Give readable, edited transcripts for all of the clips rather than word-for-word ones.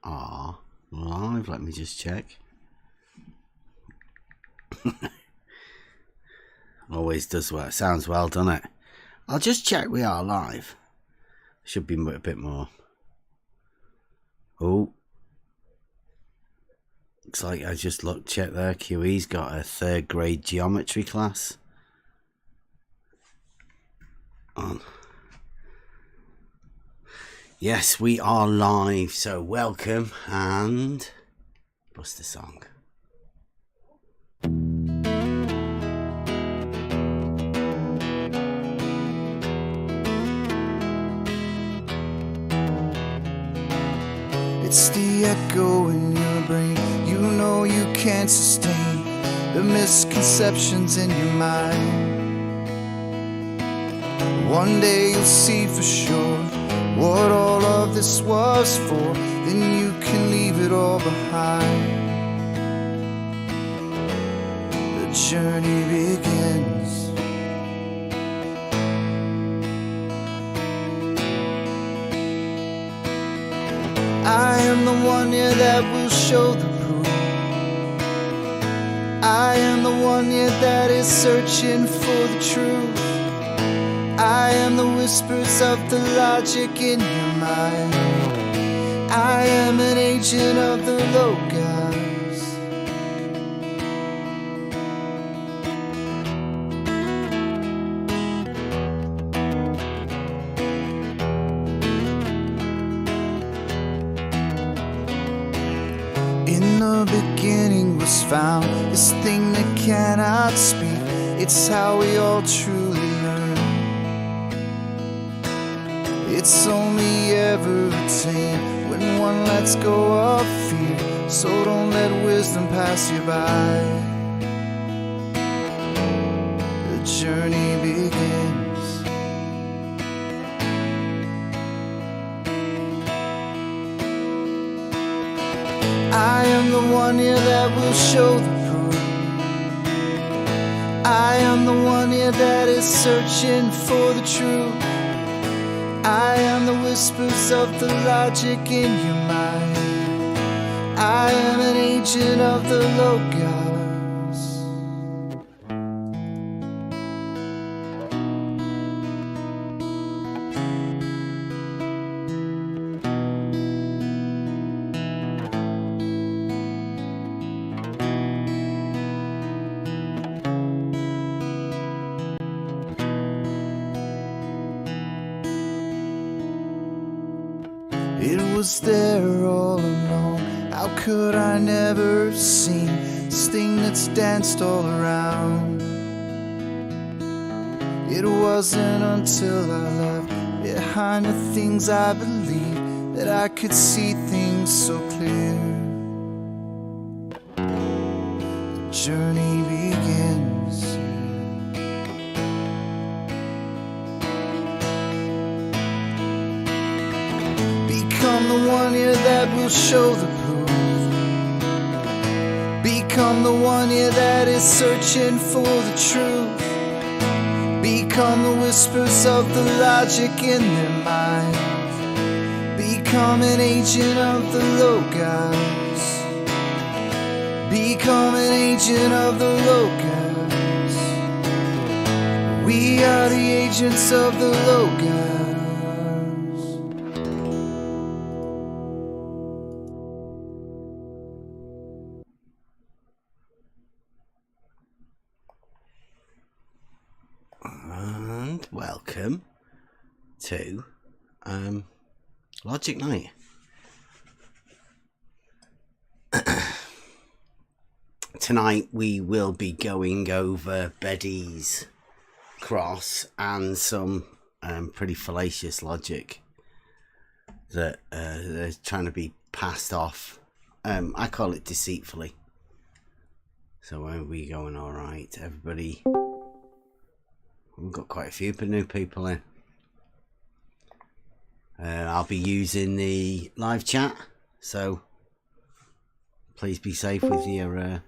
are live. Let me just check. Always does work. Sounds well, doesn't it? I'll just check we are live. Should be a bit more. Oh. Looks like I just checked there. QE's got a 3rd grade geometry class on. Yes, we are live, so welcome and bust the song. It's the echo in your brain. You know you can't sustain the misconceptions in your mind. One day you'll see for sure what all of this was for. Then you can leave it all behind. The journey begins. I am the one, yeah, that will show the proof. I am the one, yeah, that is searching for the truth. I am the whispers of the logic in your mind. I am an agent of the logos. In the beginning was found this thing that cannot speak. It's how we all truly learn. It's only ever attained when one lets go of fear. So don't let wisdom pass you by. The journey begins. I am the one, yeah, that will show the proof. I am the one, yeah, that is searching for the truth. I am the whispers of the logic in your mind. I am an agent of the logos. It was there all along. How could I never have seen this thing that's danced all around? It wasn't until I left behind the things I believed that I could see things so clear. The journey begins. Become the one, yeah, that will show the proof. Become the one, yeah, that is searching for the truth. Become the whispers of the logic in their minds. Become an agent of the logos. Become an agent of the logos. We are the agents of the logos. And welcome to Logic Night. Tonight we will be going over Beddys cross and some pretty fallacious logic that they're trying to be passed off. I call it deceitfully. So are we going all right, everybody? We've got quite a few new people in. I'll be using the live chat, so please be safe with your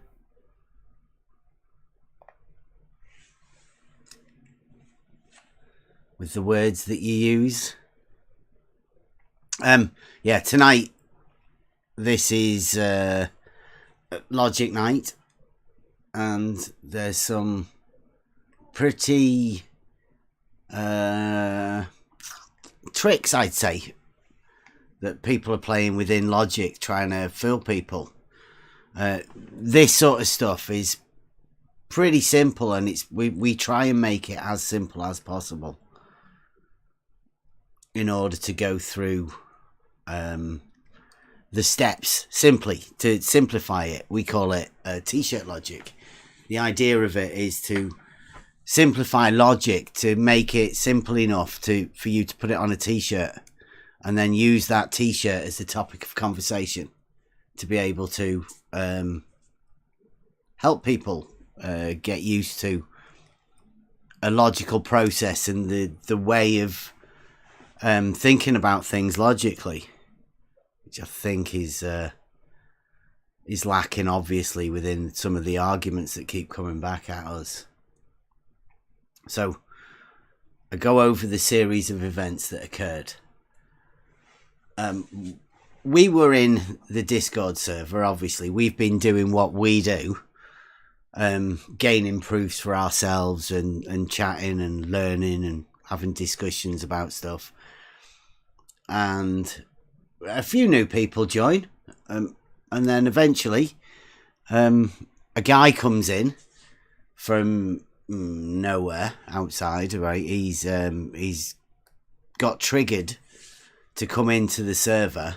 with the words that you use. Yeah, tonight this is Logic Night, and there's some pretty tricks, I'd say, that people are playing within Logic, trying to fool people. This sort of stuff is pretty simple, and we try and make it as simple as possible in order to go through the steps simply to simplify it. We call it t-shirt logic. The idea of it is to simplify logic to make it simple enough for you to put it on a t-shirt and then use that t-shirt as the topic of conversation to be able to help people get used to a logical process and the way of thinking about things logically, which I think is lacking, obviously, within some of the arguments that keep coming back at us. So I go over the series of events that occurred. We were in the Discord server, obviously. We've been doing what we do, gaining proofs for ourselves and chatting and learning and having discussions about stuff. And a few new people join. And then eventually a guy comes in from nowhere outside, right? He's got triggered to come into the server,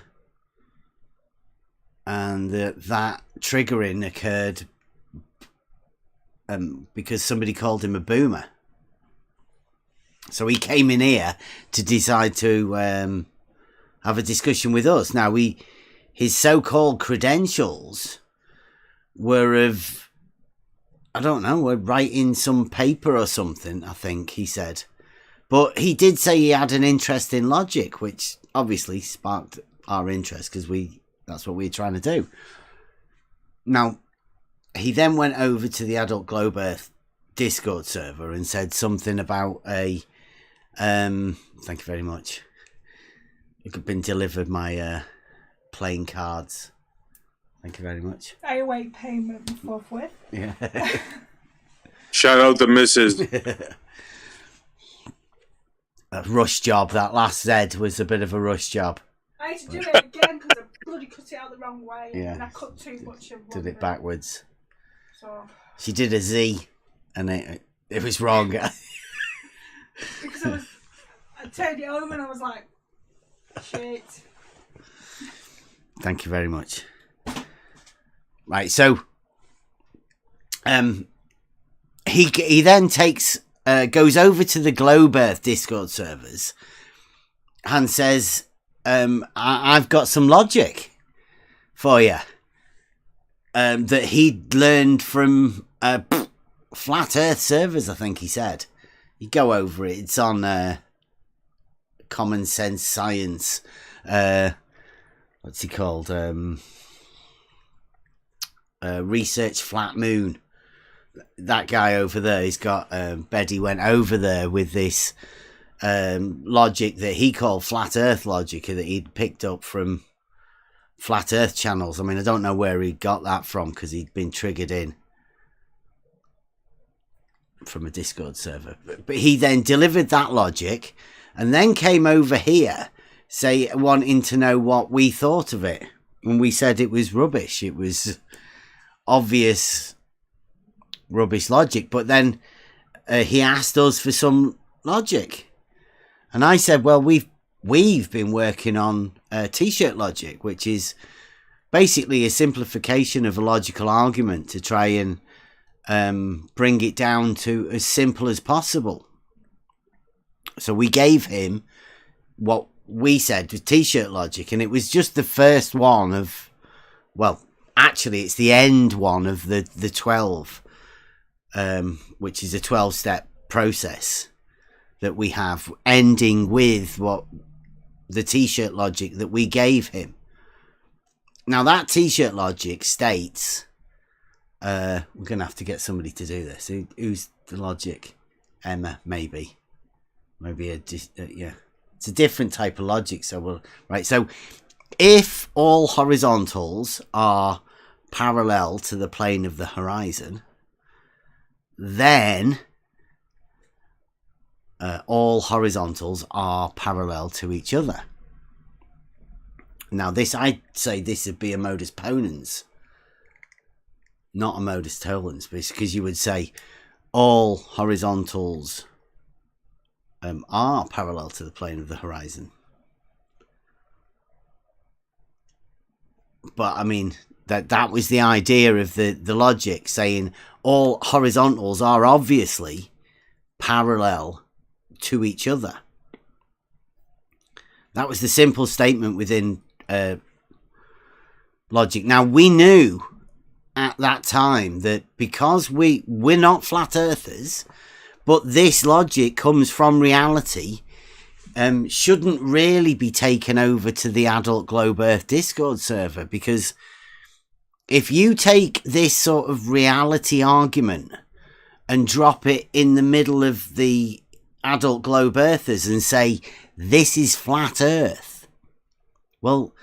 and that triggering occurred because somebody called him a boomer. So he came in here to decide to have a discussion with us. Now, his so-called credentials were of, I don't know, were writing some paper or something, I think he said. But he did say he had an interest in logic, which obviously sparked our interest because that's what we're trying to do. Now, he then went over to the Adult Globe Earth Discord server and said something about a thank you very much. It could have been delivered my playing cards. Thank you very much. I await payment forthwith. Yeah. Shout out to Mrs. A rush job. That last Z was a bit of a rush job. I had to do it again because I bloody cut it out the wrong way. Yeah. And I cut too much of one. Did it backwards. So. She did a Z and it was wrong. Because I turned it over and I was like, shit. Thank you very much. Right, so he then goes over to the Globe Earth Discord servers and says, I've got some logic for you that he'd learned from Flat Earth servers, I think he said. You go over it, it's on Common Sense Science. What's he called? Research Flat Moon. That guy over there, he's got Beddys went over there with this logic that he called Flat Earth logic that he'd picked up from Flat Earth channels. I mean, I don't know where he got that from because he'd been triggered in from a Discord server. But he then delivered that logic and then came over here wanting to know what we thought of it. And we said it was rubbish. It was obvious rubbish logic. But then he asked us for some logic. And I said, well, we've been working on t-shirt logic, which is basically a simplification of a logical argument to try and bring it down to as simple as possible. So we gave him what we said was t-shirt logic, and it was just the first one of, well, actually it's the end one of the 12, which is a 12-step process that we have, ending with what the t-shirt logic that we gave him. Now that t-shirt logic states, we're going to have to get somebody to do this. Who's the logic? Emma, maybe yeah. It's a different type of logic. So so if all horizontals are parallel to the plane of the horizon, then all horizontals are parallel to each other. Now, this, I'd say this would be a modus ponens, not a modus tollens, because you would say all horizontals are parallel to the plane of the horizon. But I mean, that was the idea of the logic, saying all horizontals are obviously parallel to each other. That was the simple statement within logic. Now, we knew at that time that because we're not flat earthers, but this logic comes from reality, shouldn't really be taken over to the Adult Globe Earth Discord server, because if you take this sort of reality argument and drop it in the middle of the Adult Globe Earthers and say this is flat Earth, well,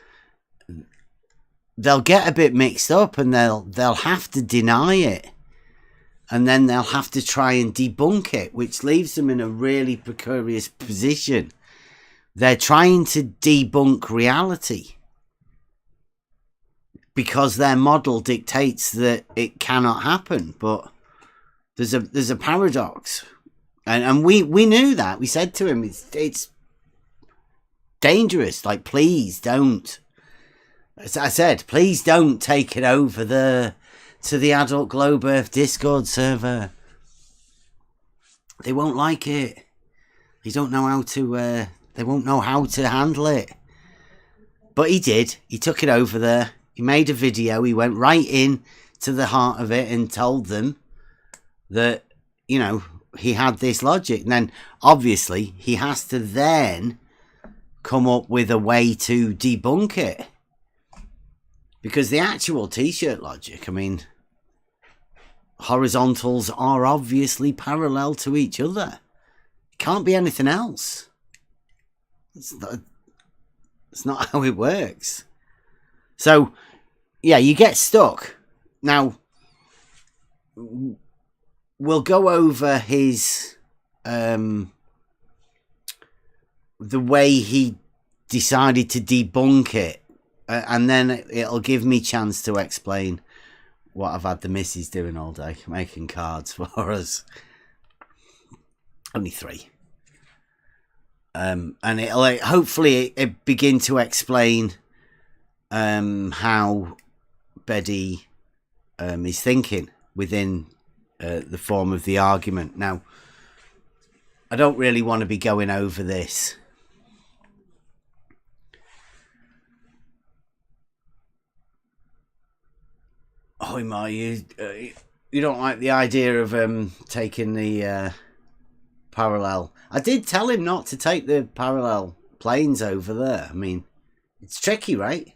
they'll get a bit mixed up and they'll have to deny it, and then they'll have to try and debunk it, which leaves them in a really precarious position. They're trying to debunk reality because their model dictates that it cannot happen. But there's a paradox, and we knew that. We said to him, it's dangerous. Like, please don't. As I said, please don't take it over to the Adult Globe Earth Discord server. They won't like it. They don't know how to. They won't know how to handle it. But he did. He took it over there. He made a video. He went right in to the heart of it and told them that, you know, he had this logic. And then, obviously, he has to then come up with a way to debunk it. Because the actual T-shirt logic, I mean, horizontals are obviously parallel to each other. It can't be anything else. It's not how it works. So, yeah, you get stuck. Now, we'll go over his the way he decided to debunk it, and then it'll give me chance to explain what I've had the missus doing all day, making cards for us. Only 3. And it'll hopefully it begin to explain how Beddy is thinking within the form of the argument. Now, I don't really want to be going over this. Oh, my, you don't like the idea of taking the parallel. I did tell him not to take the parallel planes over there. I mean, it's tricky, right?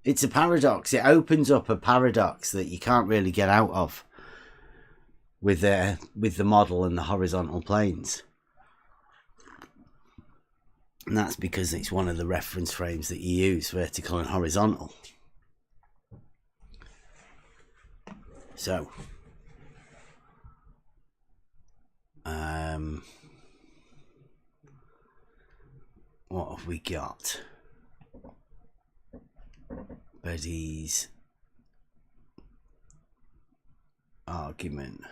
It's a paradox. It opens up a paradox that you can't really get out of with the model and the horizontal planes. And that's because it's one of the reference frames that you use, vertical and horizontal. So, what have we got? Beddy's argument.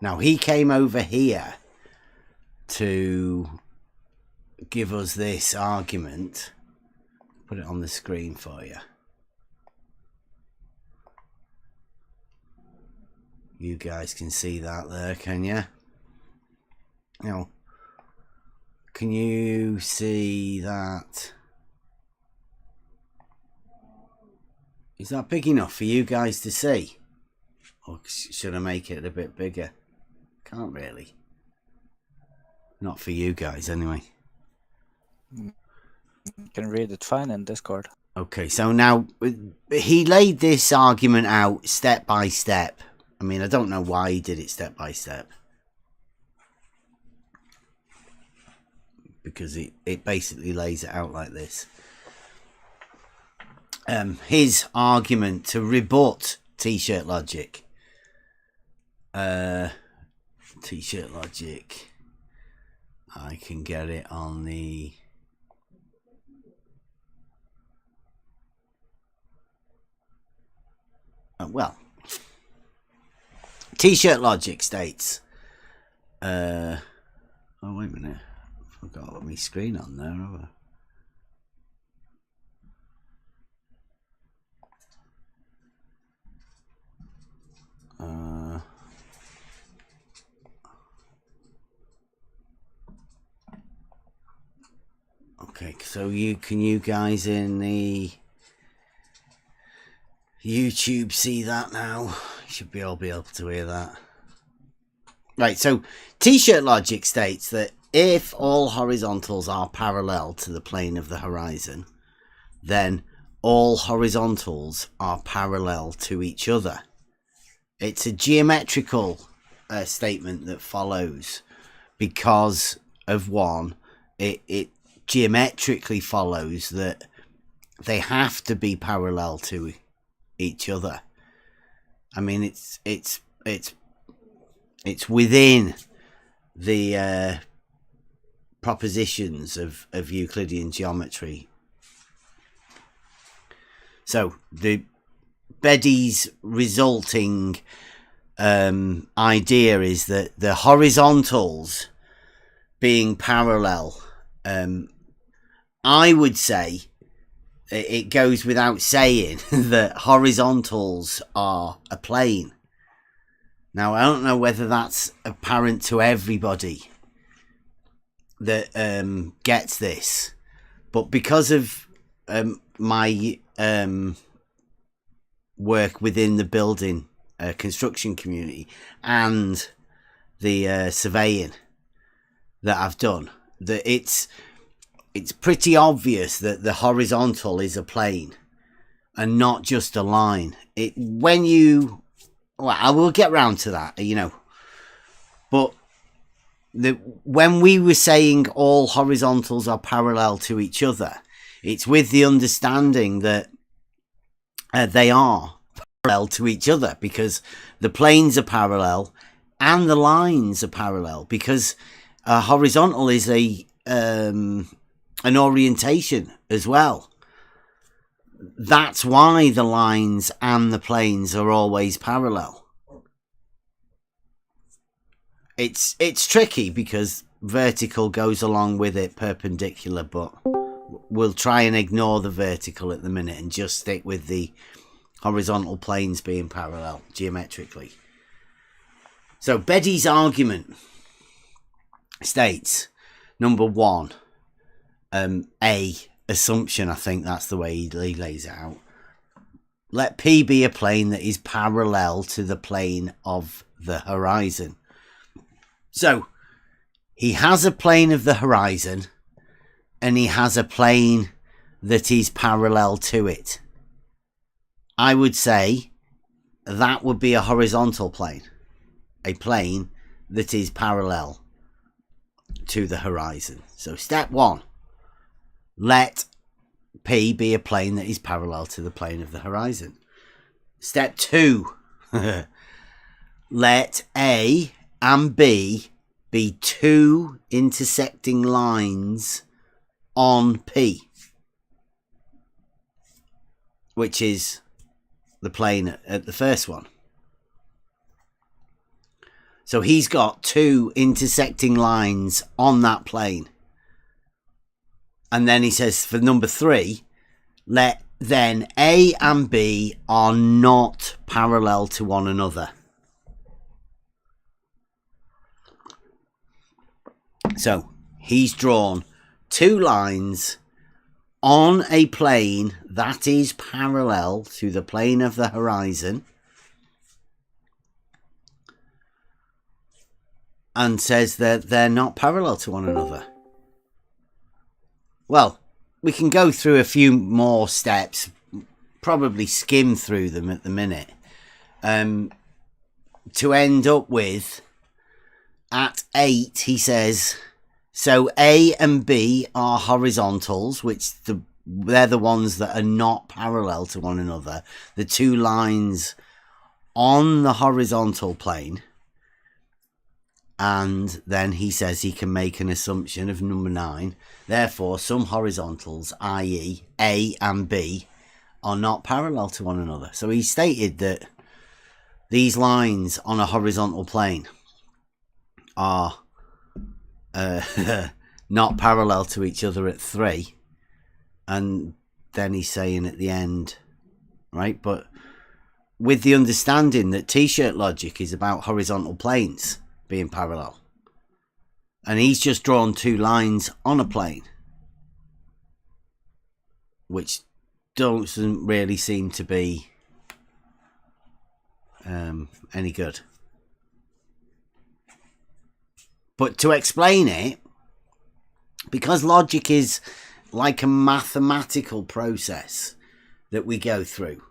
Now, he came over here to give us this argument. Put it on the screen for you. You guys can see that there, can you? Now, can you see that? Is that big enough for you guys to see? Or should I make it a bit bigger? Can't really. Not for you guys, anyway. You can read it fine in Discord. Okay, so now he laid this argument out step by step. I mean, I don't know why he did it step by step. Because it basically lays it out like this. his argument to rebut t-shirt logic. T-shirt logic. I can get it on the... well, t-shirt logic states... oh, wait a minute. I forgot what my screen on there. Okay, so you guys in the YouTube see that now? You should be all be able to hear that. Right, so t-shirt logic states that if all horizontals are parallel to the plane of the horizon, then all horizontals are parallel to each other. It's a geometrical statement that follows because of one. It geometrically follows that they have to be parallel to each other. I mean, it's within the propositions of Euclidean geometry. So the Beddys resulting idea is that the horizontals being parallel, I would say it goes without saying that horizontals are a plane. Now, I don't know whether that's apparent to everybody that gets this, but because of my work within the building construction community and the surveying that I've done, that it's pretty obvious that the horizontal is a plane and not just a line. Well, I will get round to that, you know. But when we were saying all horizontals are parallel to each other, it's with the understanding that they are parallel to each other because the planes are parallel and the lines are parallel, because a horizontal is an orientation as well. That's why the lines and the planes are always parallel. It's tricky because vertical goes along with it perpendicular, but we'll try and ignore the vertical at the minute and just stick with the horizontal planes being parallel geometrically. So Beddys' argument states, number one, A assumption, I think that's the way he lays it out. Let P be a plane that is parallel to the plane of the horizon. So he has a plane of the horizon and he has a plane that is parallel to it. I would say that would be a horizontal plane, a plane that is parallel to the horizon. So step one, let P be a plane that is parallel to the plane of the horizon. Step two, let A and B be two intersecting lines on P, which is the plane at the first one. So he's got two intersecting lines on that plane. And then he says for number three, let then A and B are not parallel to one another. So he's drawn two lines on a plane that is parallel to the plane of the horizon and says that they're not parallel to one another. Well, we can go through a few more steps, probably skim through them at the minute, to end up with, at 8, he says, so A and B are horizontals, which the they're the ones that are not parallel to one another. The two lines on the horizontal plane. And then he says he can make an assumption of number 9. Therefore, some horizontals, i.e. A and B, are not parallel to one another. So he stated that these lines on a horizontal plane are not parallel to each other at 3. And then he's saying at the end, right, but with the understanding that t-shirt logic is about horizontal planes being parallel. And he's just drawn 2 lines on a plane, which doesn't really seem to be any good. But to explain it, because logic is like a mathematical process that we go through,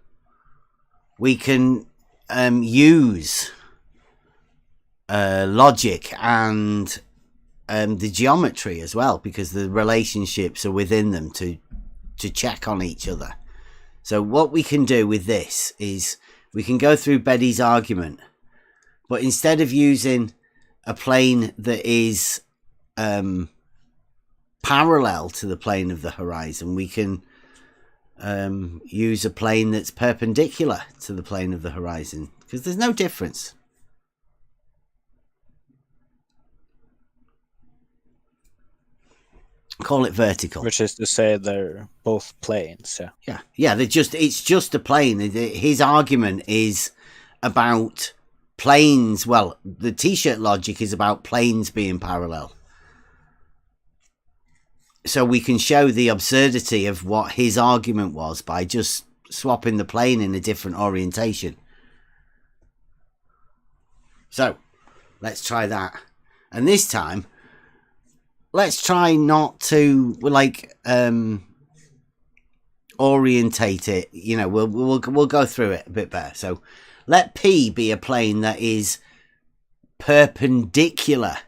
we can use logic and the geometry as well, because the relationships are within them to check on each other. So what we can do with this is we can go through Beddys' argument, but instead of using a plane that is parallel to the plane of the horizon, we can use a plane that's perpendicular to the plane of the horizon, because there's no difference. Call it vertical. Which is to say they're both planes. Yeah. It's just a plane. His argument is about planes. Well, the t-shirt logic is about planes being parallel. So we can show the absurdity of what his argument was by just swapping the plane in a different orientation. So let's try that. And this time, let's try not to orientate it. You know, we'll go through it a bit better. So let P be a plane that is perpendicular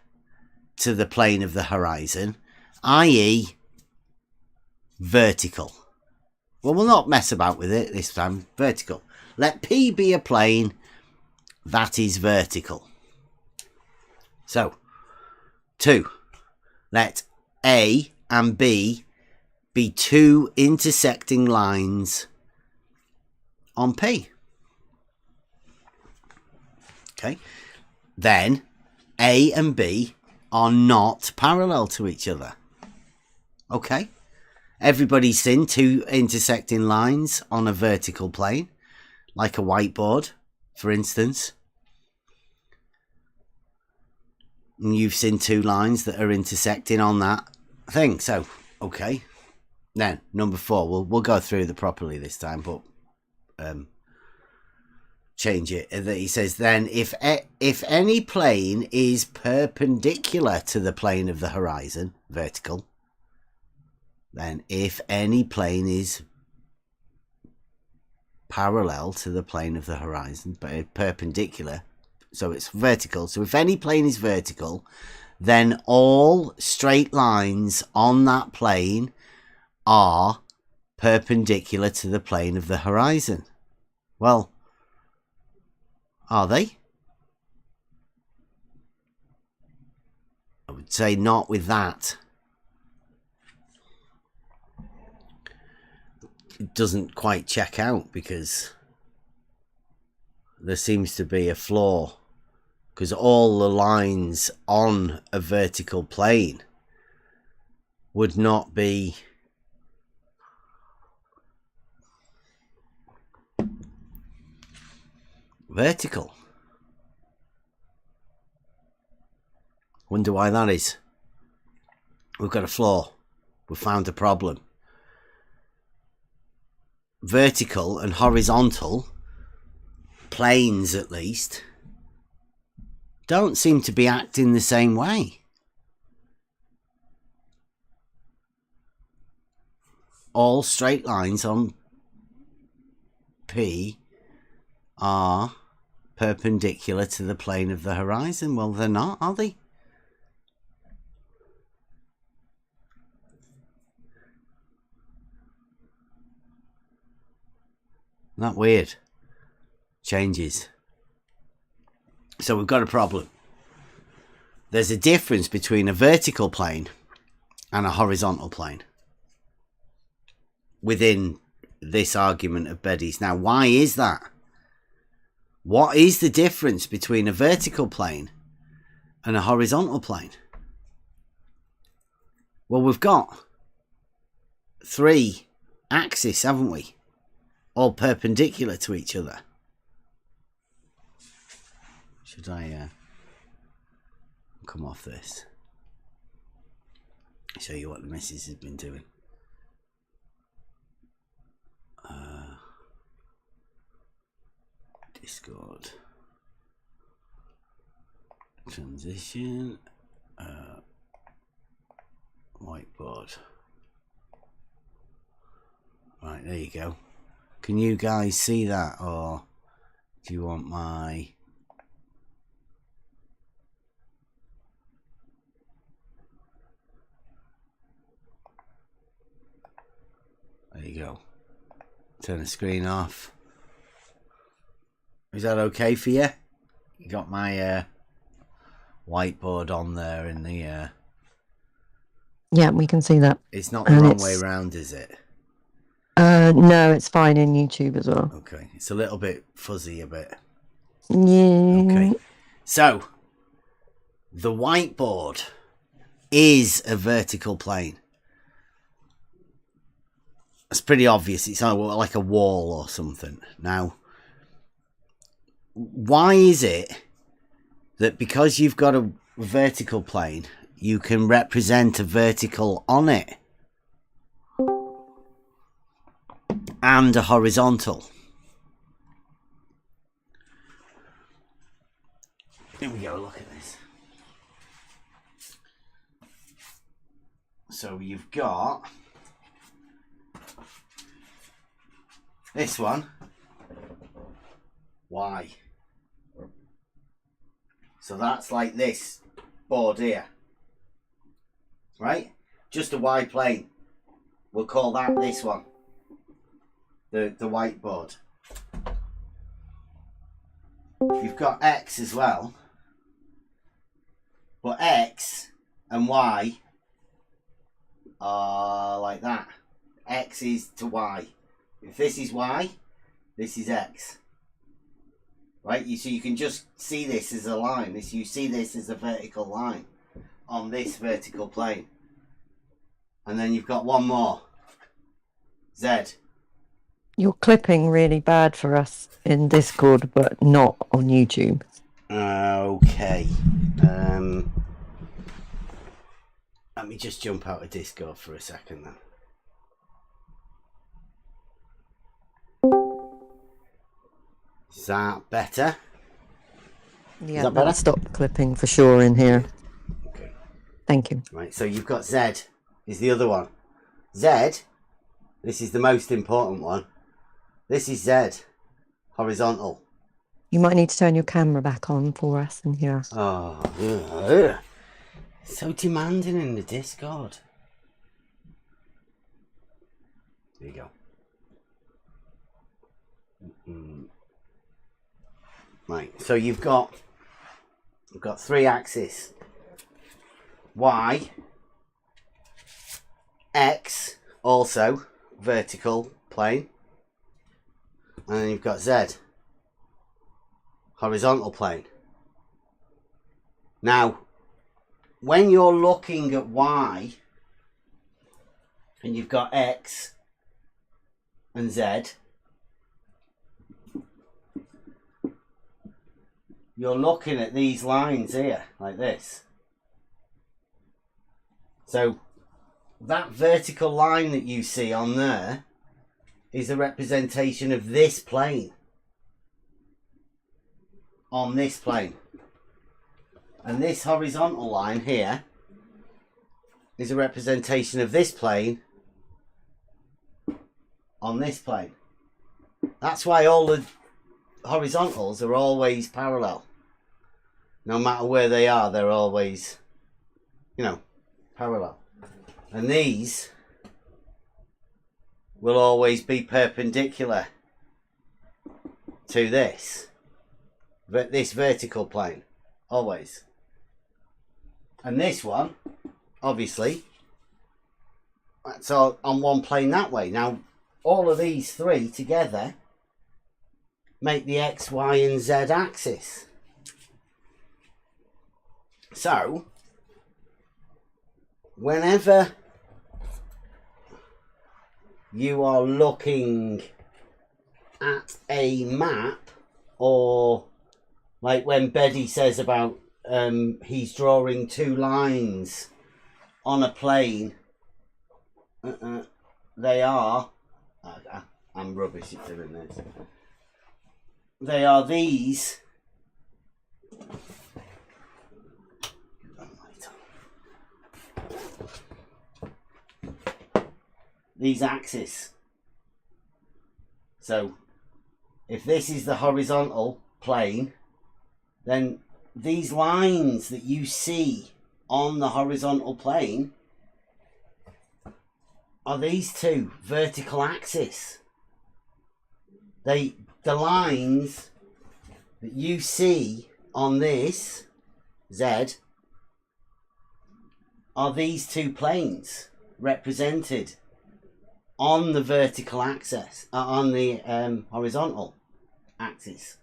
to the plane of the horizon, i.e. vertical. Well, we'll not mess about with it this time. Vertical. Let P be a plane that is vertical. So 2. Let A and B be 2 intersecting lines on P. Okay. Then A and B are not parallel to each other. Okay. Everybody's seen 2 intersecting lines on a vertical plane, like a whiteboard, for instance. And you've seen 2 lines that are intersecting on that thing. So, okay. Then, number 4. We'll go through the properly this time, but change it. He says, then, if any plane is perpendicular to the plane of the horizon, vertical, then if any plane is parallel to the plane of the horizon, but perpendicular, so it's vertical. So if any plane is vertical, then all straight lines on that plane are perpendicular to the plane of the horizon. Well, are they? I would say not with that. It doesn't quite check out, because there seems to be a flaw, because all the lines on a vertical plane would not be vertical. Wonder why that is. We've got a flaw. We've found a problem. Vertical and horizontal planes, at least, don't seem to be acting the same way. All straight lines on P are perpendicular to the plane of the horizon. Well, they're not, are they? Isn't that weird? Changes. So we've got a problem. There's a difference between a vertical plane and a horizontal plane within this argument of Beddys. Now, why is that? What is the difference between a vertical plane and a horizontal plane? Well, we've got 3 axes, haven't we? All perpendicular to each other. Should I come off this? Show you what the missus has been doing. Discord. Transition. Whiteboard. Right, there you go. Can you guys see that, or do you want my... There you go. Turn the screen off. Is that okay for you? You got my whiteboard on there in the... Yeah, we can see that. It's not the wrong way round, is it? No, it's fine in YouTube as well. Okay, it's a little bit fuzzy a bit. Yeah. Okay, so the whiteboard is a vertical plane. It's pretty obvious. It's like a wall or something. Now, why is it that because you've got a vertical plane, you can represent a vertical on it and a horizontal? Here we go, look at this. So you've got this one, Y. So that's like this board here. Right? Just a Y plane. We'll call that this one. The whiteboard. You've got X as well. But X and Y are like that. X is to Y. If this is Y, this is X. Right? So you can just see this as a line. You see this as a vertical line on this vertical plane. And then you've got one more. Z. You're clipping really bad for us in Discord, but not on YouTube. Okay. Let me just jump out of Discord for a second then. Is that better? Yeah, that better? Stop clipping for sure in here. Okay. Thank you. Right, so you've got Z is the other one. Z, this is the most important one. This is Z, horizontal. You might need to turn your camera back on for us in here. Oh, ugh. So demanding in the Discord. There you go. Right, so you've got 3 axes. Y, X, also vertical plane, and then you've got Z, horizontal plane. Now, when you're looking at Y and you've got X and Z, you're looking at these lines here, like this. So that vertical line that you see on there is a representation of this plane on this plane. And this horizontal line here is a representation of this plane on this plane. That's why all the horizontals are always parallel. No matter where they are, they're always, parallel. And these will always be perpendicular to this, but this vertical plane, always. And this one, obviously, that's all on one plane that way. Now, all of these three together make the X, Y, and Z axis. So, whenever you are looking at a map, or like when Beddys says about he's drawing two lines on a plane, they are, I'm rubbish at doing this, they are these axes. So if this is the horizontal plane, then these lines that you see on the horizontal plane are these two vertical axes. The lines that you see on this Z are these two planes represented on the vertical axis, on the horizontal axis.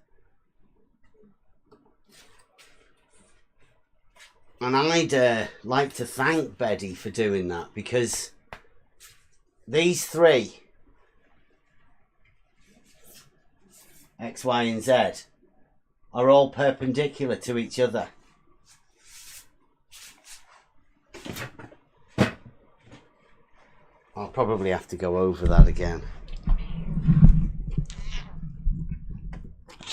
And I'd like to thank Beddys for doing that, because these three, X, Y, and Z, are all perpendicular to each other. I'll probably have to go over that again.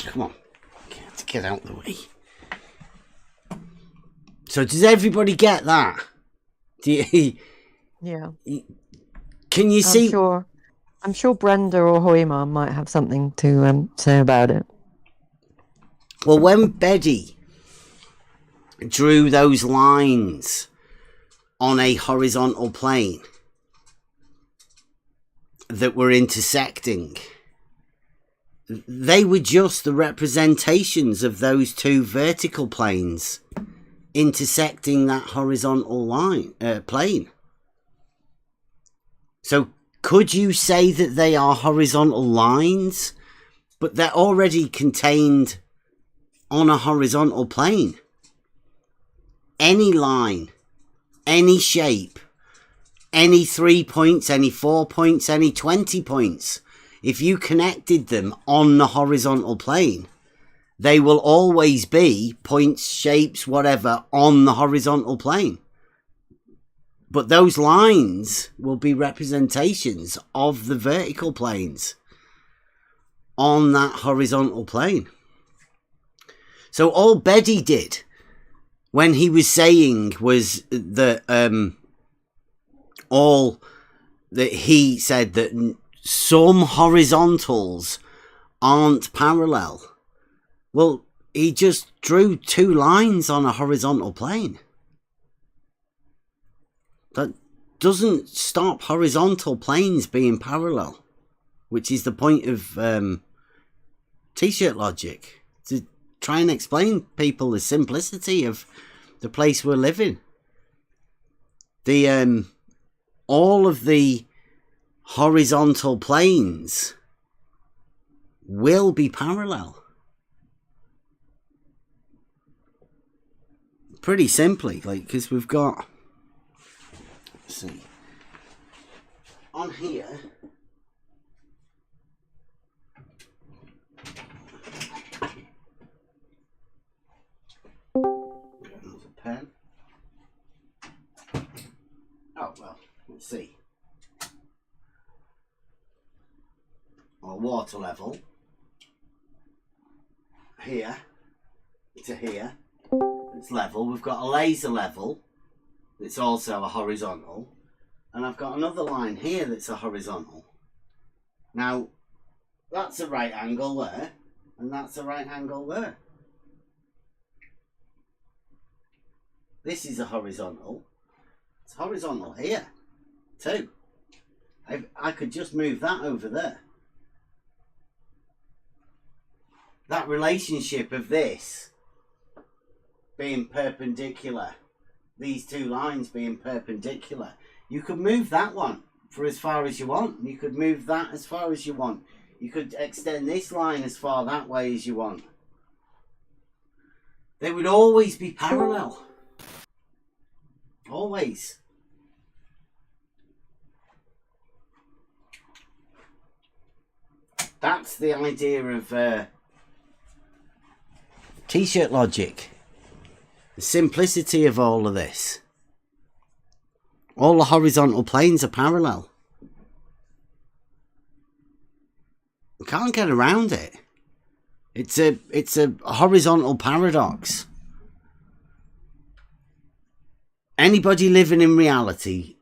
Come on, have to get out of the way. So does everybody get that? Do you, Yeah. can you see? I'm sure Brenda or Hoyma might have something to say about it. Well, when Beddys drew those lines on a horizontal plane that were intersecting, they were just the representations of those two vertical planes intersecting that horizontal line plane. So could you say that they are horizontal lines, but they're already contained on a horizontal plane? Any line, any shape, any 3 points, any 4 points, any 20 points, if you connected them on the horizontal plane, they will always be points, shapes, whatever, on the horizontal plane. But those lines will be representations of the vertical planes on that horizontal plane. So all Beddys did when he was saying was that all that he said that some horizontals aren't parallel. Well, he just drew two lines on a horizontal plane. That doesn't stop horizontal planes being parallel, which is the point of t-shirt logic, to try and explain people the simplicity of the place we're living. The all of the horizontal planes will be parallel. Pretty simply, like, because we've got, let's see, on here, there's a pen. Oh, well, let's see. Our water level, here to here, it's level. We've got a laser level that's also a horizontal, and I've got another line here that's a horizontal. Now, that's a right angle there, and that's a right angle there. This is a horizontal. It's horizontal here too. I could just move that over there. that relationship of this being perpendicular, these two lines being perpendicular, you could move that one for as far as you want. You could move that as far as you want. You could extend this line as far that way as you want. They would always be parallel. Always. That's the idea of t-shirt logic. The simplicity of all of this. All the horizontal planes are parallel. You can't get around it. It's a horizontal paradox. Anybody living in reality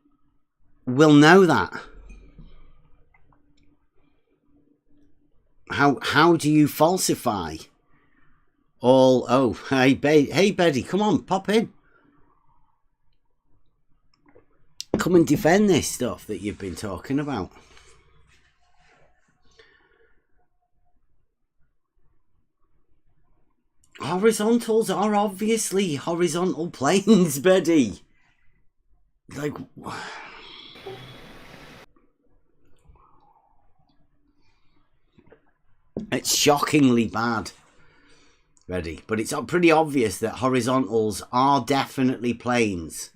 will know that. How do you falsify all? Oh, hey Betty, come on, pop in. Come and defend this stuff that you've been talking about. Horizontals are obviously horizontal planes, Betty. Like, it's shockingly bad, Betty. But it's pretty obvious that horizontals are definitely planes.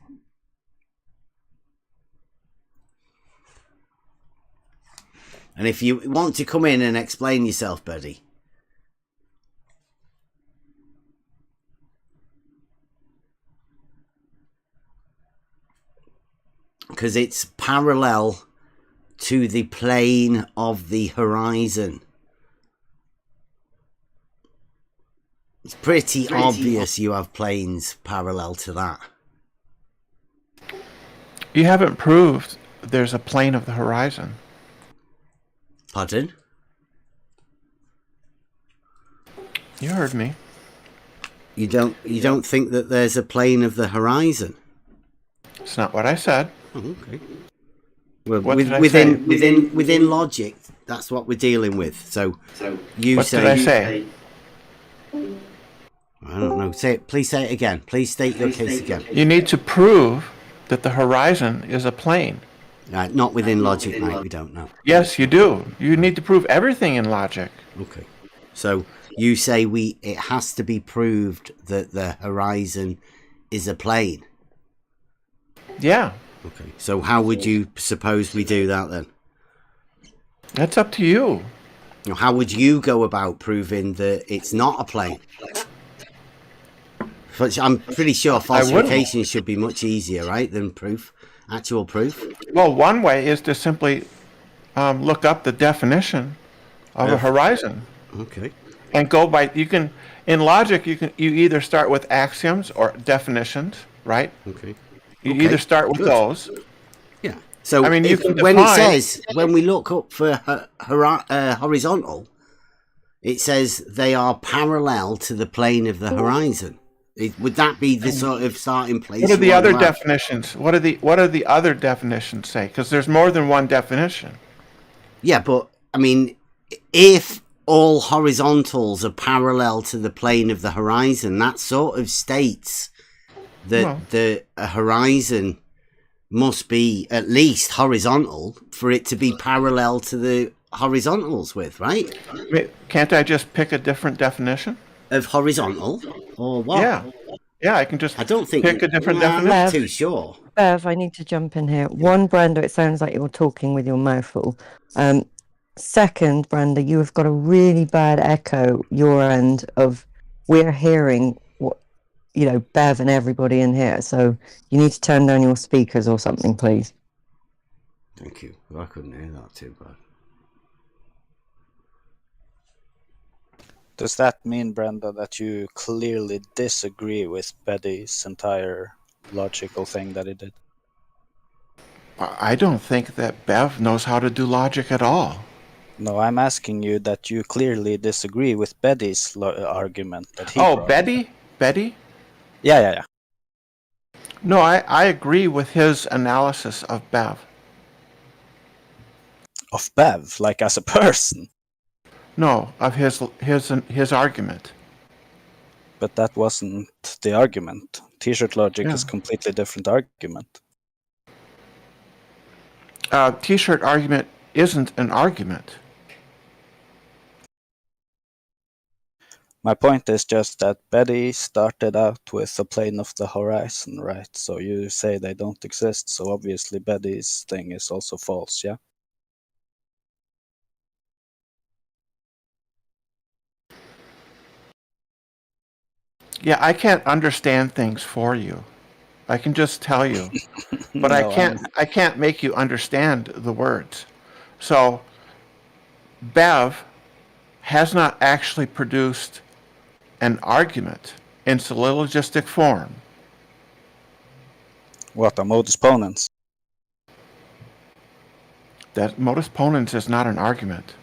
And if you want to come in and explain yourself, Betty. Because it's parallel to the plane of the horizon. It's pretty obvious you have planes parallel to that. You haven't proved there's a plane of the horizon. Pardon? You heard me. You don't think that there's a plane of the horizon? It's not what I said. Oh, okay. Well, What did I say? within logic, that's what we're dealing with. So you What say. did I say? I don't know. Say it. Please say it again. Please state your case again. You need to prove that the horizon is a plane. Not within logic, mate. We don't know. Yes, you do. You need to prove everything in logic. Okay. So you say it has to be proved that the horizon is a plane. Yeah. Okay. So how would you suppose we do that then? That's up to you. How would you go about proving that it's not a plane? But I'm pretty sure falsification should be much easier, right, than proof, actual proof. Well, one way is to simply look up the definition of a horizon. Okay. And go by, in logic, you either start with axioms or definitions, right? Okay. You either start with those. Yeah. So I mean, you can when it define- says, when we look up for horizontal, it says they are parallel to the plane of the horizon. Would that be the sort of starting place? What are the you want other to have? definitions? What are the other definitions say? Because there's more than one definition. Yeah, but I mean, if all horizontals are parallel to the plane of the horizon, that sort of states that the horizon must be at least horizontal for it to be parallel to the horizontals with, right? Can't I just pick a different definition? Of horizontal or what? Yeah, I can just I don't think pick a different I'm definition. not too sure. Bev, I need to jump in here. One, Brenda, it sounds like you're talking with your mouth full. Second, Brenda, you have got a really bad echo your end of we're hearing what Bev and everybody in here. So you need to turn down your speakers or something, please. Thank you. Well, I couldn't hear that too bad. Does that mean, Brenda, that you clearly disagree with Beddys' entire logical thing that he did? I don't think that Bev knows how to do logic at all. No, I'm asking you that you clearly disagree with Beddys' argument that he Oh, brought. Betty? Yeah. No, I agree with his analysis of Bev. Of Bev, like as a person. No, of his argument. But that wasn't the argument. T-shirt logic Yeah. is completely different argument. T-shirt argument isn't an argument. My point is just that Betty started out with a plane of the horizon, right? So you say they don't exist, so obviously Betty's thing is also false, yeah? Yeah, I can't understand things for you. I can just tell you, but No, I can't make you understand the words. So Bev has not actually produced an argument in syllogistic form. What are modus ponens? That modus ponens is not an argument.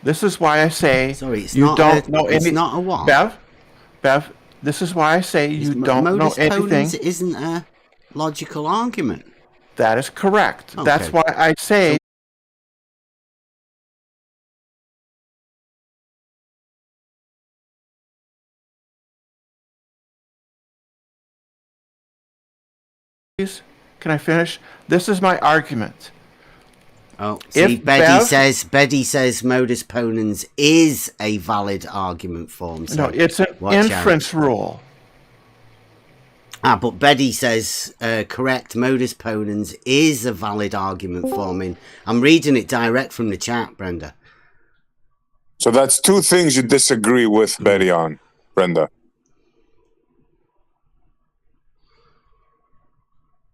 This is why I say Sorry, it's you not don't a, know it's any. not a what? Bev, this is why I say you don't know modus anything. ponens isn't a logical argument. That is correct. Okay. That's why I say. Can I finish? This is my argument. Oh, see, If Beddy says modus ponens is a valid argument form. So No, it's an watch inference rule. But Beddy says correct. Modus ponens is a valid argument form. I'm reading it direct from the chat, Brenda. So that's two things you disagree with Betty on, Brenda.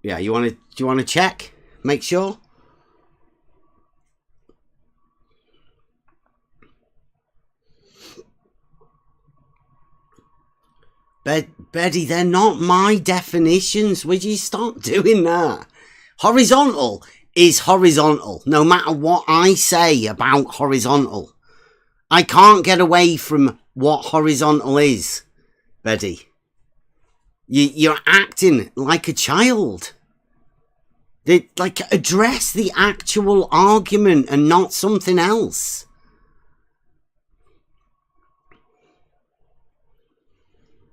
Yeah, do you want to check? Make sure. Betty, they're not my definitions. Would you stop doing that? Horizontal is horizontal, no matter what I say about horizontal. I can't get away from what horizontal is, Betty. You're acting like a child. Address the actual argument and not something else.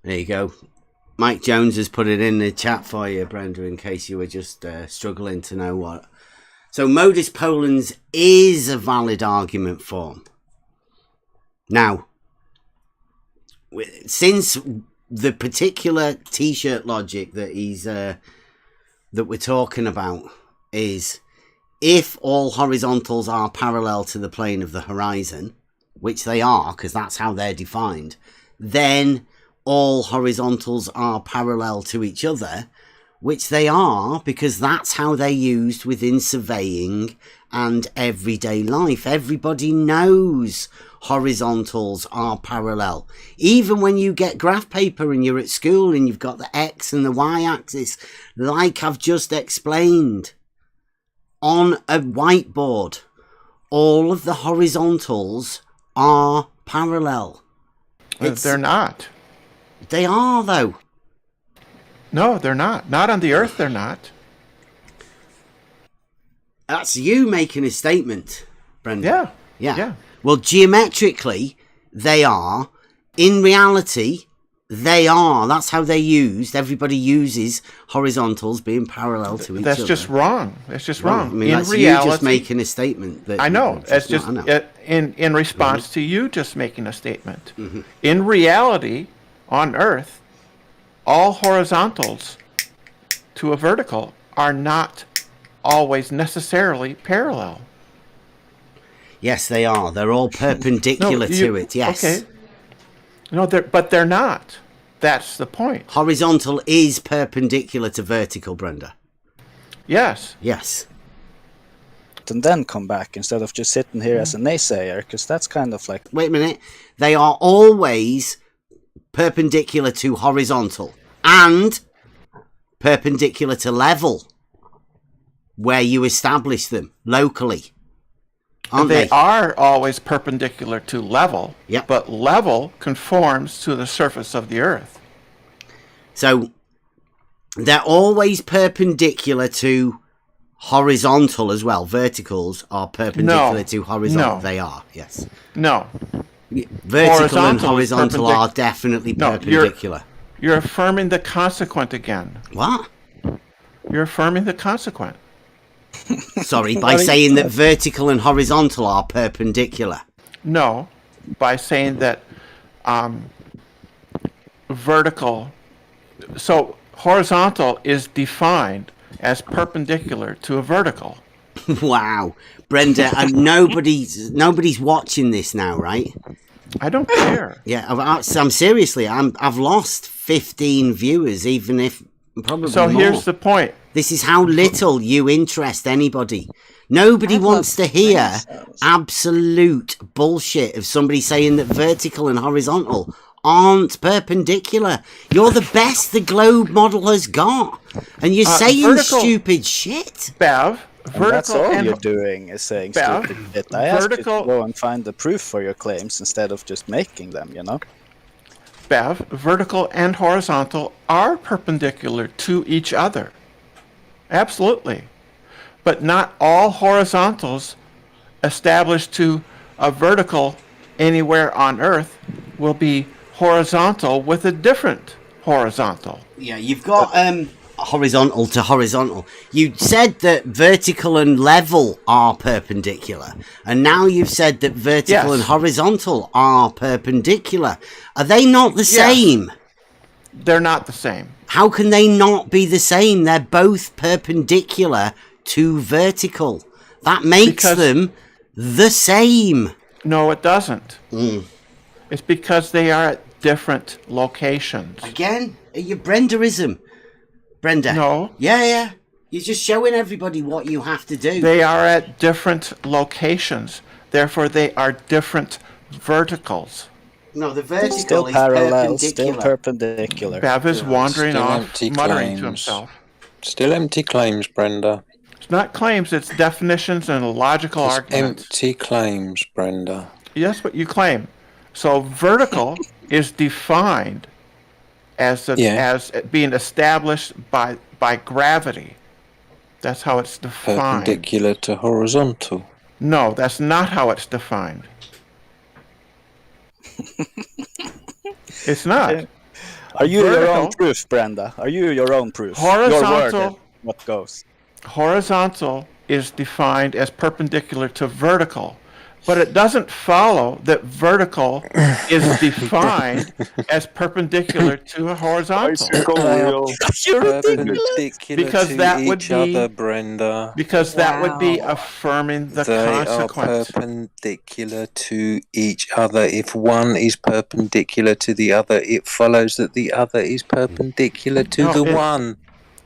There you go. Mike Jones has put it in the chat for you, Brenda, in case you were just struggling to know what. So modus ponens is a valid argument form. Now, since the particular T-shirt logic that we're talking about is if all horizontals are parallel to the plane of the horizon, which they are because that's how they're defined, then all horizontals are parallel to each other, which they are because that's how they're used within surveying and everyday life. Everybody knows horizontals are parallel. Even when you get graph paper and you're at school and you've got the X and the Y axis, like I've just explained, on a whiteboard, all of the horizontals are parallel. They're not. They are, though. No, they're not. Not on the Earth, they're not. That's you making a statement, Brendan. Yeah. Well, geometrically, they are. In reality, they are. That's how they're used. Everybody uses horizontals being parallel to each other. That's just wrong. That's just wrong. I mean, in that's reality, you just making a statement. That I know. It's just just in response to you just making a statement. Mm-hmm. In reality, on Earth, all horizontals to a vertical are not always necessarily parallel. Yes, they are. They're all perpendicular to it. Yes. Okay. No, but they're not. That's the point. Horizontal is perpendicular to vertical, Brenda. Yes. Yes. And then come back instead of just sitting here as a naysayer, because that's kind of like... Wait a minute. They are always perpendicular to horizontal and perpendicular to level where you establish them locally. Aren't They are always perpendicular to level, Yep. but level conforms to the surface of the Earth. So they're always perpendicular to horizontal as well. Verticals are perpendicular to horizontal. No. They are, yes. No. Vertical and Horizontal is horizontal are definitely No, perpendicular. You're affirming the consequent again. What? You're affirming the consequent. Sorry, by saying that vertical and horizontal are perpendicular. No, by saying that vertical. So horizontal is defined as perpendicular to a vertical. Wow, Brenda, and nobody's watching this now, right? I don't care. Yeah, I'm seriously. I've lost 15 viewers, even if probably So more. here's the point. This is how little you interest anybody. Nobody wants to hear absolute bullshit of somebody saying that vertical and horizontal aren't perpendicular. You're the best the globe model has got, and you're saying stupid shit. Bev, vertical That's all and you're doing is saying Bev, stupid shit. I asked you vertical- to go and find the proof for your claims instead of just making them, you know? Bev, vertical and horizontal are perpendicular to each other. Absolutely. But not all horizontals established to a vertical anywhere on Earth will be horizontal with a different horizontal. Yeah, you've got horizontal to horizontal. You said that vertical and level are perpendicular, and now you've said that vertical and horizontal are perpendicular. Are they not the same? They're not the same. How can they not be the same? They're both perpendicular to vertical. That makes them the same. No, it doesn't. It's because they are at different locations. Again, your Brendaism. Brenda. No. Yeah. You're just showing everybody what you have to do. They are at different locations. Therefore, they are different verticals. No, the vertical Still is parallel, still perpendicular. perpendicular. Bev is wandering Still off, empty muttering to claims. himself. Still empty claims, Brenda. It's not claims, it's definitions and logical It's arguments. empty claims, Brenda. Yes, what you claim. So vertical is defined as being established by gravity. That's how it's defined. Perpendicular to horizontal. No, that's not how it's defined. It's not. Are you your own Vertical- proof, Brenda? Are you your own proof? Your Horizontal- word is what goes. Horizontal is defined as perpendicular to vertical, but it doesn't follow that vertical is defined as perpendicular to a horizontal. Bicycle wheel. Perpendicular Because to that would each be- other, Brenda. Because that would be affirming the They are consequence. perpendicular to each other. If one is perpendicular to the other, it follows that the other is perpendicular to No, the it- one.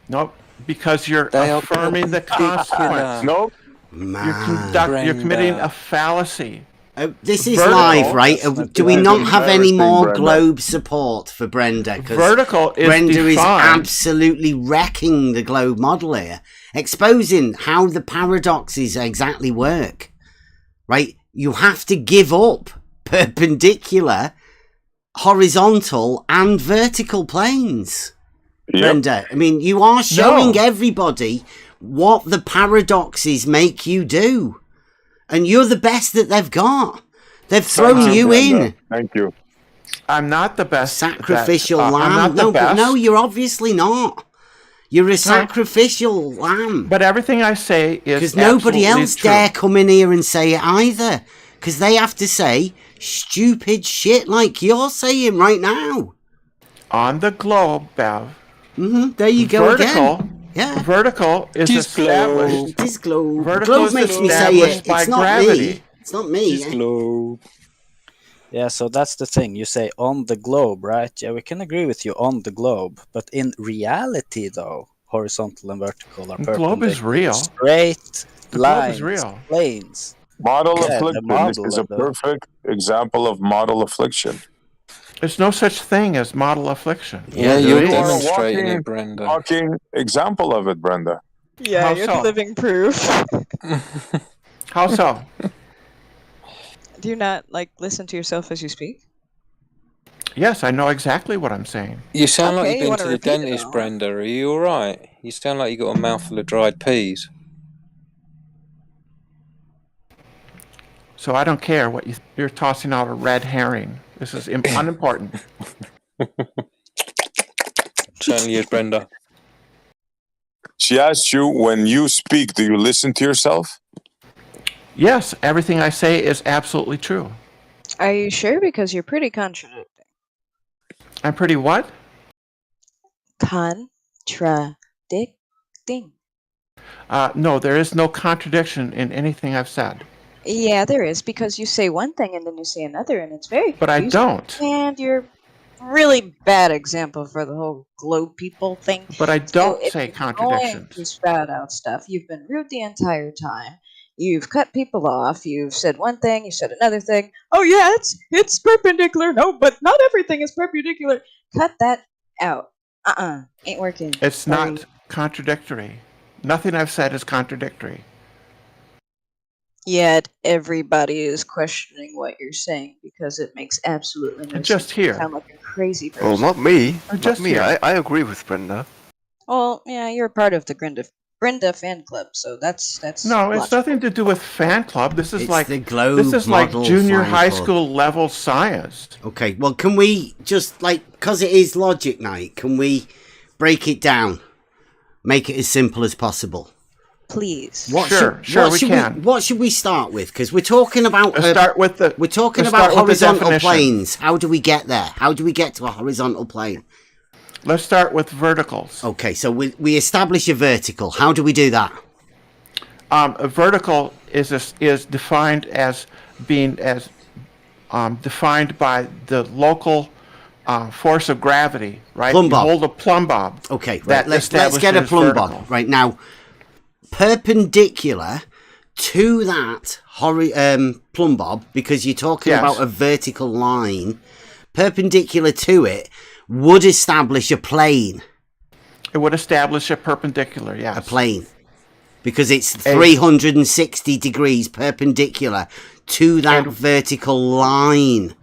Nope, because you're They are affirming the consequence. No, You're committing a fallacy. This is Vertical- live, right? Do we not have any Embarrassing, more Brenda. globe support for Brenda? 'Cause Vertical is Brenda is defined. absolutely wrecking the globe model here, exposing how the paradoxes exactly work. Right? You have to give up perpendicular, horizontal, and vertical planes. Yep. Brenda, I mean, you are showing everybody what the paradoxes make you do. And you're the best that they've got. They've thrown you in. Thank you. I'm not the best. Sacrificial I'm lamb. not the No, best. no, you're obviously not. You're a sacrificial lamb. But everything I say is Because nobody absolutely else true. dare come in here and say it either. Because they have to say stupid shit like you're saying right now. On the globe, Bev. There you go Vertical. again. Yeah. Vertical is established. This globe. Vertical Globe is makes me say established it. by It's not gravity. me. It's not me. Globe. Yeah, so that's the thing. You say on the globe, right? Yeah, we can agree with you on the globe. But in reality, though, horizontal and vertical are The perpendicular. globe is real. Straight The globe lines, is real. planes. Model Yeah, the affliction. This model is a of the- perfect example of model affliction. There's no such thing as model affliction. Yeah, there you're is. demonstrating Walking- it, Brenda. Walking example of it, Brenda. Yeah, How you're so? the living proof. How so? Do you not listen to yourself as you speak? Yes, I know exactly what I'm saying. You sound like Okay, you've you been wanna to the repeat it dentist, all? Brenda. Are you alright? You sound like you got a mouthful of dried peas. So I don't care what you're tossing out a red herring. This is unimportant. Certainly is, Brenda. She asked you, when you speak, do you listen to yourself? Yes, everything I say is absolutely true. Are you sure? Because you're pretty contradicting. I'm pretty what? Contradicting. No, there is no contradiction in anything I've said. Yeah, there is, because you say one thing and then you say another, and it's very But I confusing. don't. And you're really bad example for the whole globe people thing. But I don't if say you're going contradictions. to spout out stuff, you've been rude the entire time. You've cut people off. You've said one thing. You said another thing. Oh yeah, it's perpendicular. No, but not everything is perpendicular. Cut that out. Ain't working. It's Sorry. not contradictory. Nothing I've said is contradictory. Yet everybody is questioning what you're saying because it makes absolutely no sense. Just here. You sound like a crazy person. Oh, not me. Just Not me. here. I agree with Brenda. Well, yeah, you're part of the Brenda fan club, so that's No, it's logical. nothing to do with fan club. This is It's like the Globe this is like Model junior Fan high Club. school level science. Okay, well, can we just, like, because it is logic night, can we break it down? Make it as simple as possible. Please. Sure, we can. What should we start with? Because we're talking about... Let's start with the. We're talking let's about start with the horizontal definition. planes. How do we get there? How do we get to a horizontal plane? Let's start with verticals. Okay, so we establish a vertical. How do we do that? A vertical is defined as being defined by the local force of gravity, right? Plumb You bob. hold a plumb bob. Okay, right. that Let's get a establishes plumb vertical. bob right now. Perpendicular to that plumb bob, because you're talking Yes. about a vertical line. Perpendicular to it would establish a plane. It would establish a perpendicular, yes. A plane. Because it's 360 degrees perpendicular to that vertical line.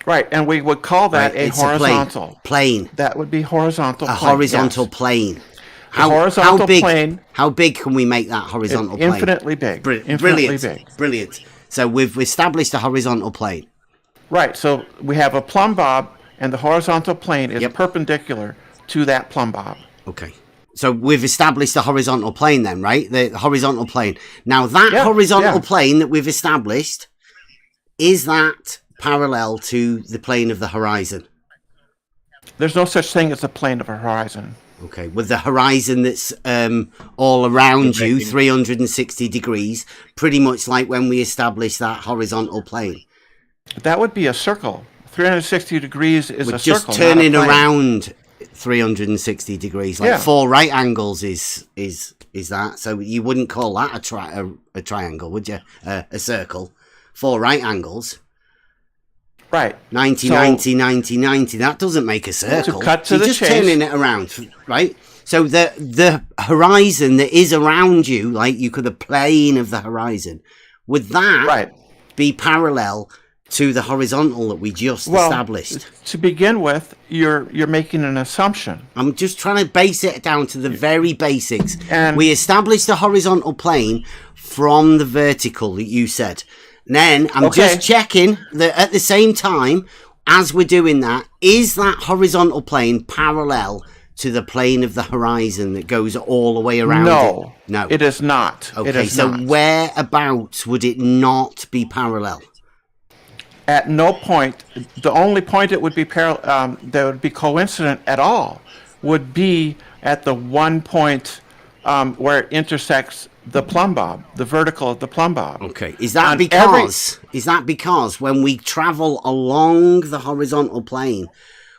Right, and we would call that a It's horizontal. plane. That would be horizontal A plane. horizontal yes. plane. Horizontal plane. How big can we make that horizontal plane? Infinitely big. Infinitely Brilliant. big. Brilliant. So we've established a horizontal plane. Right, so we have a plumb bob, and the horizontal plane is perpendicular to that plumb bob. Okay. So we've established a horizontal plane then, right? The horizontal plane. Now that Yeah, horizontal yeah. plane that we've established, is that parallel to the plane of the horizon? There's no such thing as a plane of a horizon. Okay, with the horizon that's all around you, 360 degrees, pretty much like when we established that horizontal plane. That would be a circle. 360 degrees is We're a just circle, turning not a plane. around 360 degrees, like Yeah. 4 right angles is that. So you wouldn't call that a triangle, would you? A circle. 4 right angles. Right. 90, So- 90, 90, 90. That doesn't make a circle. cut to So you're the just chase- turning it around, right? So the horizon that is around you, like you could, a plane of the horizon, would that be parallel to the horizontal that we just established? To begin with, you're making an assumption. I'm just trying to base it down to the very basics. And- we established a horizontal plane from the vertical that you said. Then I'm just checking that at the same time as we're doing that, is that horizontal plane parallel to the plane of the horizon that goes all the way around it? No. It is not. Okay, It is so not. whereabouts would it not be parallel? At no point, the only point it would be that would be coincident at all would be at the one point where it intersects the plumb bob, the vertical of the plumb bob. Okay, is that because when we travel along the horizontal plane,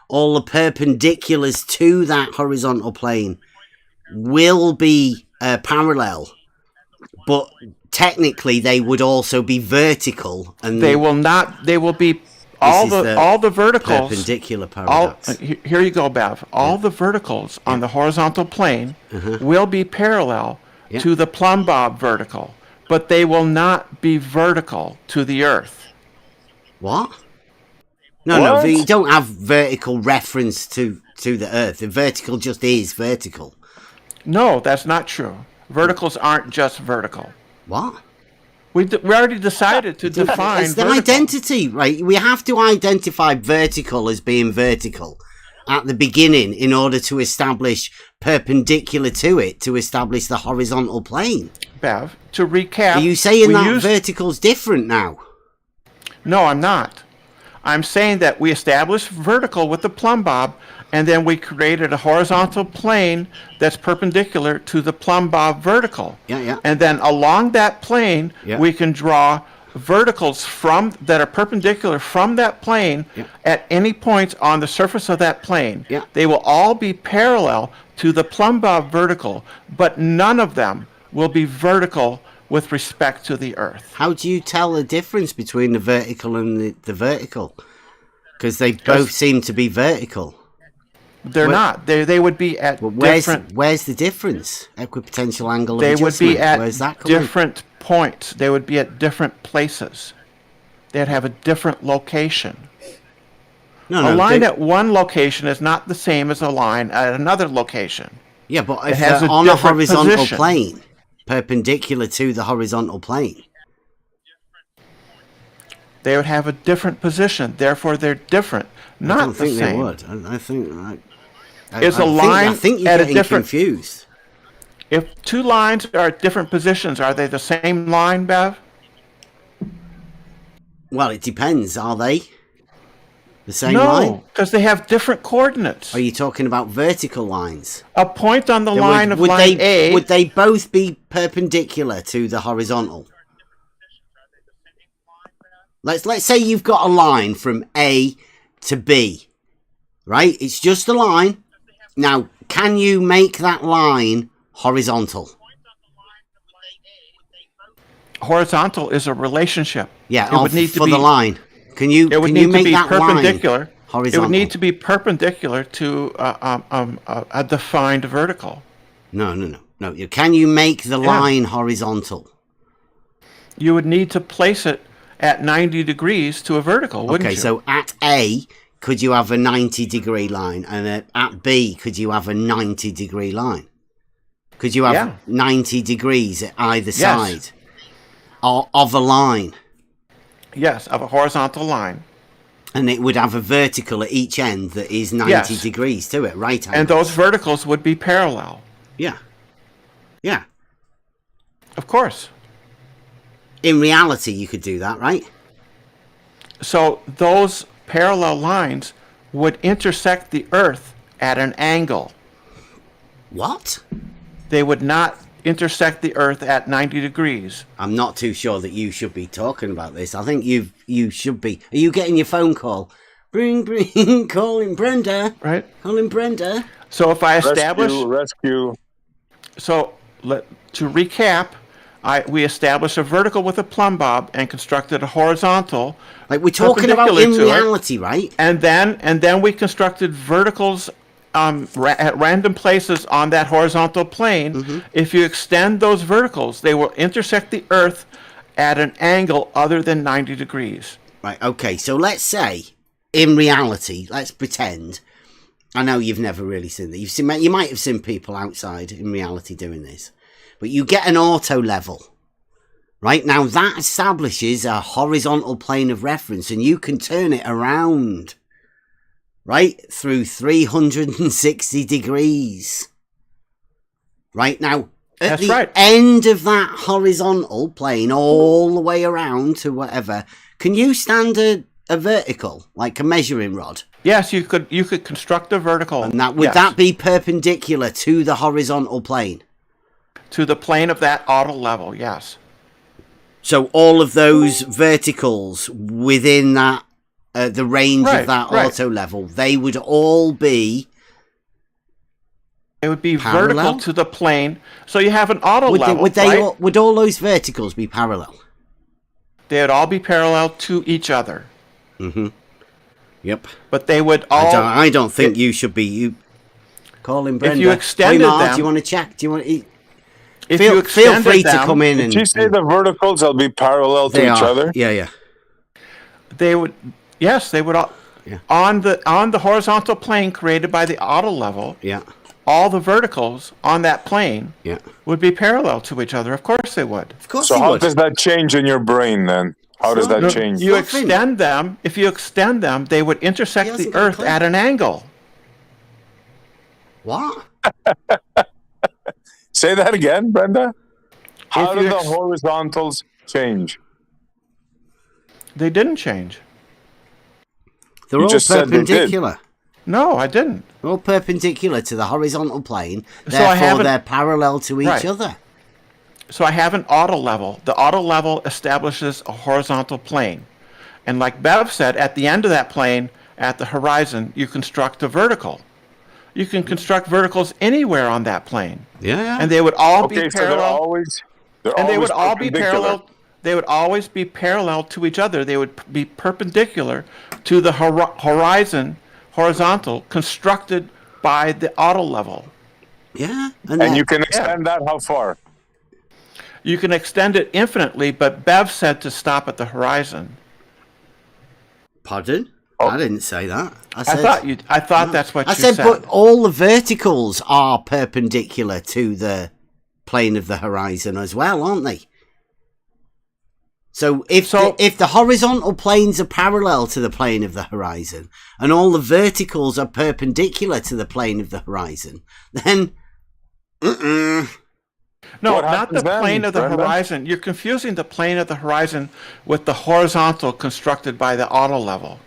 all the perpendiculars to that horizontal plane will be parallel, but technically they would also be vertical, and They will not. They will be all the verticals. perpendicular paradox. Here you go, Bev. All the verticals on the horizontal plane will be parallel to the plumb bob vertical, but they will not be vertical to the Earth. What? No, you don't have vertical reference to the Earth. The vertical just is vertical. No, that's not true. Verticals aren't just vertical. What? We already decided to define It's the vertical. identity, right? We have to identify vertical as being vertical at the beginning in order to establish perpendicular to it, to establish the horizontal plane. Bev, to recap... Are you saying we that used- vertical's different now? No, I'm not. I'm saying that we established vertical with the plumb bob, and then we created a horizontal plane that's perpendicular to the plumb bob vertical. Yeah. And then along that plane, Yeah. we can draw verticals that are perpendicular from that plane at any point on the surface of that plane. Yeah. They will all be parallel to the plumb bob vertical, but none of them will be vertical with respect to the Earth. How do you tell the difference between the vertical and the vertical? Because they both seem to be vertical. They're not. They would be at different... Where's the difference? Equipotential angle of They would adjustment. be at Where's that coming? different points. They would be at different places. They'd have a different location. No, A line at one location is not the same as a line at another location. Yeah, but It if has they're a on a different horizontal position. plane, perpendicular to the horizontal plane. They would have a different position. Therefore, they're different, not I don't think the they same. would. I think... Is a line I think you're at a getting different... confused. If two lines are at different positions, are they the same line, Bev? Well, it depends. Are they the same No, line? because they have different coordinates. Are you talking about vertical lines? A point on the line of line A... Would they both be perpendicular to the horizontal? Let's say you've got a line from A to B, right? It's just a line. Now, can you make that line horizontal? Horizontal is a relationship. Yeah, it would need to for be the line. Can you? It would can need you to make be that perpendicular. line horizontal? It would need to be perpendicular to a defined vertical. No. Can you make the line horizontal? You would need to place it at 90 degrees to a vertical, wouldn't you? Okay, so at A, could you have a 90-degree line? And at B, could you have a 90-degree line? Could you have 90 degrees at either side of a line? Yes, of a horizontal line. And it would have a vertical at each end that is 90 degrees to it, right? And those verticals would be parallel. Yeah. Of course. In reality, you could do that, right? So those parallel lines would intersect the Earth at an angle. What? They would not intersect the Earth at 90 degrees. I'm not too sure that you should be talking about this. I think you should be. Are you getting your phone call? Bring, calling Brenda. Right. Calling Brenda. So if I establish... Rescue. So to recap, we established a vertical with a plumb bob and constructed a horizontal. Like we're talking about in perpendicular to it. reality, right? And then we constructed verticals at random places on that horizontal plane. Mm-hmm. If you extend those verticals, they will intersect the Earth at an angle other than 90 degrees. Right, okay, so let's say, in reality, let's pretend, I know you've never really seen that. You might have seen people outside in reality doing this, but you get an auto level. Right, now that establishes a horizontal plane of reference, and you can turn it around, right, through 360 degrees. Right, now, at the end of that horizontal plane, all the way around to whatever, can you stand a vertical, like a measuring rod? Yes, you could construct a vertical. And would that be perpendicular to the horizontal plane? To the plane of that auto level, yes. So all of those verticals within that, the range of that auto level, they would all be... It would be parallel? vertical to the plane. So you have an auto level, would all those verticals be parallel? They would all be parallel to each other. Mm-hmm. Yep. But they would all... I don't think you should be... Calling Brenda. If you extended them... Do you want to check? Do you want to... Feel free to come in and... Did you say the verticals will be parallel to each other? Yeah. They would... Yes, they would all... Yeah. On the horizontal plane created by the auto level... Yeah. all the verticals on that plane Yeah. would be parallel to each other. Of course they would. Of course So he how would. does that change in your brain then? How does So- that change? You Nothing. extend them. If you extend them, they would He intersect hasn't the got a Earth clue. at an angle. What? Say that again, Brenda. How If do you the ex- horizontals change? They didn't change. They're You all just said they did. perpendicular. No, I didn't. They're all perpendicular to the horizontal plane. So I Therefore, haven't- they're parallel to each Right. other. So I have an auto level. The auto level establishes a horizontal plane. And like Bev said, at the end of that plane, at the horizon, you construct a vertical. You can construct verticals anywhere on that plane. Yeah. And they would all Okay, be so they're parallel. always And they would all be perpendicular. parallel. They would always be parallel to each other. They would be perpendicular to the horizon, horizontal, constructed by the auto level. Yeah. And you can extend that how far? You can extend it infinitely, but Bev said to stop at the horizon. Pardon? Oh. I didn't say that. I thought that's what I you said, said. but all the verticals are perpendicular to the plane of the horizon as well, aren't they? So if the horizontal planes are parallel to the plane of the horizon and all the verticals are perpendicular to the plane of the horizon, then No, What not the happens then, plane of the Brenda? horizon. You're confusing the plane of the horizon with the horizontal constructed by the auto level.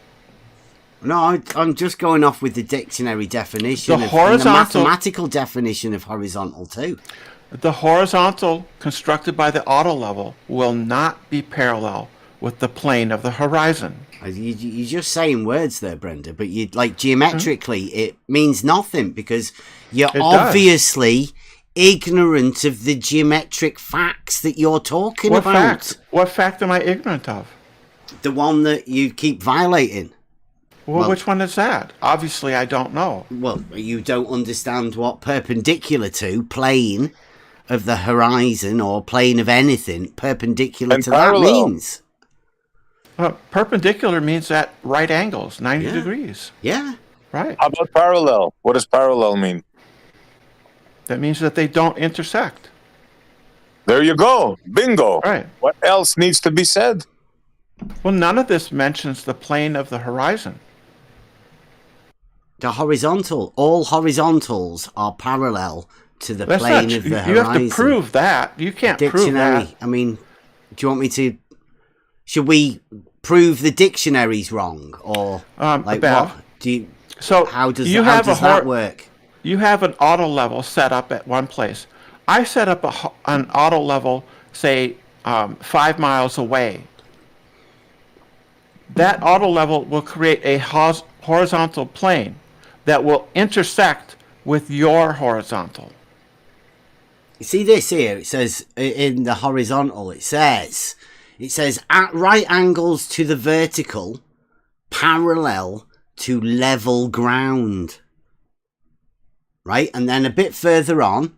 no, I'm just going off with the dictionary definition The and the horizontal- mathematical definition of horizontal too. The horizontal constructed by the auto level will not be parallel with the plane of the horizon. You're just saying words there, Brenda, but you like geometrically it means nothing because you're It does. obviously ignorant of the geometric facts that you're talking What about. fact? What fact am I ignorant of? The one that you keep violating. Well, which one is that? Obviously, I don't know. Well, you don't understand what perpendicular to, plane of the horizon or plane of anything, perpendicular And to parallel. that means. Perpendicular means at right angles, 90 Yeah. degrees. Yeah. Right. How about parallel? What does parallel mean? That means that they don't intersect. There you go. Bingo. Right. What else needs to be said? Well, none of this mentions the plane of the horizon. The horizontal, all horizontals are parallel to the That's plane not. of the You horizon. have to prove that. You can't prove Dictionary. that. I mean, do you want me to? Should we prove the dictionary's wrong or like Bev, what? Do you? So How does you how have does a that work? You have an auto level set up at one place. I set up an auto level, say, 5 miles away. That auto level will create a horizontal plane that will intersect with your horizontal. You see this here? It says in the horizontal. It says at right angles to the vertical, parallel to level ground. Right, and then a bit further on,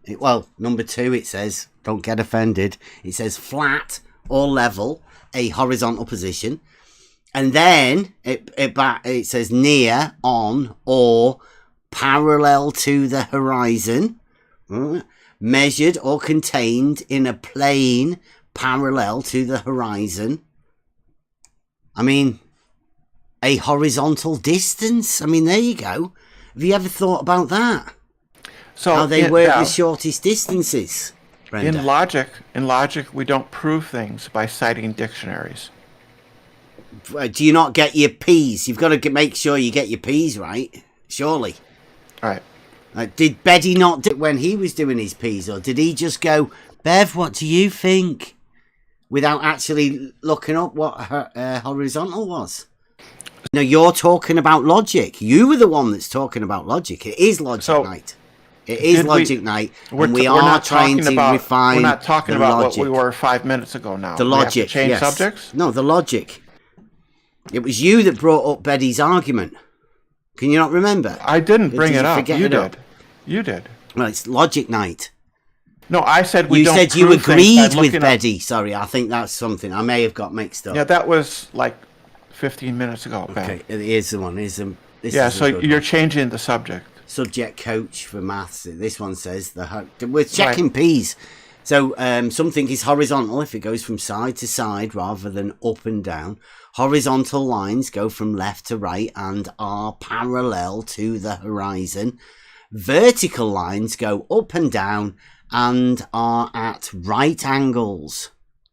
number 2, it says, don't get offended, it says flat or level, a horizontal position. And then it says near, on, or parallel to the horizon, measured or contained in a plane parallel to the horizon. I mean, a horizontal distance. I mean, there you go. Have you ever thought about that? So How they work the shortest distances, Brenda. in logic, we don't prove things by citing dictionaries. Do you not get your P's? You've got to make sure you get your P's right, surely. Right. Did Beddy not do it when he was doing his P's, or did he just go, Bev, what do you think? Without actually looking up what her horizontal was. No, you're talking about logic. You were the one that's talking about logic. It is logic night. It is logic night, and we are trying to refine. We're not talking the about logic. what we were 5 minutes ago. Now The We have to logic. change Yes. subjects. No, the logic. It was you that brought up Beddy's argument. Can you not remember? I didn't bring Did it you up. forget You it did. up? You did. Well, it's logic night. No, I said we You don't. said you prove things by agreed with looking up- Beddy. Sorry, I think that's something I may have got mixed up. Yeah, that was like 15 minutes ago. Ben. Okay, here's the one. This Yeah, is a so good you're one. changing the subject. subject coach for maths. This one says we're checking P's. So something is horizontal if it goes from side to side rather than up and down. Horizontal lines go from left to right and are parallel to the horizon. Vertical lines go up and down and are at right angles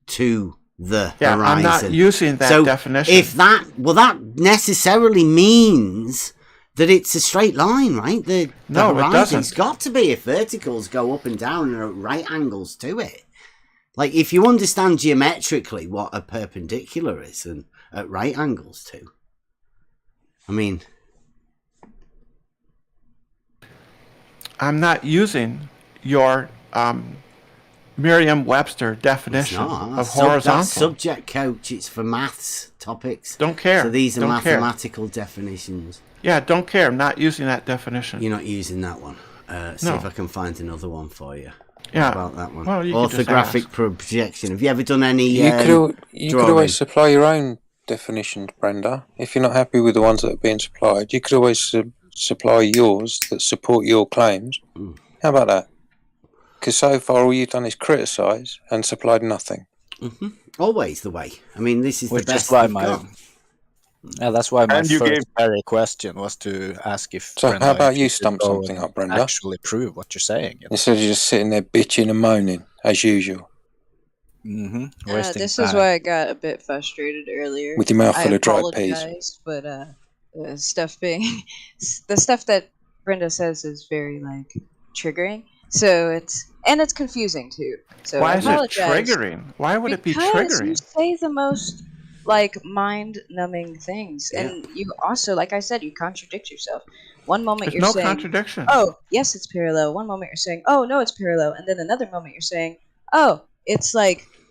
to the horizon. I'm not using that definition. If that necessarily means that it's a straight line, right? The horizon's got to be if verticals go up and down and are at right angles to it. Like if you understand geometrically what a perpendicular is and at right angles to. I mean, I'm not using your Merriam-Webster definition of horizontal. That's subject coach. It's for maths topics. Don't care. So these are mathematical definitions. Yeah, don't care. I'm not using that definition. You're not using that one. See if I can find another one for you. Yeah. About that one. Well, orthographic projection. Have you ever done any You could always supply your own definitions, Brenda. If you're not happy with the ones that are being supplied, you could always supply yours that support your claims. How about that? Because so far all you've done is criticise and supplied nothing. Mm-hmm. Always the way. I mean, this is the best why we've got. Yeah, that's why my first very question was to ask if. So Brenda, how about you stump something up, Brenda? Actually prove what you're saying. Instead of just sitting there bitching and moaning as usual. This is why I got a bit frustrated earlier. With your mouth full of dried peas. But the stuff that Brenda says is very triggering. So it's confusing too. So why is it triggering? Why would it be triggering? You say the most mind-numbing things, and you also, like I said, you contradict yourself. One moment There's you're saying, contradiction. "Oh, yes, it's parallel." One moment you're saying, "Oh, no, it's parallel," and then another moment you're saying, "Oh, it's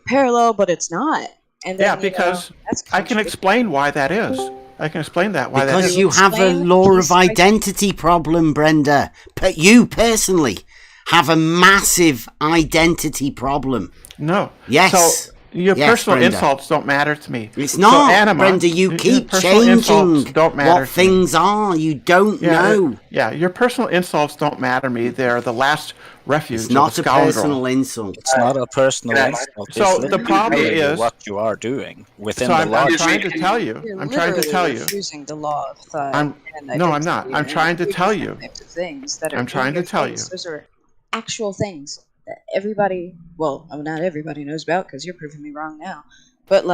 parallel, but it's not." And then, because I can explain why that is. I can explain that why that is. Because you have a law of identity problem, Brenda. But you personally have a massive identity problem. No. Yes. So your personal Brenda. Insults don't matter to me. It's not, Anima, Brenda. You keep changing what things are. You don't know. Yeah, your personal insults don't matter to me. They're the last refuge It's not of a a personal insult. It's not a personal insult. So the problem is what you are doing within the law. I'm trying to tell you. I'm trying to tell you. Refusing the law of thought. I'm not. I'm trying to tell you. I'm trying to tell you. Those are actual things that everybody, not everybody knows about because you're proving me wrong now, but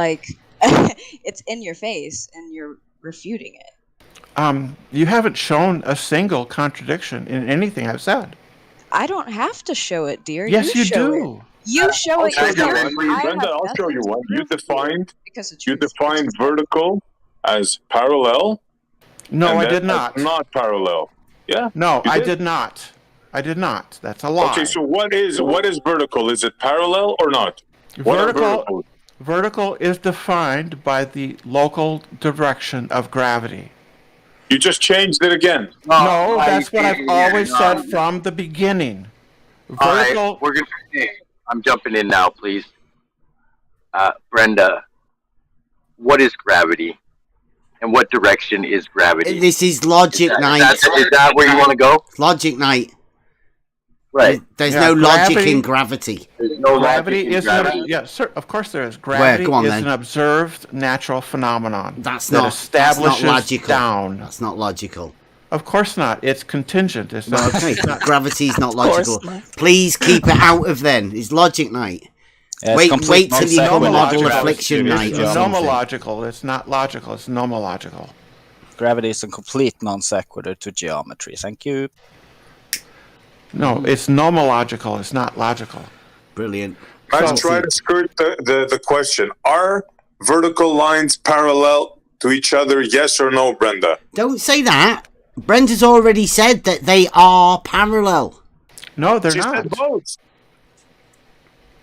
it's in your face and you're refuting it. You haven't shown a single contradiction in anything I've said. I don't have to show it, dear. Yes, you do. It. You show it. Brenda, I'll show you one. You defined vertical as parallel. No, I did not. Not parallel. Yeah. No, I did not. I did not. That's a lie. Okay, so what is vertical? Is it parallel or not? Vertical is defined by the local direction of gravity. You just changed it again. No, that's what I've always said from the beginning. Vertical. We're gonna. I'm jumping in now, please. Brenda, what is gravity? And what direction is gravity? This is logic night. Is that where you want to go? Logic night. Right. There's no logic in gravity. There's no gravity logic in gravity. Yeah, sir, of course there is. Gravity is an observed natural phenomenon. That's not logical. Down. That's not logical. Of course not. It's contingent. It's not. Okay, gravity's not logical. Please keep it out of then. It's logic night. Yeah, wait till you come model affliction night. It's nomological. It's not logical. It's nomological. Gravity is a complete non sequitur to geometry. Thank you. No, it's nomological. It's not logical. Brilliant. Let's try to skirt the question. Are vertical lines parallel to each other, yes or no, Brenda? Don't say that. Brenda's already said that they are parallel. No, they're not. She said both.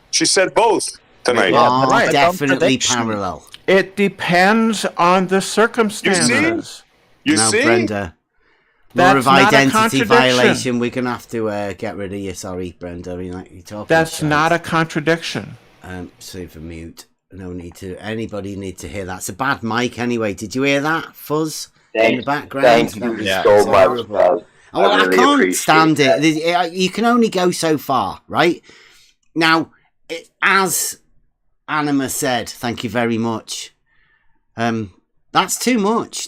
She said both tonight. They are definitely parallel. It depends on the circumstances. You see? Brenda. Law of identity violation. We're gonna have to get rid of you. Sorry, Brenda. You're talking. That's not a contradiction. Super mute. No need to. Anybody need to hear that? It's a bad mic anyway. Did you hear that fuzz in the background? Thank you so much. Well, I really can't appreciate stand that. it. You can only go so far, right? Now, as Anima said, thank you very much. That's too much.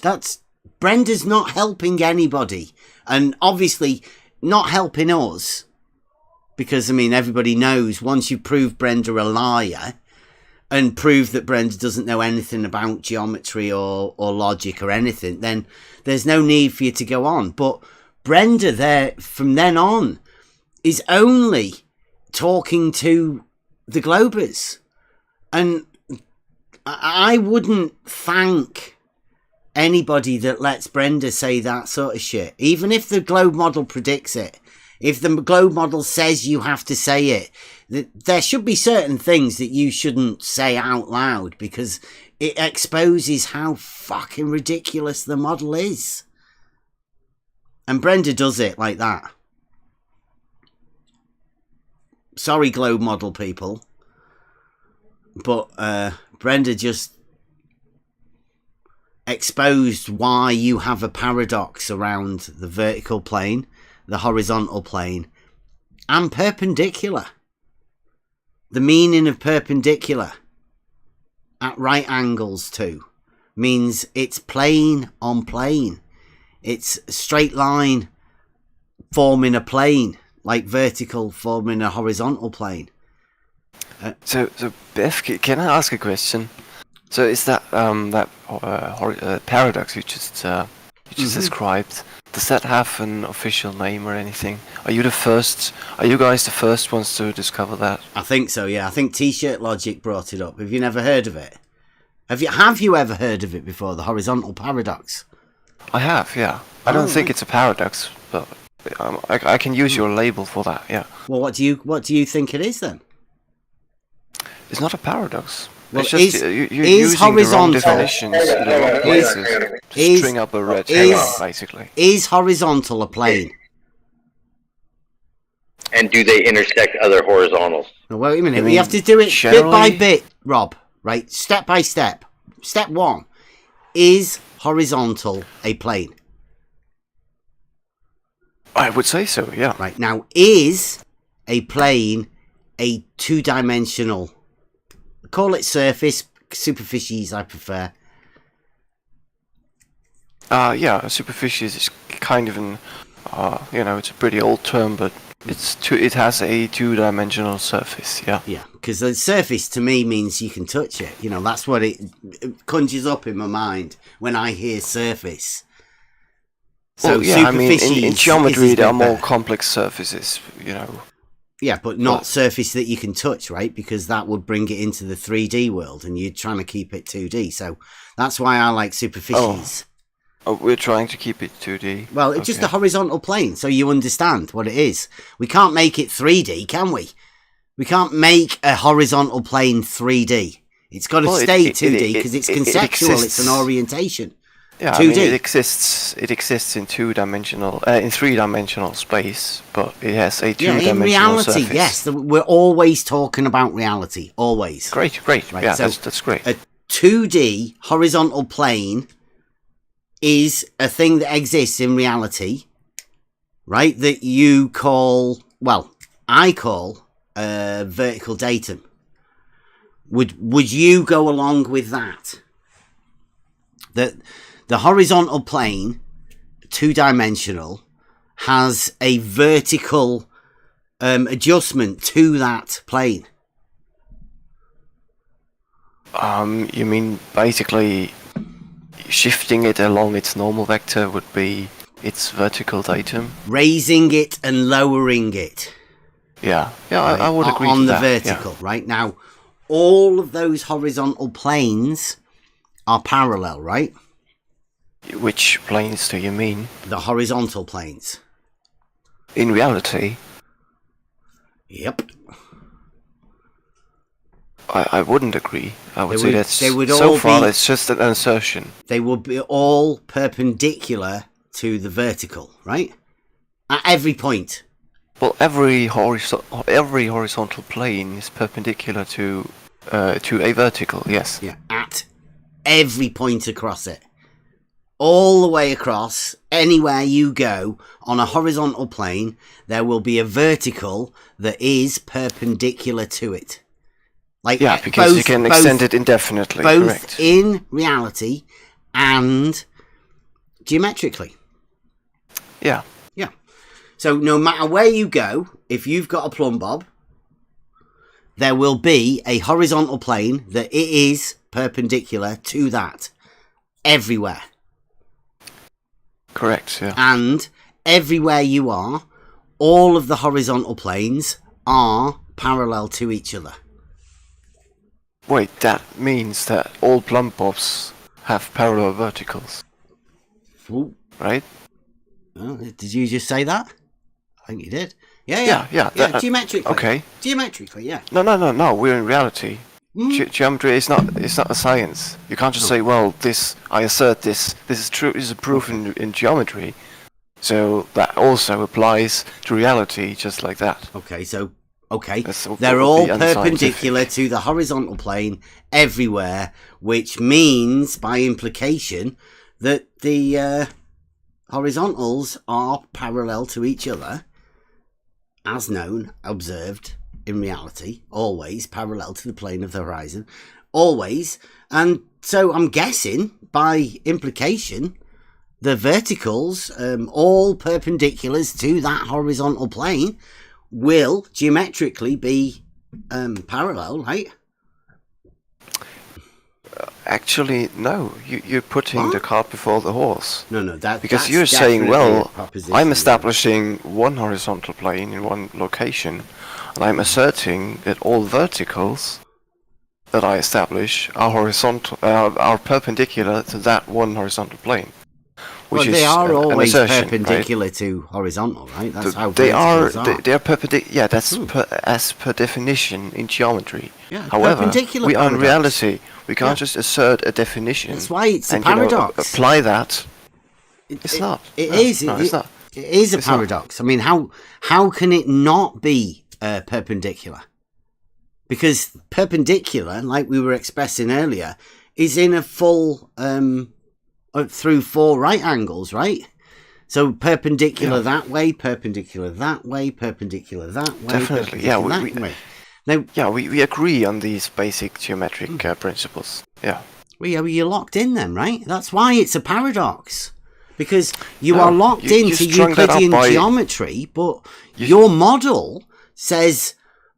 Brenda's not helping anybody, and obviously not helping us, because I mean everybody knows once you prove Brenda a liar and prove that Brenda doesn't know anything about geometry or logic or anything, then there's no need for you to go on. But Brenda there from then on is only talking to the Globers, and I wouldn't thank anybody that lets Brenda say that sort of shit, even if the globe model predicts it. If the globe model says you have to say it, there should be certain things that you shouldn't say out loud, because it exposes how fucking ridiculous the model is. And Brenda does it like that. Sorry, globe model people, but Brenda just exposed why you have a paradox around the vertical plane, the horizontal plane, and perpendicular. The meaning of perpendicular at right angles to means it's plane on plane. It's a straight line forming a plane, like vertical forming a horizontal plane. So Bev, can I ask a question? So is that paradox you just described? Does that have an official name or anything? Are you guys the first ones to discover that? I think so. Yeah, I think T-shirt Logic brought it up. Have you never heard of it? Have you ever heard of it before? The horizontal paradox. I have. Yeah. I don't think it's a paradox, but I can use your label for that. Yeah. Well, what do you think it is then? It's not a paradox. Well, it's just you're using horizontal the wrong definitions in the wrong places to string up a red herring, basically. Is horizontal a plane? And do they intersect other horizontals? No, wait a minute. We have to do it bit by bit, Rob. Right, step by step. Step 1: is horizontal a plane? I would say so. Yeah. Right, now, is a plane a two-dimensional? Call it surface, superficies I prefer. Yeah, superficies is kind of an, it's a pretty old term, but it has a two-dimensional surface. Yeah. Yeah, because the surface to me means you can touch it. You know, that's what it conjures up in my mind when I hear surface. So well, yeah, I mean, in geometry there are more complex surfaces, you know. Yeah, but not surface that you can touch, right? Because that would bring it into the 3D world, and you're trying to keep it 2D. So that's why I like superficies. Oh, we're trying to keep it 2D. Well, it's just a horizontal plane, so you understand what it is. We can't make it 3D, can we? We can't make a horizontal plane 3D. It's got to stay 2D because it's conceptual. It's an orientation. Yeah, 2D. I mean, it exists in three-dimensional space, but it has a two-dimensional in reality, surface. yes. We're always talking about reality, always. Great. Right, yeah, so that's great. A 2D horizontal plane is a thing that exists in reality, right? That you call, I call vertical datum. Would you go along with that? That the horizontal plane, two-dimensional, has a vertical adjustment to that plane. You mean basically shifting it along its normal vector would be its vertical datum? Raising it and lowering it. Yeah, right? I would agree on to the that, vertical, right? Now, all of those horizontal planes are parallel, right? Which planes do you mean? The horizontal planes. In reality? Yep. I wouldn't agree. I would say that's that's just an assertion. They would be all perpendicular to the vertical, right? At every point. Well, every horizontal plane is perpendicular to a vertical. Yes. Yeah. At every point across it. all the way across, anywhere you go on a horizontal plane, there will be a vertical that is perpendicular to it. Like, Yeah, because you can extend it indefinitely. Both Correct. in reality and geometrically. Yeah. Yeah. So no matter where you go, if you've got a plumb bob, there will be a horizontal plane that it is perpendicular to that everywhere. Correct, yeah. And everywhere you are, all of the horizontal planes are parallel to each other. Wait, that means that all plumb bobs have parallel verticals. Ooh. Right? Oh, did you just say that? I think you did. Yeah. Geometrically. Okay. Geometrically, yeah. No. We're in reality. Geometry is not a science. You can't just say, well, I assert this is true, this is a proof in geometry. So that also applies to reality, just like that. Okay, they're all perpendicular to the horizontal plane everywhere, which means, by implication, that the horizontals are parallel to each other, as known, observed, in reality, always parallel to the plane of the horizon, always. And so I'm guessing, by implication, the verticals, all perpendiculars to that horizontal plane, will geometrically be parallel, right? Actually, no. You're putting the cart before the horse. No, because you're saying, well, I'm establishing one horizontal plane in one location, and I'm asserting that all verticals that I establish are horizontal, are perpendicular to that one horizontal plane. Well, they are always perpendicular to horizontal, right? That's how verticals are. They are perpendicular. Yeah, that's as per definition in geometry. Yeah, however, perpendicular in reality, we can't just assert a definition. That's why it's a and, paradox. Apply that. It's not. It is. It's not. It is a paradox. I mean, how can it not be perpendicular? Because perpendicular, like we were expressing earlier, is in a full through four right angles, right? So perpendicular that way, perpendicular that way, perpendicular that way. Definitely, we agree on these basic geometric principles. Yeah. Well, you're locked in then, right? That's why it's a paradox. Because you are locked into Euclidean geometry, but your model says,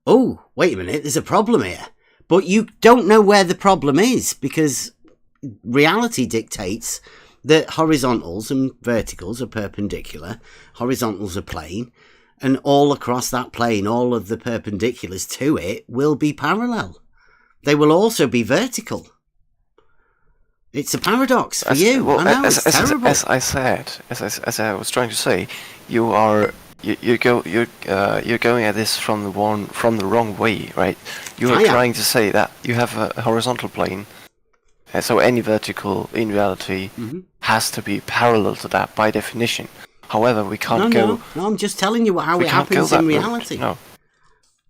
oh, wait a minute, there's a problem here. But you don't know where the problem is, because reality dictates that horizontals and verticals are perpendicular, horizontals are plane, and all across that plane, all of the perpendiculars to it will be parallel. They will also be vertical. It's a paradox for you. Well, I know, it's terrible. As I was trying to say, you're going at this from the wrong way, right? You are trying to say that you have a horizontal plane, and so any vertical in reality has to be parallel to that by definition. However, we can't go. No, I'm just telling you how it happens in reality. No.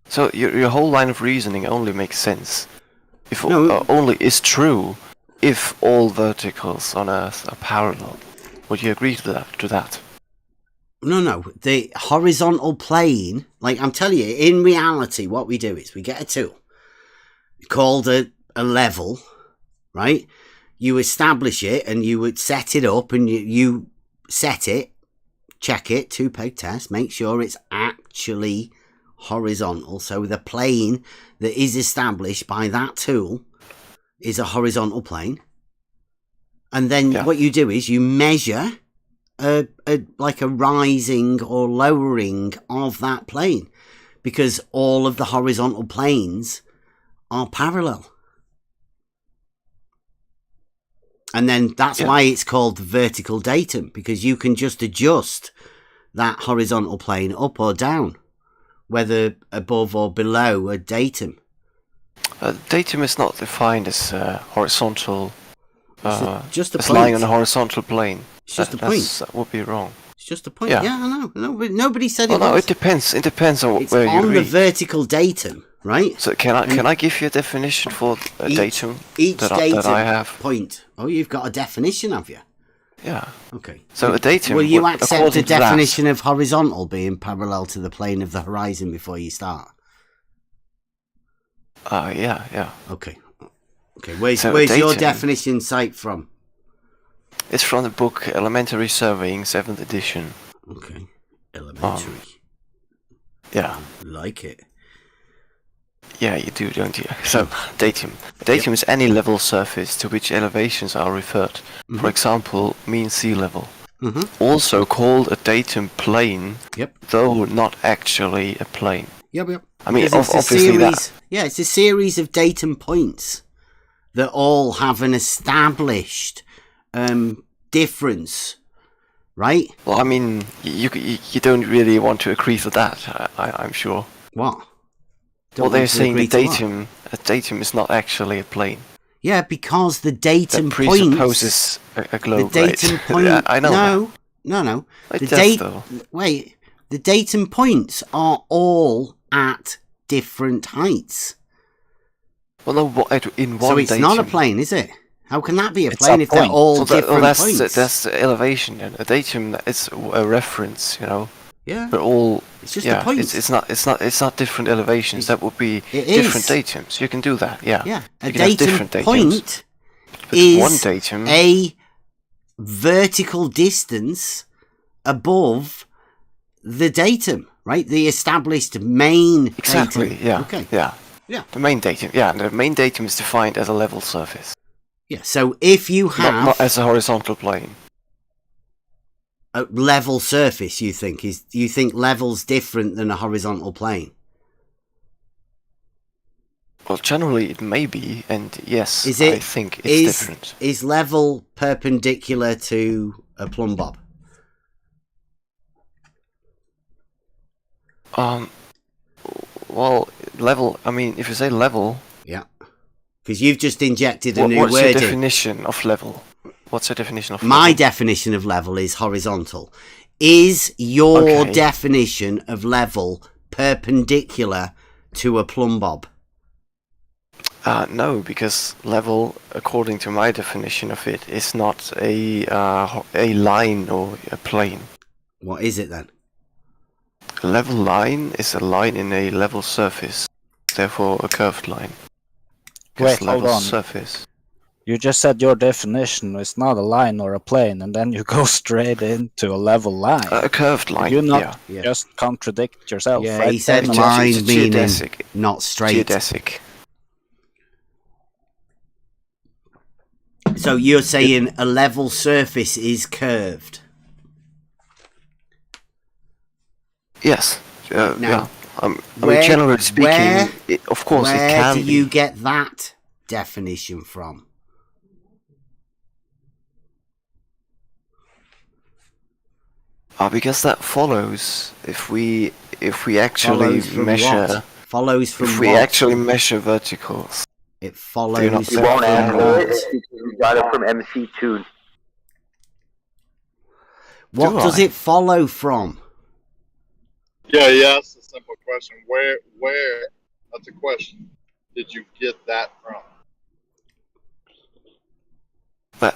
So your whole line of reasoning only makes sense if only is true if all verticals on Earth are parallel. Would you agree to that? No. The horizontal plane, like I'm telling you, in reality, what we do is we get a tool called a level, right? You establish it and you would set it up and you set it, check it, 2-peg test, make sure it's actually horizontal. So the plane that is established by that tool is a horizontal plane. And then what you do is you measure like a rising or lowering of that plane, because all of the horizontal planes are parallel. And then that's why it's called vertical datum, because you can just adjust that horizontal plane up or down, whether above or below a datum. Datum is not defined as horizontal. Just a as point. Lying on a horizontal plane. It's just a point. That would be wrong. It's just a point. Yeah, I know. Nobody said it. No, it depends. It depends on where you read. It's on the vertical datum, right? So can I give you a definition for a datum that I have? Point. Oh, you've got a definition, have you? Yeah. Okay. So a datum. Will you would, accept according the to that- definition of horizontal being parallel to the plane of the horizon before you start? Yeah. Okay. Okay. Where's So your datum- definition cite from? It's from the book Elementary Surveying, 7th edition. Okay. Elementary. Yeah. Like it. Yeah, you do, don't you? So, datum. Datum is any level surface to which elevations are referred. For example, mean sea level. Also called a datum plane, though not actually a plane. Yep. I mean, Because it's obviously that. Yeah, it's a series of datum points that all have an established difference, right? Well, I mean, you don't really want to agree to that, I'm sure. What? Well, they're saying a datum is not actually a plane. Yeah, because the datum that presupposes a globe, the datum right? point. Yeah, I know. No. It does, though. Wait, the datum points are all at different heights. Well, no, in one so it's datum. not a plane, is it? How can that be a plane if they're all different points? That's the elevation. And a datum is a reference, you know. Yeah. They're all. It's just a point. It's not different elevations. That would be different datums. You can do that. Yeah. Yeah. You A can have datum different datums, point but is one datum. a vertical distance above the datum, right? The established main Exactly. datum. Yeah. Okay. Yeah. The main datum. Yeah. The main datum is defined as a level surface. Yeah. So if you have not as a horizontal plane. A level surface, you think level's different than a horizontal plane? Well, generally it may be, and yes, I think it's different. Is level perpendicular to a plumb bob? Well, level. I mean, if you say level, yeah, because you've just injected a new what's word your definition of level? What's the definition of My level? definition of level is horizontal. Is your definition of level perpendicular to a plumb bob? No, because level, according to my definition of it, is not a line or a plane. What is it then? A level line is a line in a level surface, therefore a curved line. Wait, level hold on. Surface. You just said your definition is not a line or a plane, and then you go straight into a level line. A curved line. You not just contradict yourself. Yeah, right? he said Then? line meaning not straight. Geodesic. So you're saying a level surface is curved? Yes. Now, yeah. I mean, generally speaking, of course, it can be. Where do you get that definition from? Because that follows if we actually measure. Follows from if we actually measure verticals. It follows. You won't answer it because we got it from MC2. What does it follow from? Yeah, that's a simple question. Where, that's a question. Did you get that from?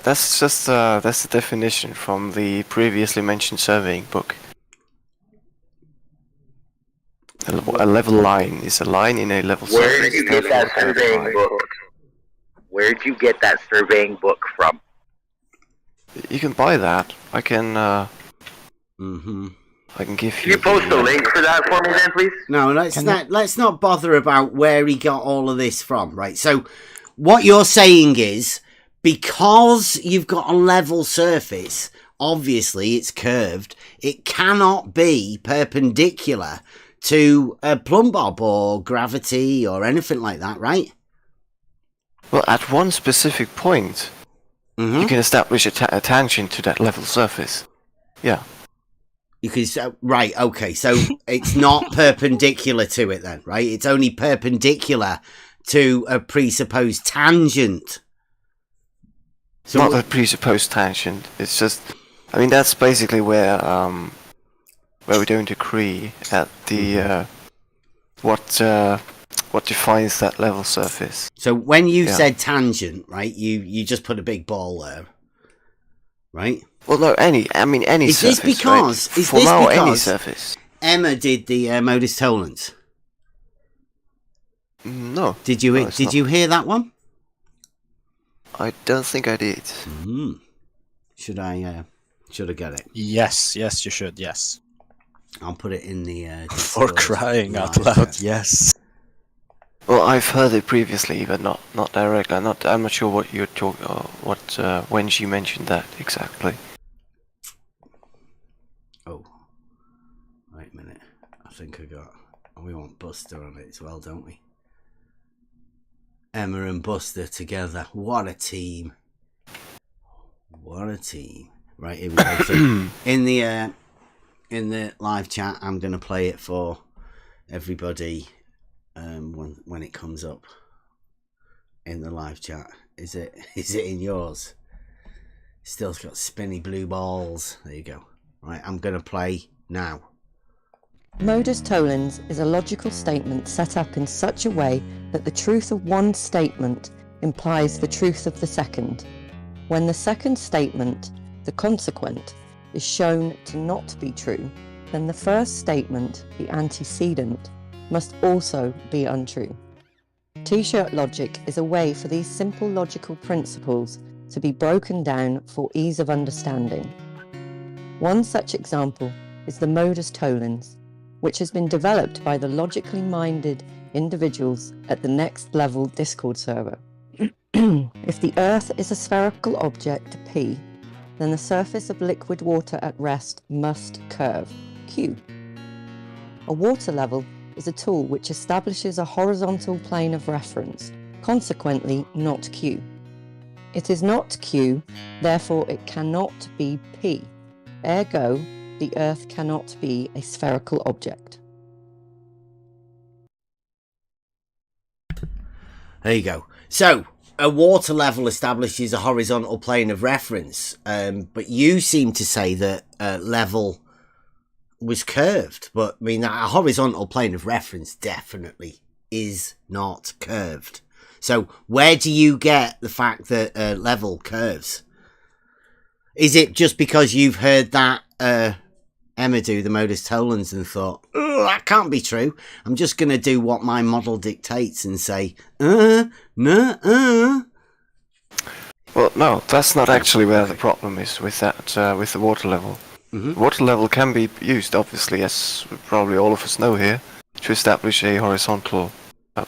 That's just that's the definition from the previously mentioned surveying book. A level line is a line in a level surface. Where did you get that surveying book? Where did you get that surveying book from? You can buy that. I can. I can give you. Can you post a link for that for me, then, please? No, let's not bother about where he got all of this from, right? So, what you're saying is, because you've got a level surface, obviously it's curved. It cannot be perpendicular to a plumb bob or gravity or anything like that, right? Well, at one specific point, you can establish a tangent to that level surface. Yeah. You can right, okay, so it's not perpendicular to it then, right? It's only perpendicular to a presupposed tangent. So not a presupposed tangent. It's just, I mean, that's basically where we don't agree at the what defines that level surface. So when you said tangent, right? You just put a big ball there. right? Well, no, any Is surface, this because? right? Is For this now, any because surface. Emma did the modus tollens? No. Did you No, did you hear that one? I don't think I did. Should I get it? Yes, you should. Yes. I'll put it in the For Discord crying out live loud, chat. yes. Well, I've heard it previously, but not directly. I'm not sure what you're talking. When she mentioned that exactly. Oh, wait a minute. I think I got. We want Buster on it as well, don't we? Emma and Buster together. What a team! What a team! Right, here we go. So in the live chat, I'm going to play it for everybody when it comes up in the live chat. Is it in yours? Still got spinny blue balls. There you go. Right, I'm going to play now. Modus tollens is a logical statement set up in such a way that the truth of one statement implies the truth of the second. When the second statement, the consequent, is shown to not be true, then the first statement, the antecedent, must also be untrue. T-shirt logic is a way for these simple logical principles to be broken down for ease of understanding. One such example is the modus tollens, which has been developed by the logically minded individuals at the Next Level Discord server. If the Earth is a spherical object, P, then the surface of liquid water at rest must curve, Q. A water level is a tool which establishes a horizontal plane of reference, consequently not Q. It is not Q, therefore it cannot be P. Ergo, the Earth cannot be a spherical object. There you go. So, a water level establishes a horizontal plane of reference, but you seem to say that level was curved. But I mean, a horizontal plane of reference definitely is not curved. So, where do you get the fact that level curves? Is it just because you've heard that Emma do the modus tollens and thought, oh, that can't be true. I'm just going to do what my model dictates and say, no. Well, no, that's not actually where the problem is with that, with the water level. Mm-hmm. Water level can be used, obviously, as probably all of us know here, to establish a horizontal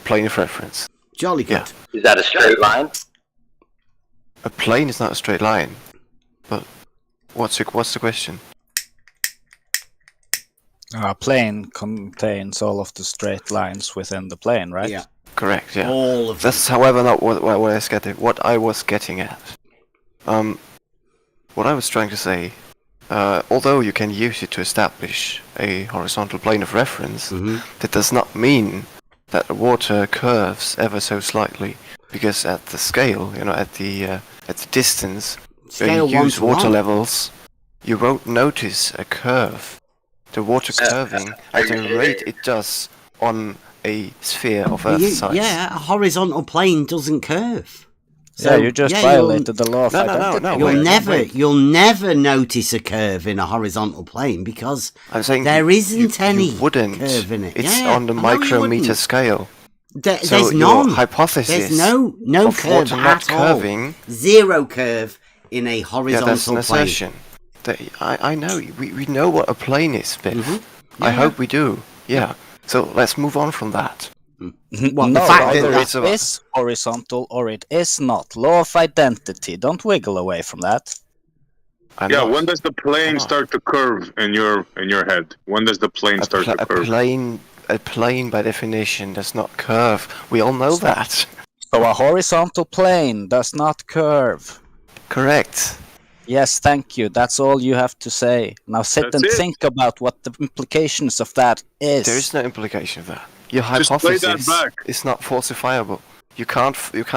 plane of reference. Jolly good. Yeah. Is that a straight line? A plane is not a straight line, but what's the question? A plane contains all of the straight lines within the plane, right? Yeah. Correct, yeah. All of That's, however, not what I was getting at. What I was trying to say, although you can use it to establish a horizontal plane of reference, that does not mean that the water curves ever so slightly, because at the scale, at the distance where you use water levels, you won't notice a curve. The water curving at the rate it does on a sphere of Earth size. Yeah, a horizontal plane doesn't curve. So, yeah, you just violated the law of identity. No, You'll never notice a curve in a horizontal plane because I'm saying there isn't any you wouldn't. curve in it. It's on the micrometer scale. There's so none. Your hypothesis there's no of curve water not at all. curving. Zero curve in a horizontal that's an plane. assertion. I know. We know what a plane is, Biff. I hope we do. Yeah. So let's move on from that. Well, the fact either that it is horizontal or it is not. Law of identity. Don't wiggle away from that. Yeah, when does the plane start to curve in your head? When does the plane start to curve? A plane by definition does not curve. We all know that. So a horizontal plane does not curve. Correct. Yes, thank you. That's all you have to say. Now sit and think about what the implications of that is. There is no implication of that. Your Just play that hypothesis back. is not falsifiable. You can't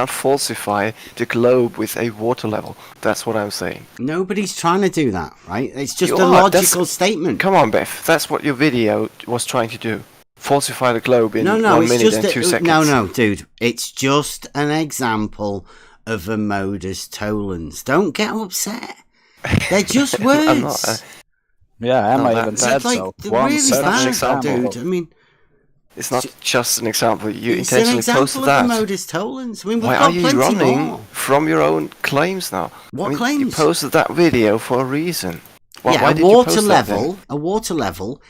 falsify the globe with a water level. That's what I'm saying. Nobody's trying to do that, right? It's just a logical statement. Come on, Beth. That's what your video was trying to do. Falsify the globe in 1 minute and 2 seconds. No, dude. It's just an example of a modus tollens. Don't get upset. They're just I'm not, words. Yeah, Emma even said Like, so. they're One really such bad, example. dude. I mean, it's not just an example. You it's an intentionally example posted of that. the modus tollens. I mean, we've Why got are you plenty running more. from your own claims now? What I mean, claims? You posted that video for a reason. Why Yeah, did you post that then? a water level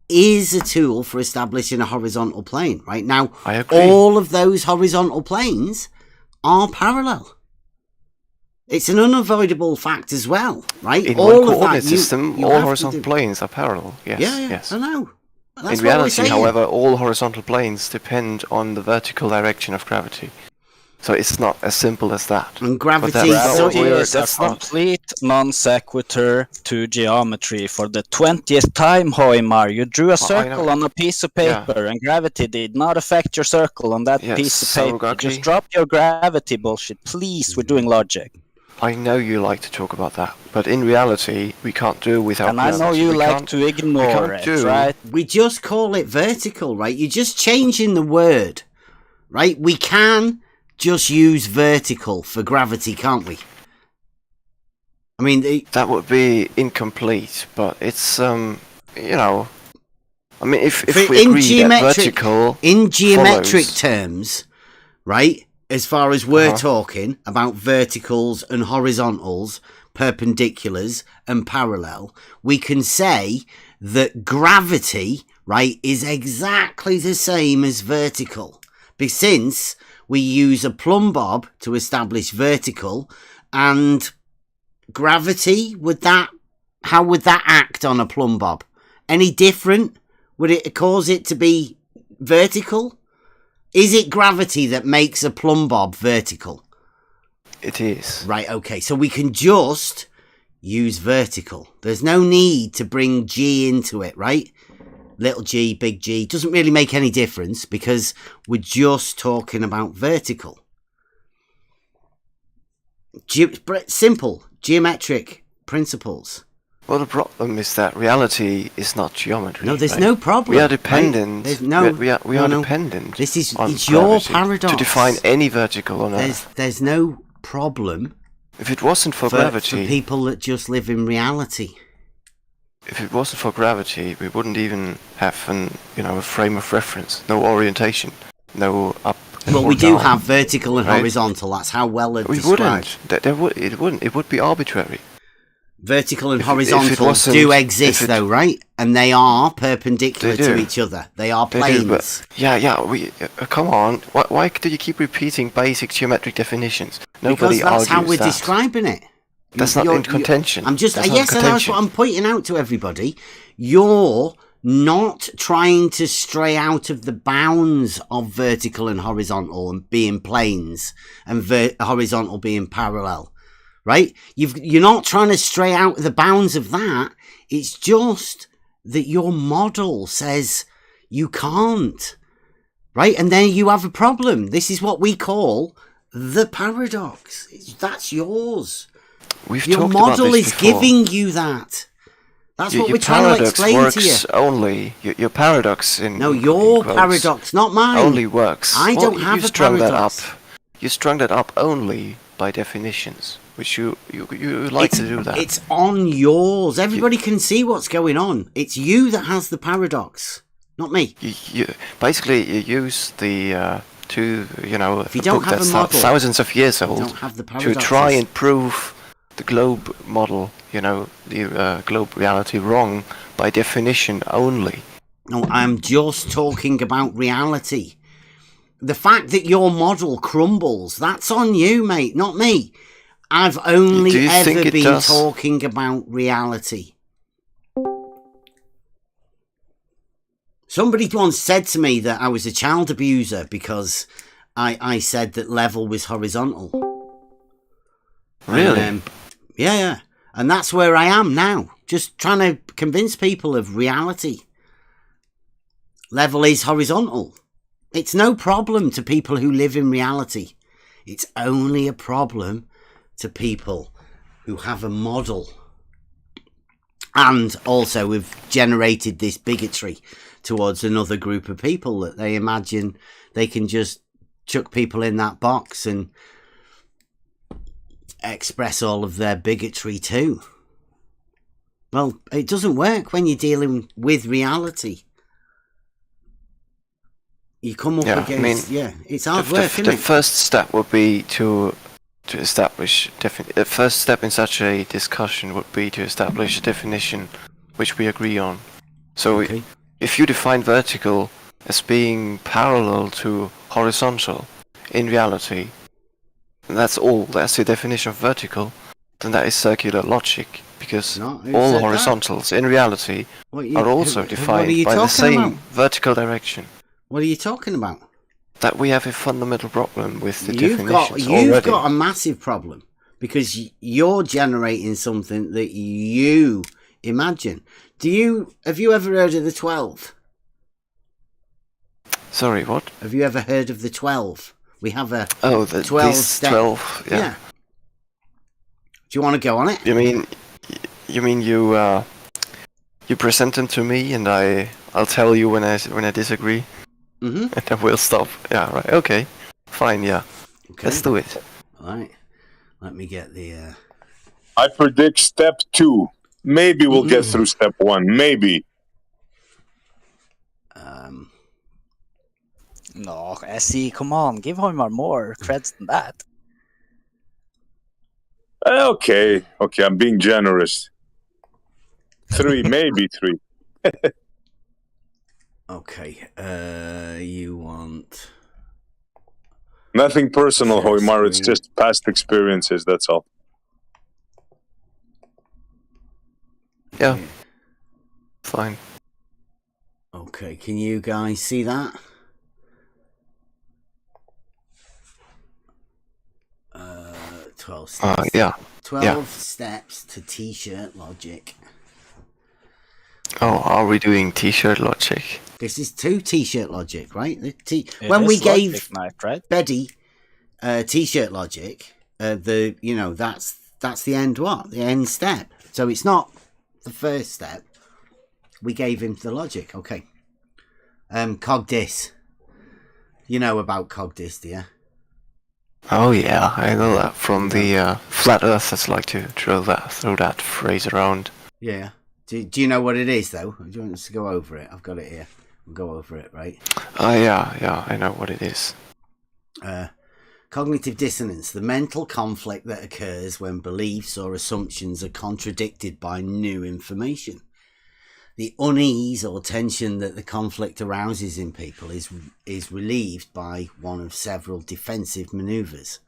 is a tool for establishing a horizontal plane. Right now, I agree. all of those horizontal planes are parallel. It's an unavoidable fact as well, right? In all one of coordinate that, you, system, you all have to horizontal do. planes are parallel. Yes, Yeah, yes. I know. That's In what we're reality, saying. however, all horizontal planes depend on the vertical direction of gravity. So it's not as simple as that. And gravity, Gravity so is a complete non sequitur to geometry. For the 20th time, Hoimar, you drew a circle on a piece of paper, and gravity did not affect your circle on that piece of paper. Just drop your gravity bullshit, please. We're doing logic. I know you like to talk about that, but in reality, we can't do without and I know you like to ignore it, right? We just call it vertical, right? You're just changing the word, right? We can just use vertical for gravity, can't we? I mean, that would be incomplete, but it's you know, I mean, if we agree that vertical in geometric follows, terms, right? As far as we're talking about verticals and horizontals, perpendiculars and parallel, we can say that gravity, right, is exactly the same as vertical. But since we use a plumb bob to establish vertical, and gravity, how would that act on a plumb bob? Any different? Would it cause it to be vertical? Is it gravity that makes a plumb bob vertical? It is. Right, okay. So we can just use vertical. There's no need to bring G into it, right? Little g, big G. Doesn't really make any difference because we're just talking about vertical. Simple geometric principles. Well, the problem is that reality is not geometry. No, there's no problem. We are dependent. Right? We are dependent. This is it's your paradox to define any vertical on Earth. There's no problem. If it wasn't for gravity, for people that just live in reality. If it wasn't for gravity, we wouldn't even have a frame of reference, no orientation, no up. Well, we do have vertical and horizontal. That's how well it's described. It wouldn't. It would be arbitrary. Vertical and horizontal do exist, though, right? And they are perpendicular to each other. They are planes. Come on. Why do you keep repeating basic geometric definitions? Because that's how we're describing it. That's not in contention. I'm just yes, and that's what I'm pointing out to everybody. You're not trying to stray out of the bounds of vertical and horizontal and being planes and horizontal being parallel. Right? You're not trying to stray out of the bounds of that. It's just that your model says you can't. Right? And then you have a problem. This is what we call the paradox. That's yours. Your model is giving you that. That's what we're trying to explain to you. Only your paradox in your paradox, not mine. Only works. I don't have a paradox. You strung that up only by definitions, which you like to do that. It's on yours. Everybody can see what's going on. It's you that has the paradox, not me. Basically, you use the if you don't have a model, thousands of years old to try and prove the globe model, the globe reality wrong by definition only. No, I'm just talking about reality. The fact that your model crumbles, that's on you, mate, not me. I've only ever been talking about reality. Somebody once said to me that I was a child abuser because I said that level was horizontal. Really? Yeah. And that's where I am now. Just trying to convince people of reality. Level is horizontal. It's no problem to people who live in reality. It's only a problem to people who have a model. And also we've generated this bigotry towards another group of people that they imagine they can just chuck people in that box and express all of their bigotry too. Well, it doesn't work when you're dealing with reality. You come up against, it's hard work, isn't it? The first step would be to establish the first step in such a discussion would be to establish a definition which we agree on. So if you define vertical as being parallel to horizontal in reality, and that's the definition of vertical, then that is circular logic, because all horizontals in reality are also defined by the same vertical direction. What are you talking about? That we have a fundamental problem with the definitions You've already. got a massive problem, because you're generating something that you imagine. Have you ever heard of the 12? Sorry, what? Have you ever heard of the 12? We have a 12 step. 12, yeah. Do you want to go on it? You mean you present them to me and I'll tell you when I disagree? Mm-hmm. And then we'll stop. Yeah, right. Okay. Fine, yeah. Okay. Let's do it. All right. Let me get the... I predict step 2. Maybe we'll get through step 1. Maybe. No, SE, come on. Give him more creds than that. Okay, I'm being generous. 3, maybe 3. Okay, you want... Nothing personal, Hoymar. It's just past experiences, that's all. Yeah. Fine. Okay, can you guys see that? 12 steps. 12 steps to t-shirt logic. Oh, are we doing t-shirt logic? This is 2 t-shirt logic, right? When we gave Beddy t-shirt logic, that's the end what? The end step. So it's not the first step. We gave him the logic. Okay. Cogdis. You know about Cogdis, do you? Oh yeah, I know that from the flat earthers like to throw that phrase around. Yeah. Do you know what it is though? Do you want us to go over it? I've got it here. We'll go over it, right? Yeah, I know what it is. Cognitive dissonance, the mental conflict that occurs when beliefs or assumptions are contradicted by new information. The unease or tension that the conflict arouses in people is relieved by one of several defensive maneuvers.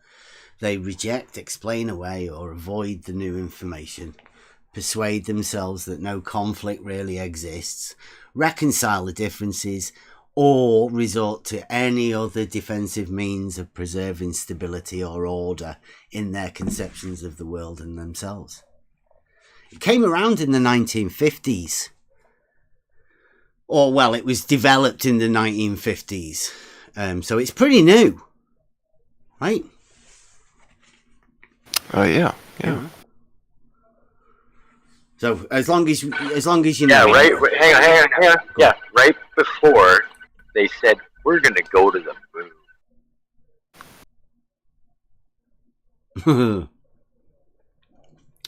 They reject, explain away, or avoid the new information, persuade themselves that no conflict really exists, reconcile the differences, or resort to any other defensive means of preserving stability or order in their conceptions of the world and themselves. It came around in the 1950s. Or, well, it was developed in the 1950s. So it's pretty new. Right? Oh, yeah. So as long as you know. Yeah, right. Hang on. Yeah, right before they said we're going to go to the moon.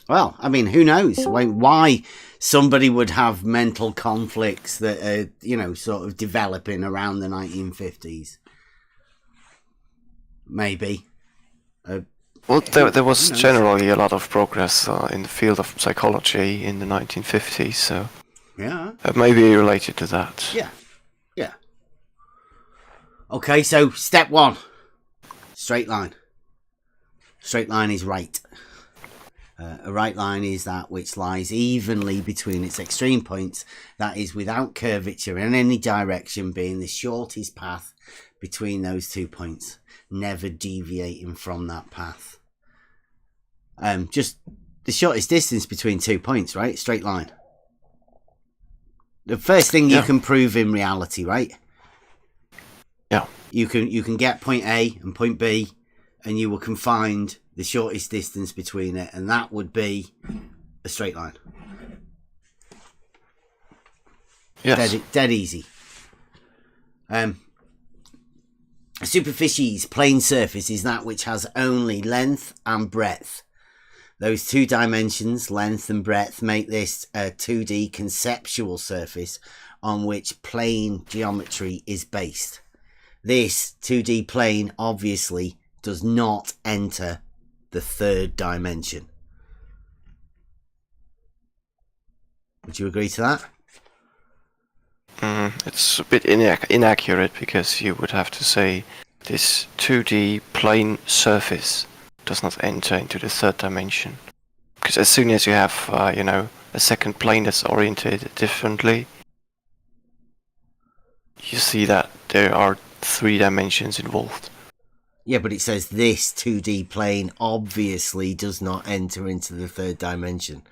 Well, I mean, who knows why somebody would have mental conflicts that are, sort of developing around the 1950s. Maybe. Well, there was generally a lot of progress in the field of psychology in the 1950s, so yeah, it may be related to that. Yeah. Okay, so step 1, straight line. Straight line is right. A right line is that which lies evenly between its extreme points, that is without curvature in any direction, being the shortest path between those 2 points, never deviating from that path. Just the shortest distance between 2 points, right? Straight line. The first thing you can prove in reality, right? Yeah. You can get point A and point B, and you can find the shortest distance between it, and that would be a straight line. Yes. Dead easy. A superficies, plane surface, is that which has only length and breadth. Those two dimensions, length and breadth, make this a 2D conceptual surface on which plane geometry is based. This 2D plane obviously does not enter the third dimension. Would you agree to that? It's a bit inaccurate, because you would have to say this 2D plane surface does not enter into the third dimension. Because as soon as you have, a second plane that's oriented differently, you see that there are 3 dimensions involved. Yeah, but it says this 2D plane obviously does not enter into the third dimension.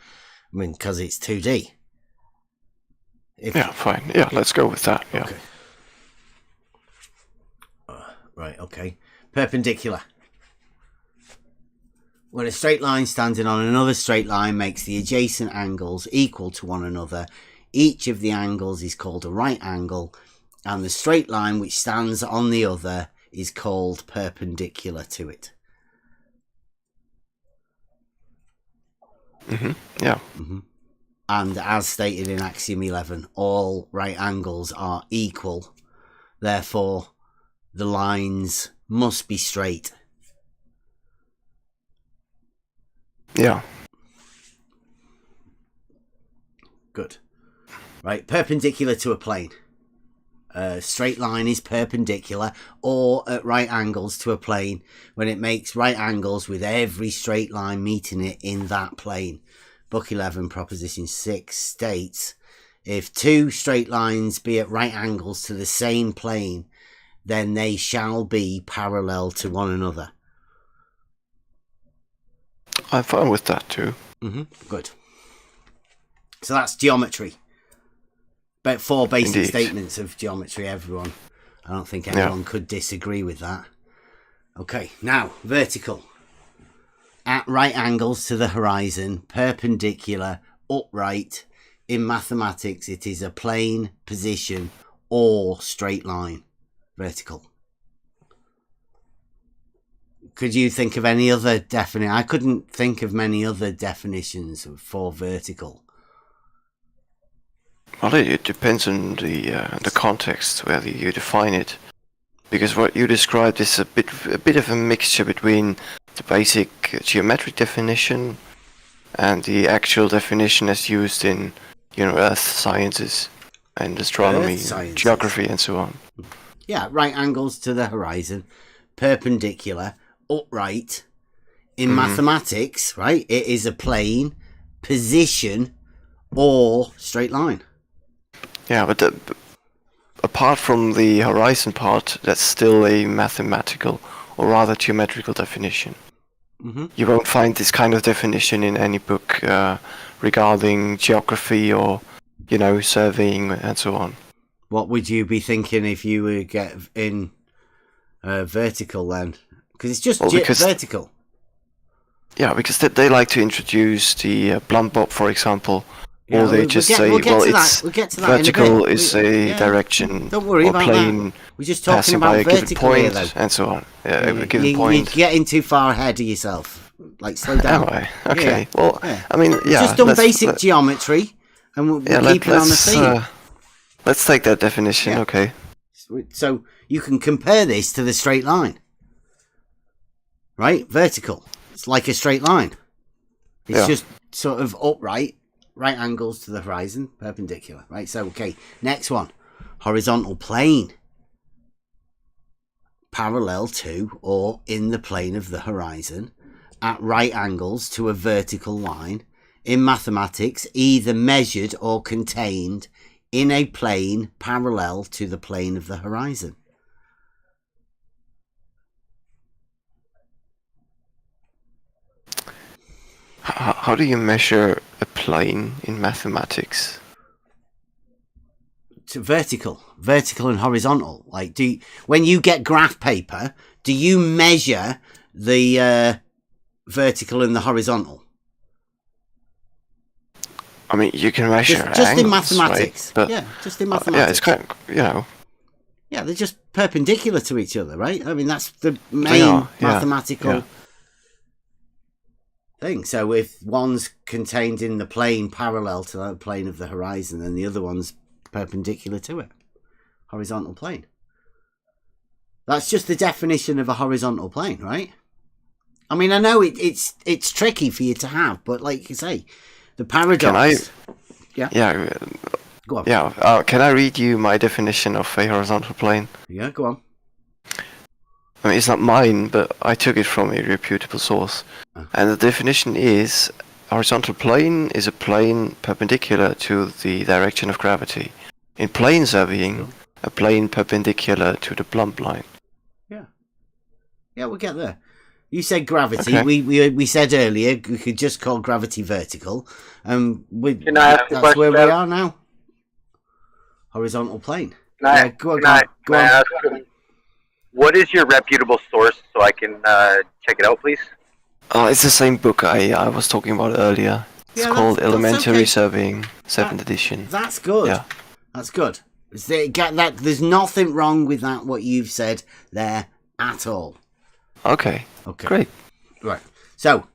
I mean, because it's 2D. Yeah, fine. Yeah, let's go with that. Yeah. Okay. Right, okay. Perpendicular. When a straight line standing on another straight line makes the adjacent angles equal to one another, each of the angles is called a right angle, and the straight line which stands on the other is called perpendicular to it. Yeah. And as stated in Axiom 11, all right angles are equal. Therefore, the lines must be straight. Yeah. Good. Right, perpendicular to a plane. A straight line is perpendicular or at right angles to a plane when it makes right angles with every straight line meeting it in that plane. Book 11, Proposition 6 states, if two straight lines be at right angles to the same plane, then they shall be parallel to one another. I'm fine with that too. Good. So that's geometry. About 4 basic Indeed. statements of geometry, everyone. I don't think anyone could disagree with that. Okay, now, vertical. At right angles to the horizon, perpendicular, upright. In mathematics, it is a plane, position, or straight line. Vertical. Could you think of any other definition? I couldn't think of many other definitions for vertical. Well, it depends on the context where you define it, because what you described is a bit of a mixture between the basic geometric definition and the actual definition as used in earth sciences and astronomy, and geography, and so on. Yeah, right angles to the horizon, perpendicular, upright. In mathematics, right, it is a plane, position, or straight line. Yeah, but apart from the horizon part, that's still a mathematical, or rather geometrical definition. You won't find this kind of definition in any book regarding geography or, surveying and so on. What would you be thinking if you were get in vertical then? Because it's just vertical. Yeah, because they like to introduce the blunt bob, for example. Yeah, or they just say, it's vertical is a direction Don't worry or about plane that. We're just talking passing about by a given vertical point, here, though. and so on. A given You're point. getting too far ahead of yourself. Like, slow down. Am I? Okay. Well, I mean, We've just done basic geometry, and we're keeping on the theme. Let's take that definition. Yeah. Okay. So you can compare this to the straight line, right? Vertical. It's like a straight line. It's just sort of upright. Right angles to the horizon, perpendicular, right? So, okay, next one. Horizontal plane. Parallel to or in the plane of the horizon, at right angles to a vertical line. In mathematics, either measured or contained in a plane parallel to the plane of the horizon. How do you measure a plane in mathematics? To vertical and horizontal. Like, when you get graph paper, do you measure the vertical and the horizontal? I mean, you can measure just angles, in mathematics, right? But, yeah, just in mathematics. Yeah, it's kind of, Yeah, they're just perpendicular to each other, right? I mean, that's the main mathematical. Yeah. thing. So if one's contained in the plane parallel to the plane of the horizon, then the other one's perpendicular to it. Horizontal plane. That's just the definition of a horizontal plane, right? I mean, I know it's tricky for you to have, but like you say, the paradox. Yeah. Go on. Yeah. Can I read you my definition of a horizontal plane? Yeah, go on. I mean, it's not mine, but I took it from a reputable source. And the definition is: horizontal plane is a plane perpendicular to the direction of gravity. In plane surveying, a plane perpendicular to the plumb line. Yeah, we'll get there. You said gravity. Okay. We said earlier we could just call gravity vertical. Can I ask a that's question, where we Bev? are now. Horizontal plane. Can I, Go on. can I ask, what is your reputable source so I can check it out, please? It's the same book I was talking about earlier. It's called Elementary okay. Surveying, 7th edition. That's good. Yeah. That's good. There's nothing wrong with that, what you've said there at all. Okay. Great. Right. So,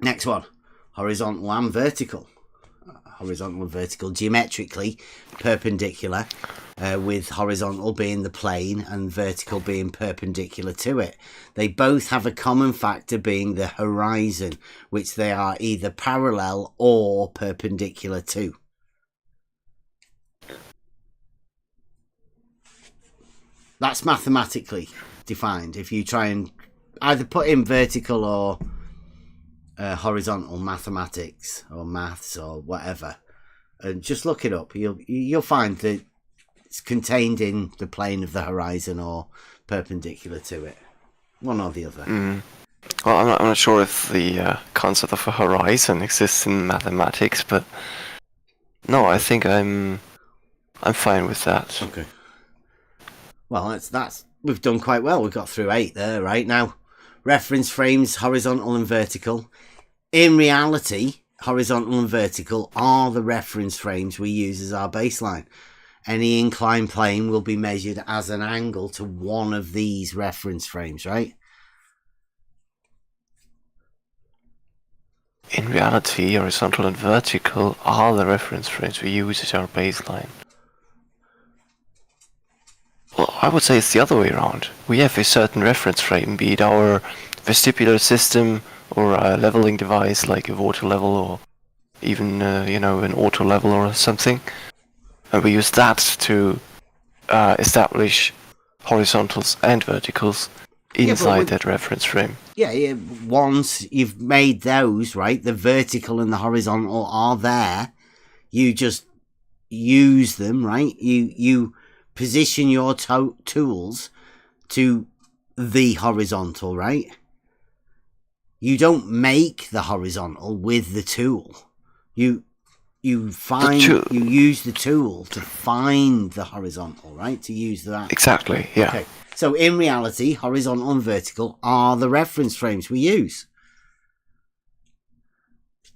next one. Horizontal and vertical. Horizontal and vertical, geometrically perpendicular, with horizontal being the plane and vertical being perpendicular to it. They both have a common factor being the horizon, which they are either parallel or perpendicular to. That's mathematically defined. If you try and either put in vertical or horizontal mathematics or maths or whatever, and just look it up, you'll find that it's contained in the plane of the horizon or perpendicular to it, one or the other. Well, I'm not sure if the concept of a horizon exists in mathematics, but no, I think I'm fine with that. Okay. Well, that's we've done quite well. We've got through 8 there right now. Reference frames, horizontal and vertical. In reality, horizontal and vertical are the reference frames we use as our baseline. Any inclined plane will be measured as an angle to one of these reference frames, right? In reality, horizontal and vertical are the reference frames we use as our baseline. Well, I would say it's the other way around. We have a certain reference frame, be it our vestibular system or a leveling device like a water level or even, an auto level or something. And we use that to establish horizontals and verticals inside that reference frame. Yeah, once you've made those, right, the vertical and the horizontal are there. You just use them, right? You position your tools to the horizontal, right? You don't make the horizontal with the tool. You use the tool to find the horizontal, right? To use that. Exactly, yeah. Okay. So in reality, horizontal and vertical are the reference frames we use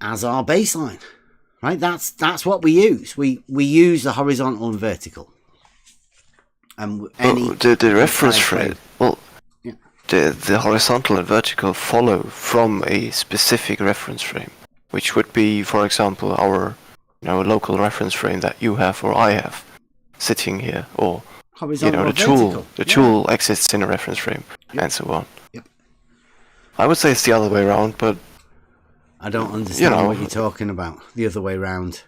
as our baseline, right? That's what we use. We use the horizontal and vertical. And the reference frame. Well, yeah. The horizontal and vertical follow from a specific reference frame, which would be, for example, our local reference frame that you have or I have sitting here, or horizontal the tool exists in a reference frame, and so on. Yep. I would say it's the other way around, but I don't understand what you're talking about. The other way around.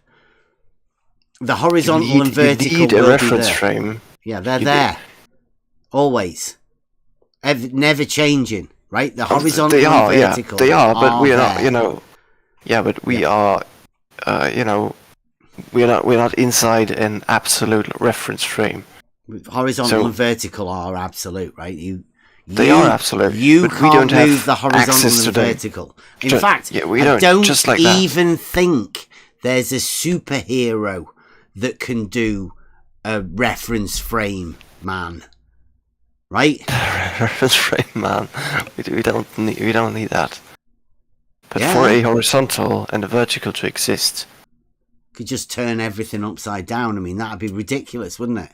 The horizontal and vertical you need a reference frame. Yeah, they're there. Always. Never changing, right? The horizontal and vertical. Yeah, they are, but we are there. not, but we are, we're not inside an absolute reference frame. Horizontal and vertical are absolute, right? They are absolute. You but can't we don't move have the horizontal and today. vertical. In fact, we I don't just like even think there's a superhero that can do a reference frame man, right? Reference frame man. We don't need that. But for a horizontal and a vertical to exist, could just turn everything upside down. I mean, that'd be ridiculous, wouldn't it?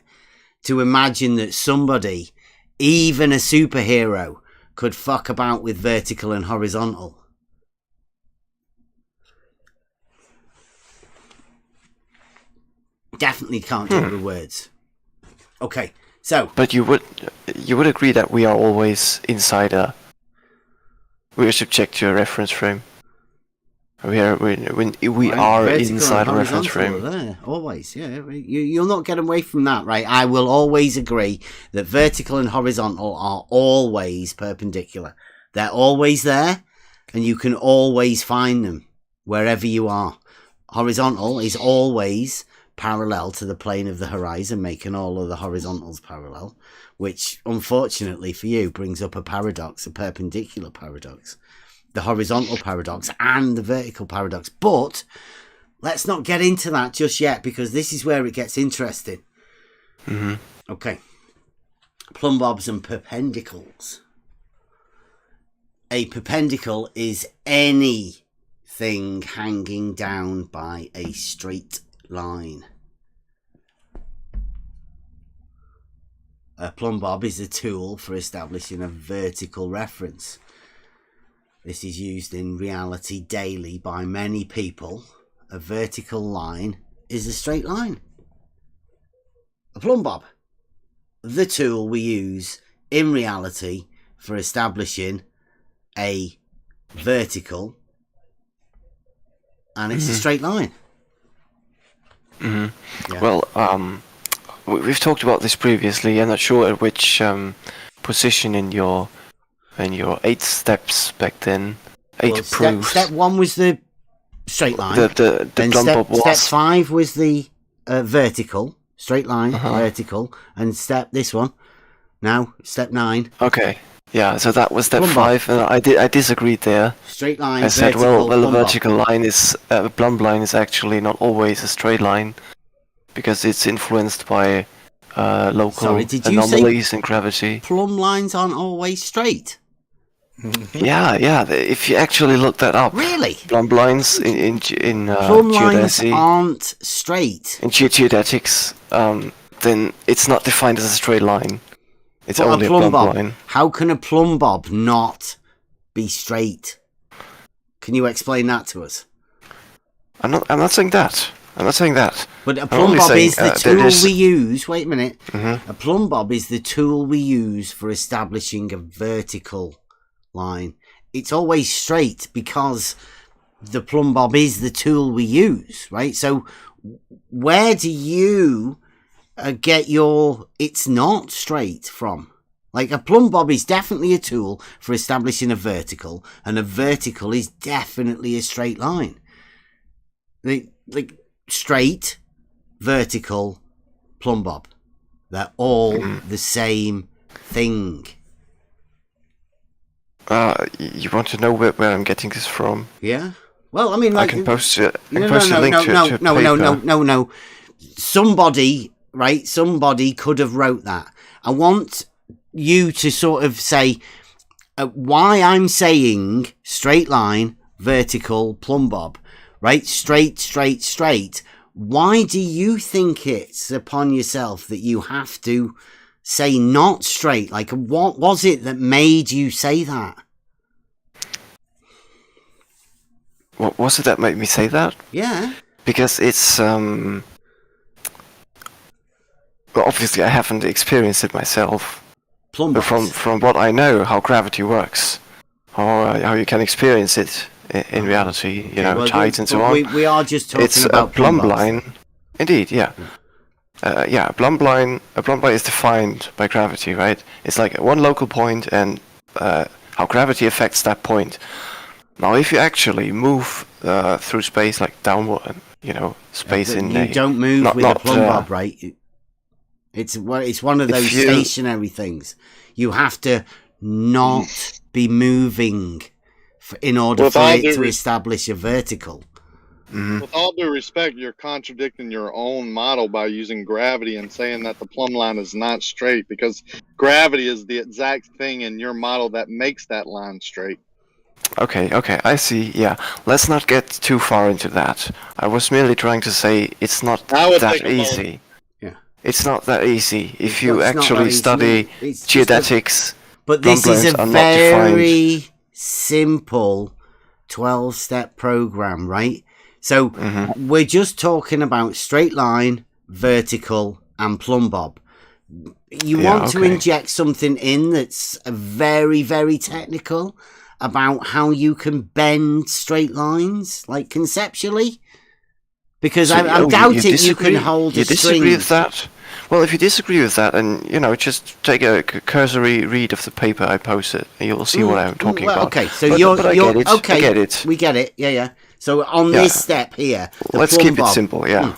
To imagine that somebody, even a superhero, could fuck about with vertical and horizontal. Definitely can't do it with words. Okay, so. But you would agree that we are always we are subject to a reference frame. We are inside a reference frame. There, always, yeah. You'll not get away from that, right? I will always agree that vertical and horizontal are always perpendicular. They're always there, and you can always find them wherever you are. Horizontal is always parallel to the plane of the horizon, making all of the horizontals parallel, which, unfortunately for you, brings up a paradox, a perpendicular paradox. The horizontal paradox and the vertical paradox. But let's not get into that just yet, because this is where it gets interesting. Mm-hmm. Okay. Plumb bobs and perpendicles. A perpendicle is anything hanging down by a straight line. A plumb bob is a tool for establishing a vertical reference. This is used in reality daily by many people. A vertical line is a straight line. A plumb bob, the tool we use in reality for establishing a vertical, and it's a straight line. Mm-hmm. Yeah. Well, we've talked about this previously. I'm not sure at which position in your 8 steps back then. 8 proofs. Step 1 was the straight line. The plumb bob was. Step 5 was the vertical, straight line, vertical, and this one. Now, step 9. Okay. Yeah, so that was step 5, and I disagreed there. Straight line. I said, well, a vertical line is a plumb line is actually not always a straight line, because it's influenced by local anomalies in gravity. Plumb lines aren't always straight. Yeah. If you actually look that up, really, plumb lines in plumb lines aren't straight. In geodetics, then it's not defined as a straight line. It's only a plumb line. How can a plumb bob not be straight? Can you explain that to us? I'm not saying that. But a plumb bob is the tool we use. Wait a minute. Mm-hmm. A plumb bob is the tool we use for establishing a vertical line. It's always straight because the plumb bob is the tool we use, right? So where do you get your it's not straight from? Like, a plumb bob is definitely a tool for establishing a vertical, and a vertical is definitely a straight line. Like straight, vertical, plumb bob, they're all the same thing. You want to know where I'm getting this from? Yeah. Well, I mean, like, I can post a link to a paper. No. Somebody could have wrote that. I want you to sort of say why I'm saying straight line, vertical, plumb bob, right? Straight. Why do you think it's upon yourself that you have to say not straight? Like, what was it that made you say that? What was it that made me say that? Yeah. Because it's well, obviously I haven't experienced it myself. Plumb but from what I know, how gravity works, how you can experience it in reality, tides and so on. We are just talking about a plumb line. Indeed, yeah. A plumb line is defined by gravity, right? It's like one local point and how gravity affects that point. Now, if you actually move through space, like downward, space you don't move with a plumb bob, right? It's one of those stationary things. You have to not be moving in order for it to establish a vertical. Mm-hmm. With all due respect, you're contradicting your own model by using gravity and saying that the plumb line is not straight, because gravity is the exact thing in your model that makes that line straight. Okay, I see, yeah. Let's not get too far into that. I was merely trying to say it's not that easy. Yeah. It's not that easy. If you actually study geodetics, but this is a very simple 12-step program, right? So we're just talking about straight line, vertical, and plumb bob. You want to inject something in that's very, very technical about how you can bend straight lines, like conceptually? Because So, I doubt you can hold a string. You disagree with that? Well, if you disagree with that, and just take a cursory read of the paper I posted, and you'll see what I'm talking about. Okay, so but I get it. Okay, I get it. We get it. Yeah. So on this step here, let's keep it simple. Yeah.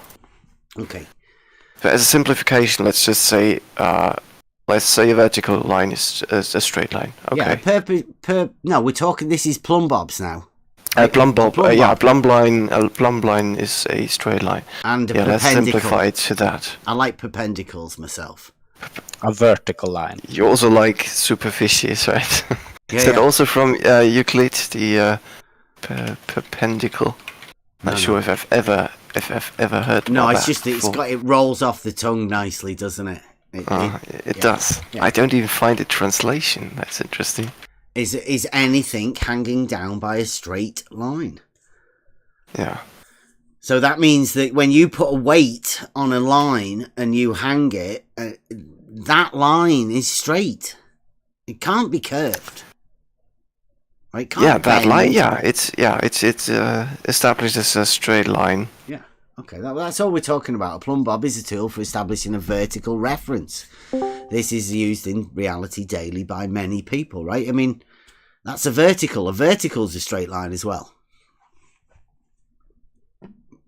Okay. So as a simplification, let's just say, let's say a vertical line is a straight line. Okay. Yeah. No, we're talking. This is plumb bobs now. Plumb bob. A plumb line is a straight line. And a let's perpendicle. simplify it to that. I like perpendicles myself. A vertical line. You also like superficies, right? Yeah, Is that also from Euclid, the perpendicle? Not sure if I've ever heard. No, about it's just it rolls off the tongue nicely, doesn't it? It does. Yeah. I don't even find a translation. That's interesting. Is anything hanging down by a straight line? Yeah. So that means that when you put a weight on a line and you hang it, that line is straight. It can't be curved. Right? That line. Yeah, it's established as a straight line. Yeah. Okay, that's all we're talking about. A plumb bob is a tool for establishing a vertical reference. This is used in reality daily by many people, right? I mean, that's a vertical. A vertical's a straight line as well.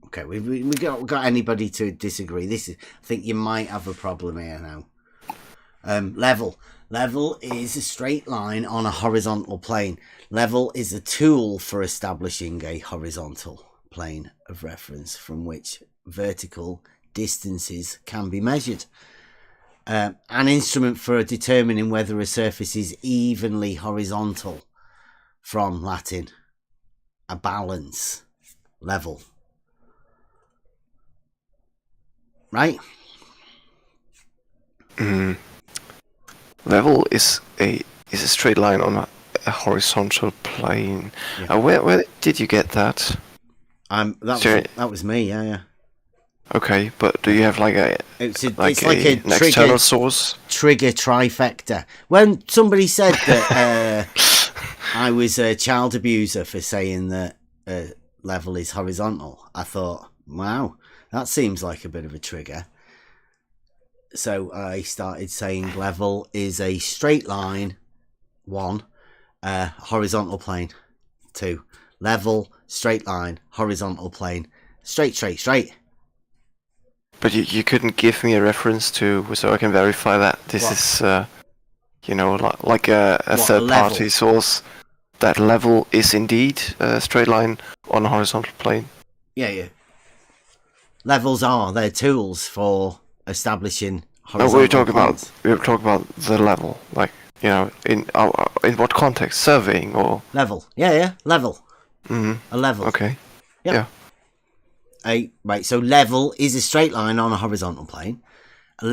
Okay, we got anybody to disagree? I think you might have a problem here now. Level is a straight line on a horizontal plane. Level is a tool for establishing a horizontal plane of reference from which vertical distances can be measured. An instrument for determining whether a surface is evenly horizontal, from Latin, a balance, level. Right? Level is a straight line on a horizontal plane. Yeah. Where did you get that? That was me. Yeah. Okay, but do you have like an external source? Trigger trifecta. When somebody said that I was a child abuser for saying that level is horizontal, I thought, wow, that seems like a bit of a trigger. So I started saying level is a straight line, 1, horizontal plane, 2, level, straight line, horizontal plane, straight. But you couldn't give me a reference so I can verify that this is, like a third-party source. That level is indeed a straight line on a horizontal plane. Yeah. Levels they're tools for establishing horizontal we were talking about the level, like, in what context? Surveying or level? Yeah, level. Mm-hmm. A level. Okay. Yep. Yeah. Right, so level is a straight line on a horizontal plane. A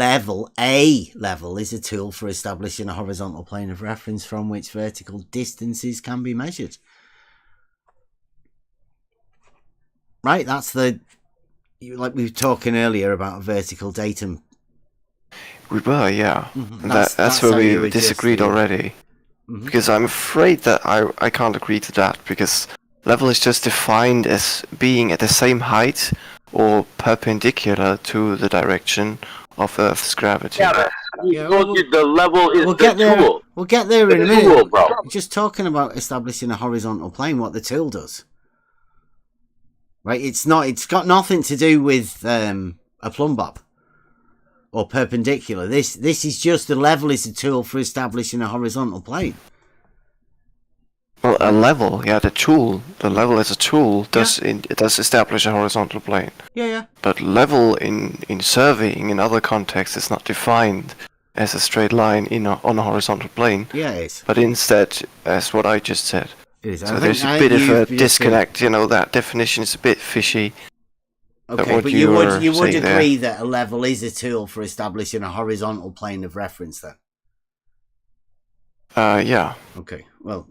level is a tool for establishing a horizontal plane of reference from which vertical distances can be measured. Right, that's like we were talking earlier about vertical datum. We were, yeah. Mm-hmm. That's where we disagreed already. Mm-hmm. Because I'm afraid that I can't agree to that, because level is just defined as being at the same height or perpendicular to the direction of Earth's gravity. Yeah, but the level is tool. We'll get there in a minute. Tool, bro. We're just talking about establishing a horizontal plane, what the tool does. Right? It's got nothing to do with a plumb bob or perpendicular. This is just the level is a tool for establishing a horizontal plane. Well, a level, the level as a tool it does establish a horizontal plane. Yeah. But level in surveying in other contexts is not defined as a straight line on a horizontal plane. Yeah, it is. But instead, as what I just said. It is. So there's a bit of a disconnect. That definition is a bit fishy. Okay, but you would agree that a level is a tool for establishing a horizontal plane of reference, then? Yeah. Okay. Well.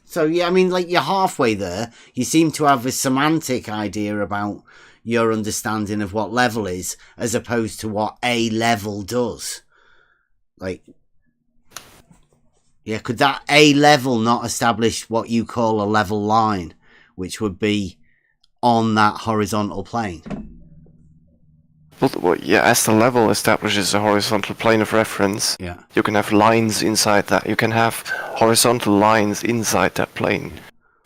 So, yeah, I mean, like, you're halfway there. You seem to have a semantic idea about, your understanding of what level is, as opposed to what a level does. Like, yeah, could that a level not establish what you call a level line, which would be on that horizontal plane? Well, yeah, as the level establishes a horizontal plane of reference, you can have lines inside that. You can have horizontal lines inside that plane.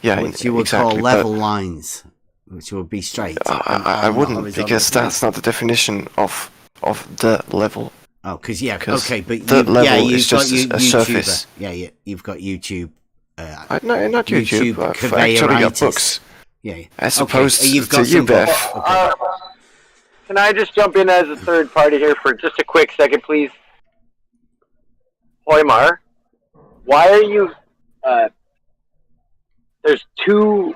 Yeah, which you would exactly, call level lines, which would be straight. I wouldn't, because that's not the definition of the level. Oh, because okay, but the level you've is just a surface. Yeah, you've got YouTube. No, not YouTube. I've actually got books. Yeah. As opposed to you've got you, Beth. Okay. Can I just jump in as a third party here for just a quick second, please? Hoymar, why are you... there's two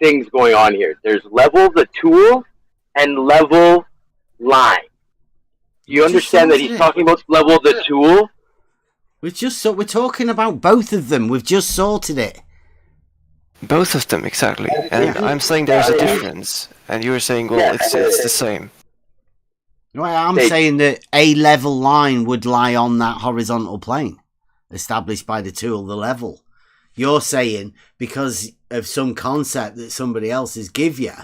things going on here. There's level the tool and level line. Do you understand that he's talking about level the tool? We're talking about both of them. We've just sorted it. Both of them, exactly. And I'm saying there's a difference. And you're saying, well, it's the same. Well, I'm saying that a level line would lie on that horizontal plane established by the tool, the level. You're saying because of some concept that somebody else has give you,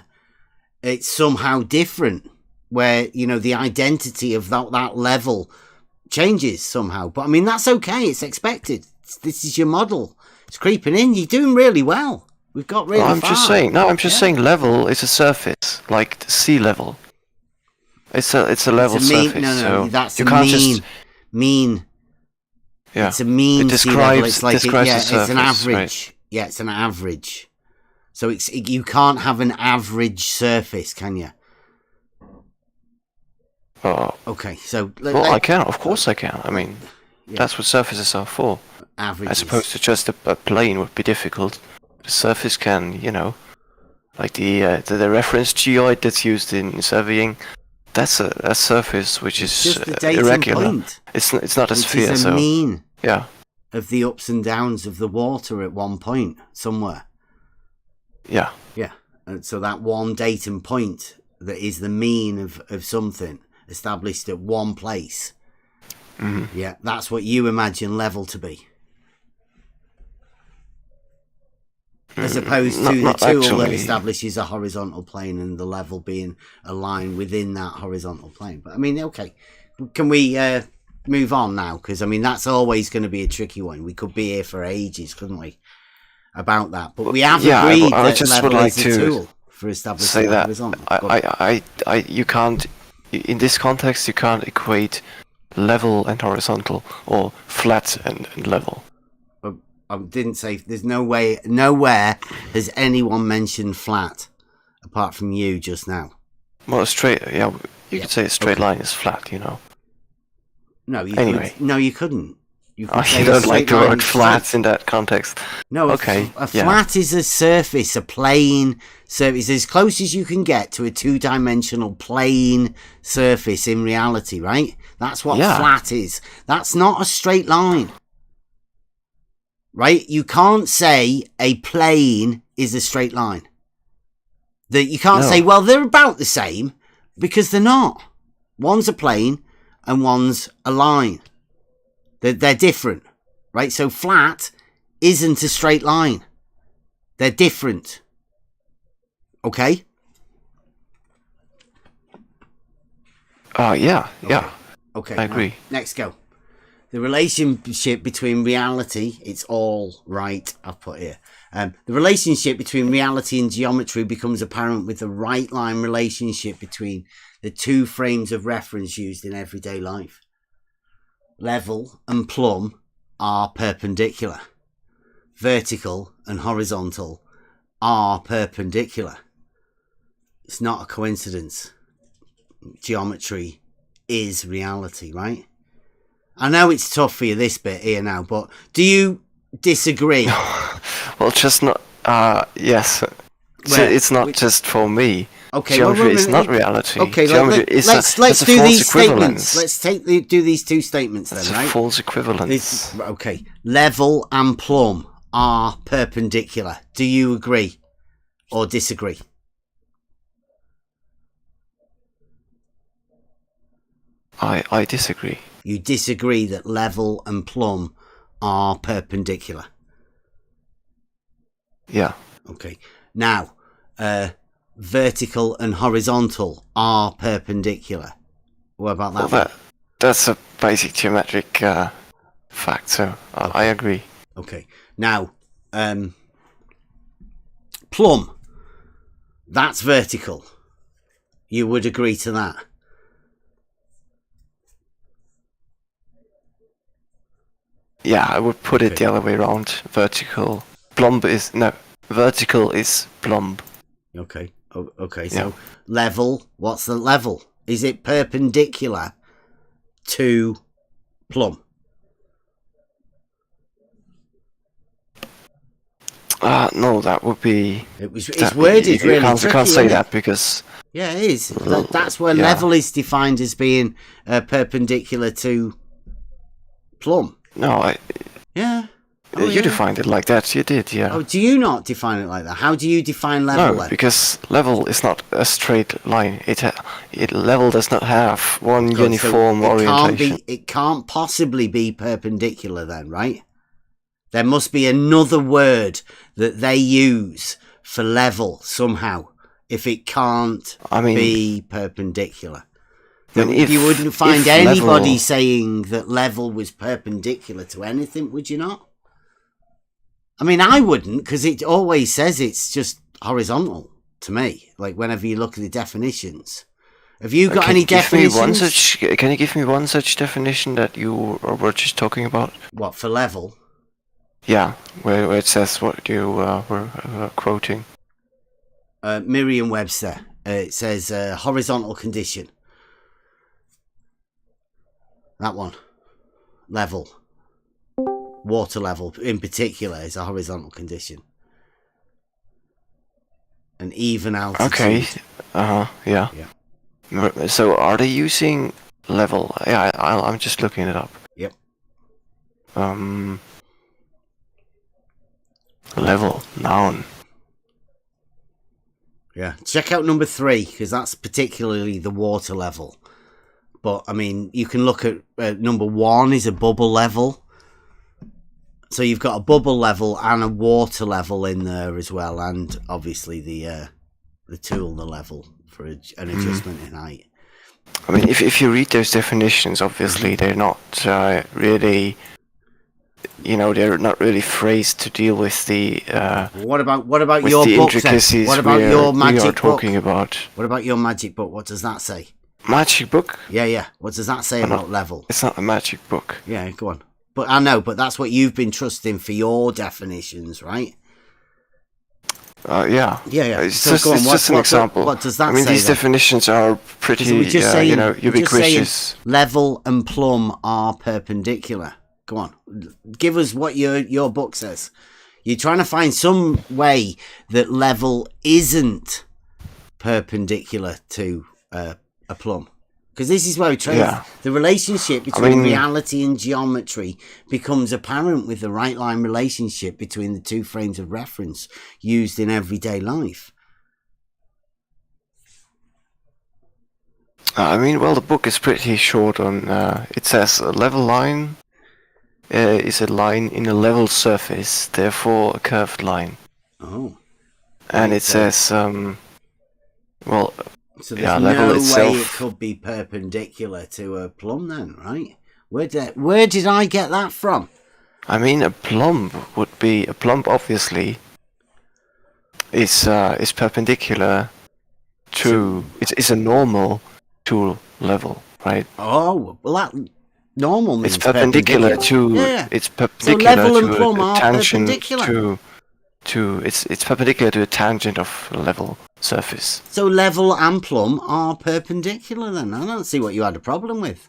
it's somehow different, where, you know, the identity of that level changes somehow. But I mean, that's okay. It's expected. This is your model. It's creeping in. You're doing really well. We've got really far. I'm just saying level is a surface, like the sea level. It's a level surface. No, so that's you a can't mean. Yeah. It's a mean sea level. It's like describes the it's surface, an average. Right. Yeah, it's an average. So you can't have an average surface, can you? Oh. Okay, so I can. Of course, I can. I mean, that's what surfaces are for. Averages. As opposed to just a plane would be difficult. The surface can, you know, like the reference geoid that's used in surveying. That's a surface which is just the datum irregular. Point, it's not a sphere. It's a so mean. Yeah. Of the ups and downs of the water at one point somewhere. Yeah. Yeah. And so that one datum point that is the mean of something established at one place. Mm-hmm. Yeah, that's what you imagine level to be. As opposed to the tool that establishes a horizontal plane and the level being a line within that horizontal plane. But I mean, okay, can we move on now? Because I mean, that's always going to be a tricky one. We could be here for ages, couldn't we? About that, but we have agreed I that just level would like is a to tool for establishing the horizontal. You can't, in this context, you can't equate level and horizontal or flat and level. I didn't say there's nowhere has anyone mentioned flat apart from you just now. Well, a straight, you could say a straight line is flat, you know. No, you you couldn't. You don't like the word flat in that context. No, a flat is a surface, a plane surface, as close as you can get to a two-dimensional plane surface in reality, right? That's what flat is. That's not a straight line. Right? You can't say a plane is a straight line. That you can't say, well, they're about the same, because they're not. One's a plane and one's a line. They're different, right? So flat isn't a straight line. They're different. Okay? Yeah. Okay. I agree. Next go. The relationship between reality, it's all right, I've put here. The relationship between reality and geometry becomes apparent with the right line relationship between the two frames of reference used in everyday life. Level and plumb are perpendicular. Vertical and horizontal are perpendicular. It's not a coincidence. Geometry is reality, right? I know it's tough for you this bit here now, but do you disagree? Well, just not. Yes. It's not just for me. Okay, geometry is not reality. Okay, let's do these statements. Let's do these two statements then, right? It's a false equivalence. Okay, level and plumb are perpendicular. Do you agree or disagree? I disagree. You disagree that level and plumb are perpendicular? Yeah. Okay. Now, vertical and horizontal are perpendicular. What about that? Well, that's a basic geometric fact, so I agree. Okay. Now, plumb, that's vertical. You would agree to that? Yeah, I would put it the other way around. Vertical. Vertical is plumb. Okay. Okay. So level, what's the level? Is it perpendicular to plumb? No, that would be... It's worded really tricky. You can't say that because... Yeah, it is. That's where level is defined as being perpendicular to plumb. No, Yeah. You defined it like that. You did, yeah. Oh, do you not define it like that? How do you define level? No, because level is not a straight line. Level does not have one uniform orientation. It can't possibly be perpendicular then, right? There must be another word that they use for level somehow. If it can't be perpendicular. You wouldn't find anybody saying that level was perpendicular to anything, would you not? I mean, I wouldn't, because it always says it's just horizontal to me. Like, whenever you look at the definitions. Have you got any definitions? Can you give me one such definition that you were just talking about? What, for level? Yeah, where it says what you were quoting. Merriam-Webster. It says horizontal condition. That one. Level. Water level, in particular, is a horizontal condition. An even altitude. Okay. Yeah. So, are they using level? Yeah, I'm just looking it up. Yep. Level, noun. Yeah. Check out number 3, because that's particularly the water level. But, I mean, you can look at number 1 is a bubble level. So you've got a bubble level and a water level in there as well. And obviously the tool, the level for an adjustment in height. I mean, if you read those definitions, obviously they're not really... they're not really phrased to deal with the... What about your book? What about your magic book? About. What about your magic book? What does that say? Magic book? Yeah. What does that say about level? It's not a magic book. Yeah, go on. But I know, but that's what you've been trusting for your definitions, right? Yeah. It's just an example. What does that say? I mean, these definitions are pretty, ubiquitous. Level and plumb are perpendicular. Go on. Give us what your book says. You're trying to find some way that level isn't perpendicular to a plumb. Because this is where the relationship between reality and geometry becomes apparent with the right line relationship between the two frames of reference used in everyday life. The book is pretty short on... it says a level line is a line in a level surface, therefore a curved line. Oh. And it says... So there's no way it could be perpendicular to a plumb then, right? Where did I get that from? I mean, a plumb obviously is perpendicular to... It's a normal tool level, right? Oh, well that... Normal means it's perpendicular to... Yeah. It's perpendicular so level and to plumb a are tangent perpendicular. It's perpendicular to a tangent of a level surface. So level and plumb are perpendicular then? I don't see what you had a problem with.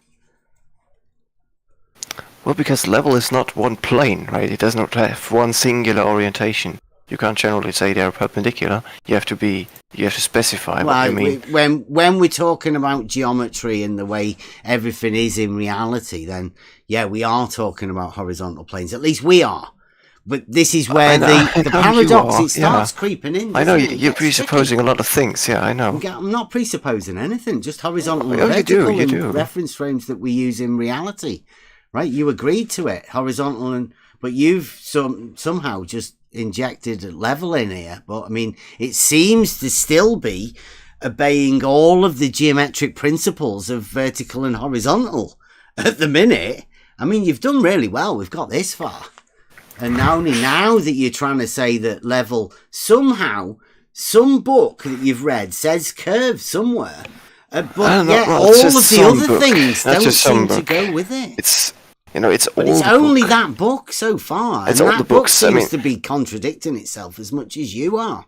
Well, because level is not one plane, right? It does not have one singular orientation. You can't generally say they're perpendicular. You have to specify what you mean. When we're talking about geometry and the way everything is in reality, then yeah, we are talking about horizontal planes. At least we are. But this is where the paradox, it starts creeping in. I know, doesn't it? you're presupposing a lot of things, yeah, I know. I'm not presupposing anything, just horizontal and Oh, vertical you do. reference frames that we use in reality, right? You agreed to it, horizontal, but you've somehow just injected a level in here. But I mean, it seems to still be obeying all of the geometric principles of vertical and horizontal at the minute. I mean, you've done really well. We've got this far. And only now that you're trying to say that level, somehow, some book that you've read says curve somewhere. But yet all of the other things don't seem to go with it. It's, it's but all it's only that book so far. It's and all that the book books, seems to be contradicting itself as much as you are.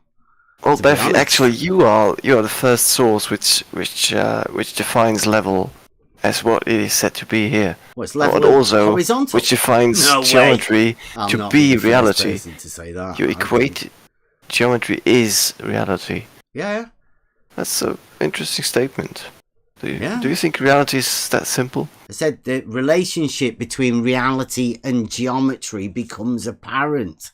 Well, Bev, actually, you are the first source which defines level as what it is said to be here. What's level? But also, horizontal? which defines geometry to be reality. To say that. You equate geometry is reality. Yeah. That's an interesting statement. Do you think reality is that simple? I said the relationship between reality and geometry becomes apparent.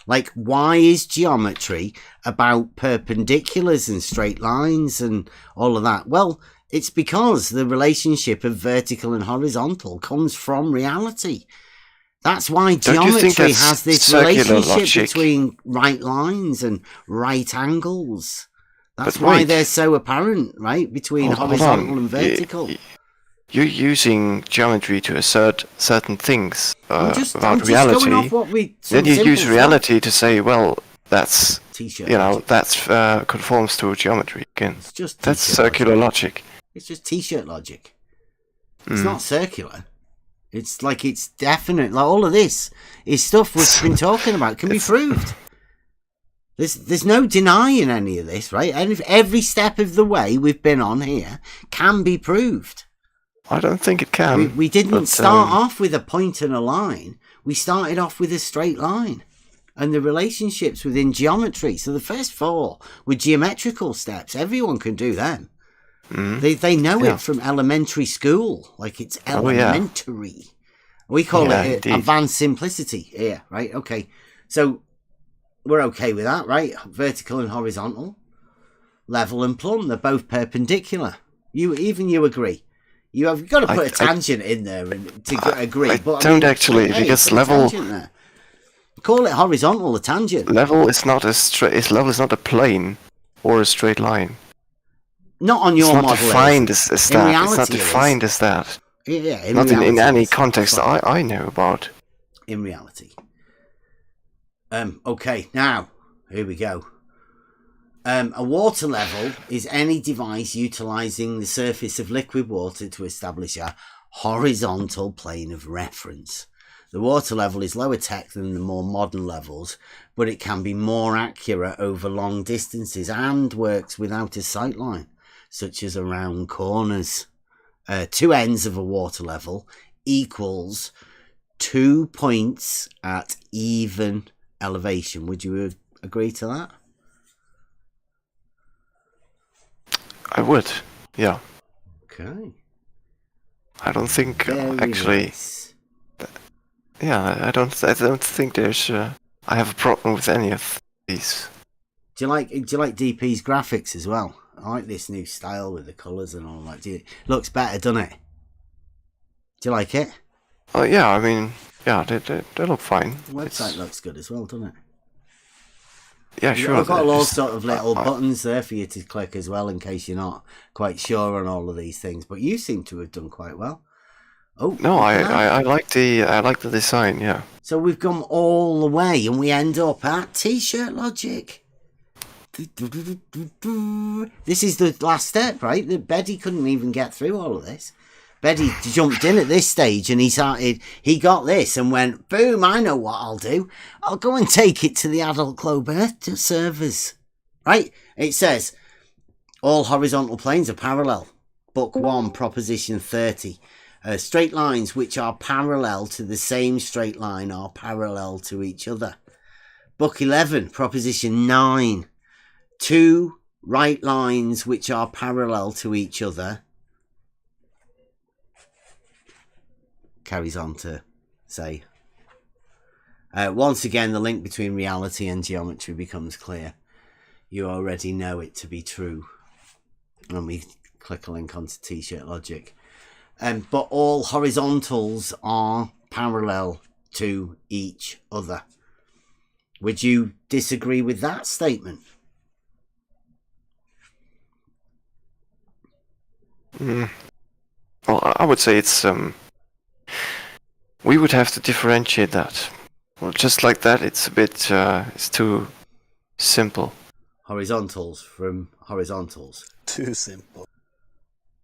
Like, why is geometry about perpendiculars and straight lines and all of that? Well, it's because the relationship of vertical and horizontal comes from reality. That's why geometry has this relationship between right lines and right angles. That's why they're so apparent, right? Between horizontal and vertical. You're using geometry to assert certain things about I'm reality. Going off what then you use reality to say, well, that's T-shirt that's conforms to geometry again. It's just that's circular logic. It's just T-shirt logic. It's not circular. It's like it's definite. Like all of this is stuff we've been talking about can be proved. There's no denying any of this, right? And every step of the way we've been on here can be proved. I don't think it can. We didn't start off with a point and a line. We started off with a straight line. And the relationships within geometry. So the first 4 were geometrical steps. Everyone can do them. They know it from elementary school. Like it's elementary. We call it advanced simplicity here, right? Okay. So we're okay with that, right? Vertical and horizontal. Level and plumb. They're both perpendicular. You agree. You've got to put a tangent in there to agree. But don't actually, because level. Call it horizontal, a tangent. Level is not a straight. Level is not a plane or a straight line. Not on your model. It's not defined as that. It's not defined as that. Yeah, not in any context I know about. In reality. Okay, now here we go. A water level is any device utilizing the surface of liquid water to establish a horizontal plane of reference. The water level is lower tech than the more modern levels, but it can be more accurate over long distances and works without a sight line, such as around corners. 2 ends of a water level equals 2 points at even elevation. Would you agree to that? I would, yeah. Okay. I don't think Very nice. Yeah, I don't think there's. I have a problem with any of these. Do you like DP's graphics as well? I like this new style with the colours and all that. Looks better, doesn't it? Do you like it? Oh yeah, I mean, yeah, they look fine. The website looks good as well, doesn't it? Yeah, sure. I've got all sort of little buttons there for you to click as well, in case you're not quite sure on all of these things. But you seem to have done quite well. Oh no, I like the design. Yeah. So we've gone all the way, and we end up at T-shirt logic. This is the last step, right? Beddy couldn't even get through all of this. Beddy jumped in at this stage and he got this and went, boom, I know what I'll do. I'll go and take it to the adult globe Earth servers. Right? It says, all horizontal planes are parallel. Book 1, proposition 30. Straight lines which are parallel to the same straight line are parallel to each other. Book 11, proposition 9. 2 right lines which are parallel to each other. Carries on to say, Once again, the link between reality and geometry becomes clear. You already know it to be true. And we click a link onto T-shirt logic. But all horizontals are parallel to each other. Would you disagree with that statement? Well, I would say it's we would have to differentiate that. Well, just like that, it's a bit it's too simple. Horizontals from horizontals. Too simple.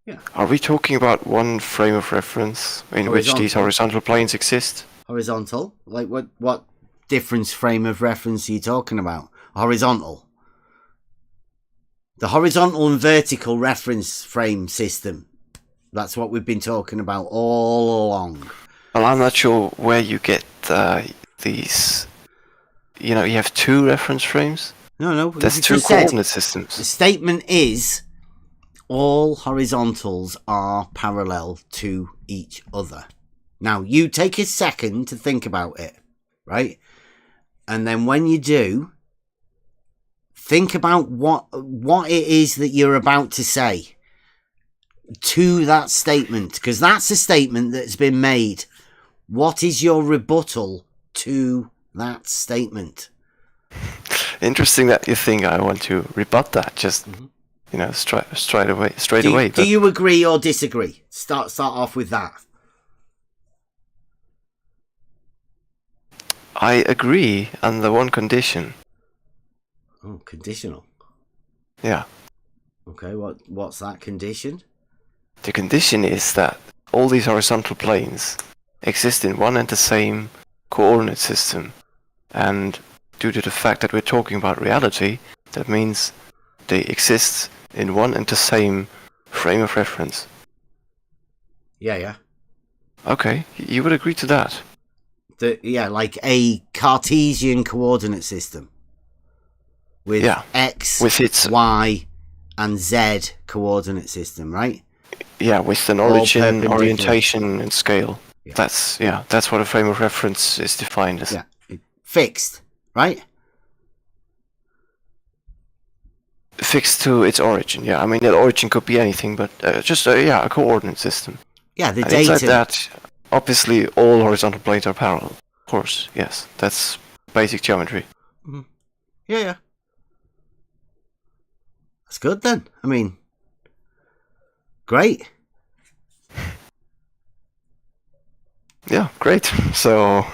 Yeah. Are we talking about one frame of reference in which these horizontal planes exist? Horizontal? Like what difference frame of reference are you talking about? Horizontal. The horizontal and vertical reference frame system. That's what we've been talking about all along. Well, I'm not sure where you get these. You know, you have two reference frames. No. That's two coordinate systems. The statement is all horizontals are parallel to each other. Now, you take a second to think about it, right? And then when you do, think about what it is that you're about to say to that statement, because that's a statement that's been made. What is your rebuttal to that statement? Interesting that you think I want to rebut that. Just you know, straight away. Do you agree or disagree? Start off with that. I agree under one condition. Oh, conditional. Yeah. Okay, what's that condition? The condition is that all these horizontal planes exist in one and the same coordinate system, and due to the fact that we're talking about reality, that means they exist in one and the same frame of reference. Yeah. Okay, you would agree to that? Like a Cartesian coordinate system with X, with its Y, and Z coordinate system, right? Yeah, with an origin, orientation, and scale. Yeah. That's what a frame of reference is defined as. Yeah, fixed, right? Fixed to its origin. Yeah, I mean that origin could be anything, but just a coordinate system. Yeah, the and data. Inside that, obviously, all horizontal planes are parallel. Of course, yes, that's basic geometry. Mm-hmm. Yeah. That's good then. I mean, great. Yeah, great. So,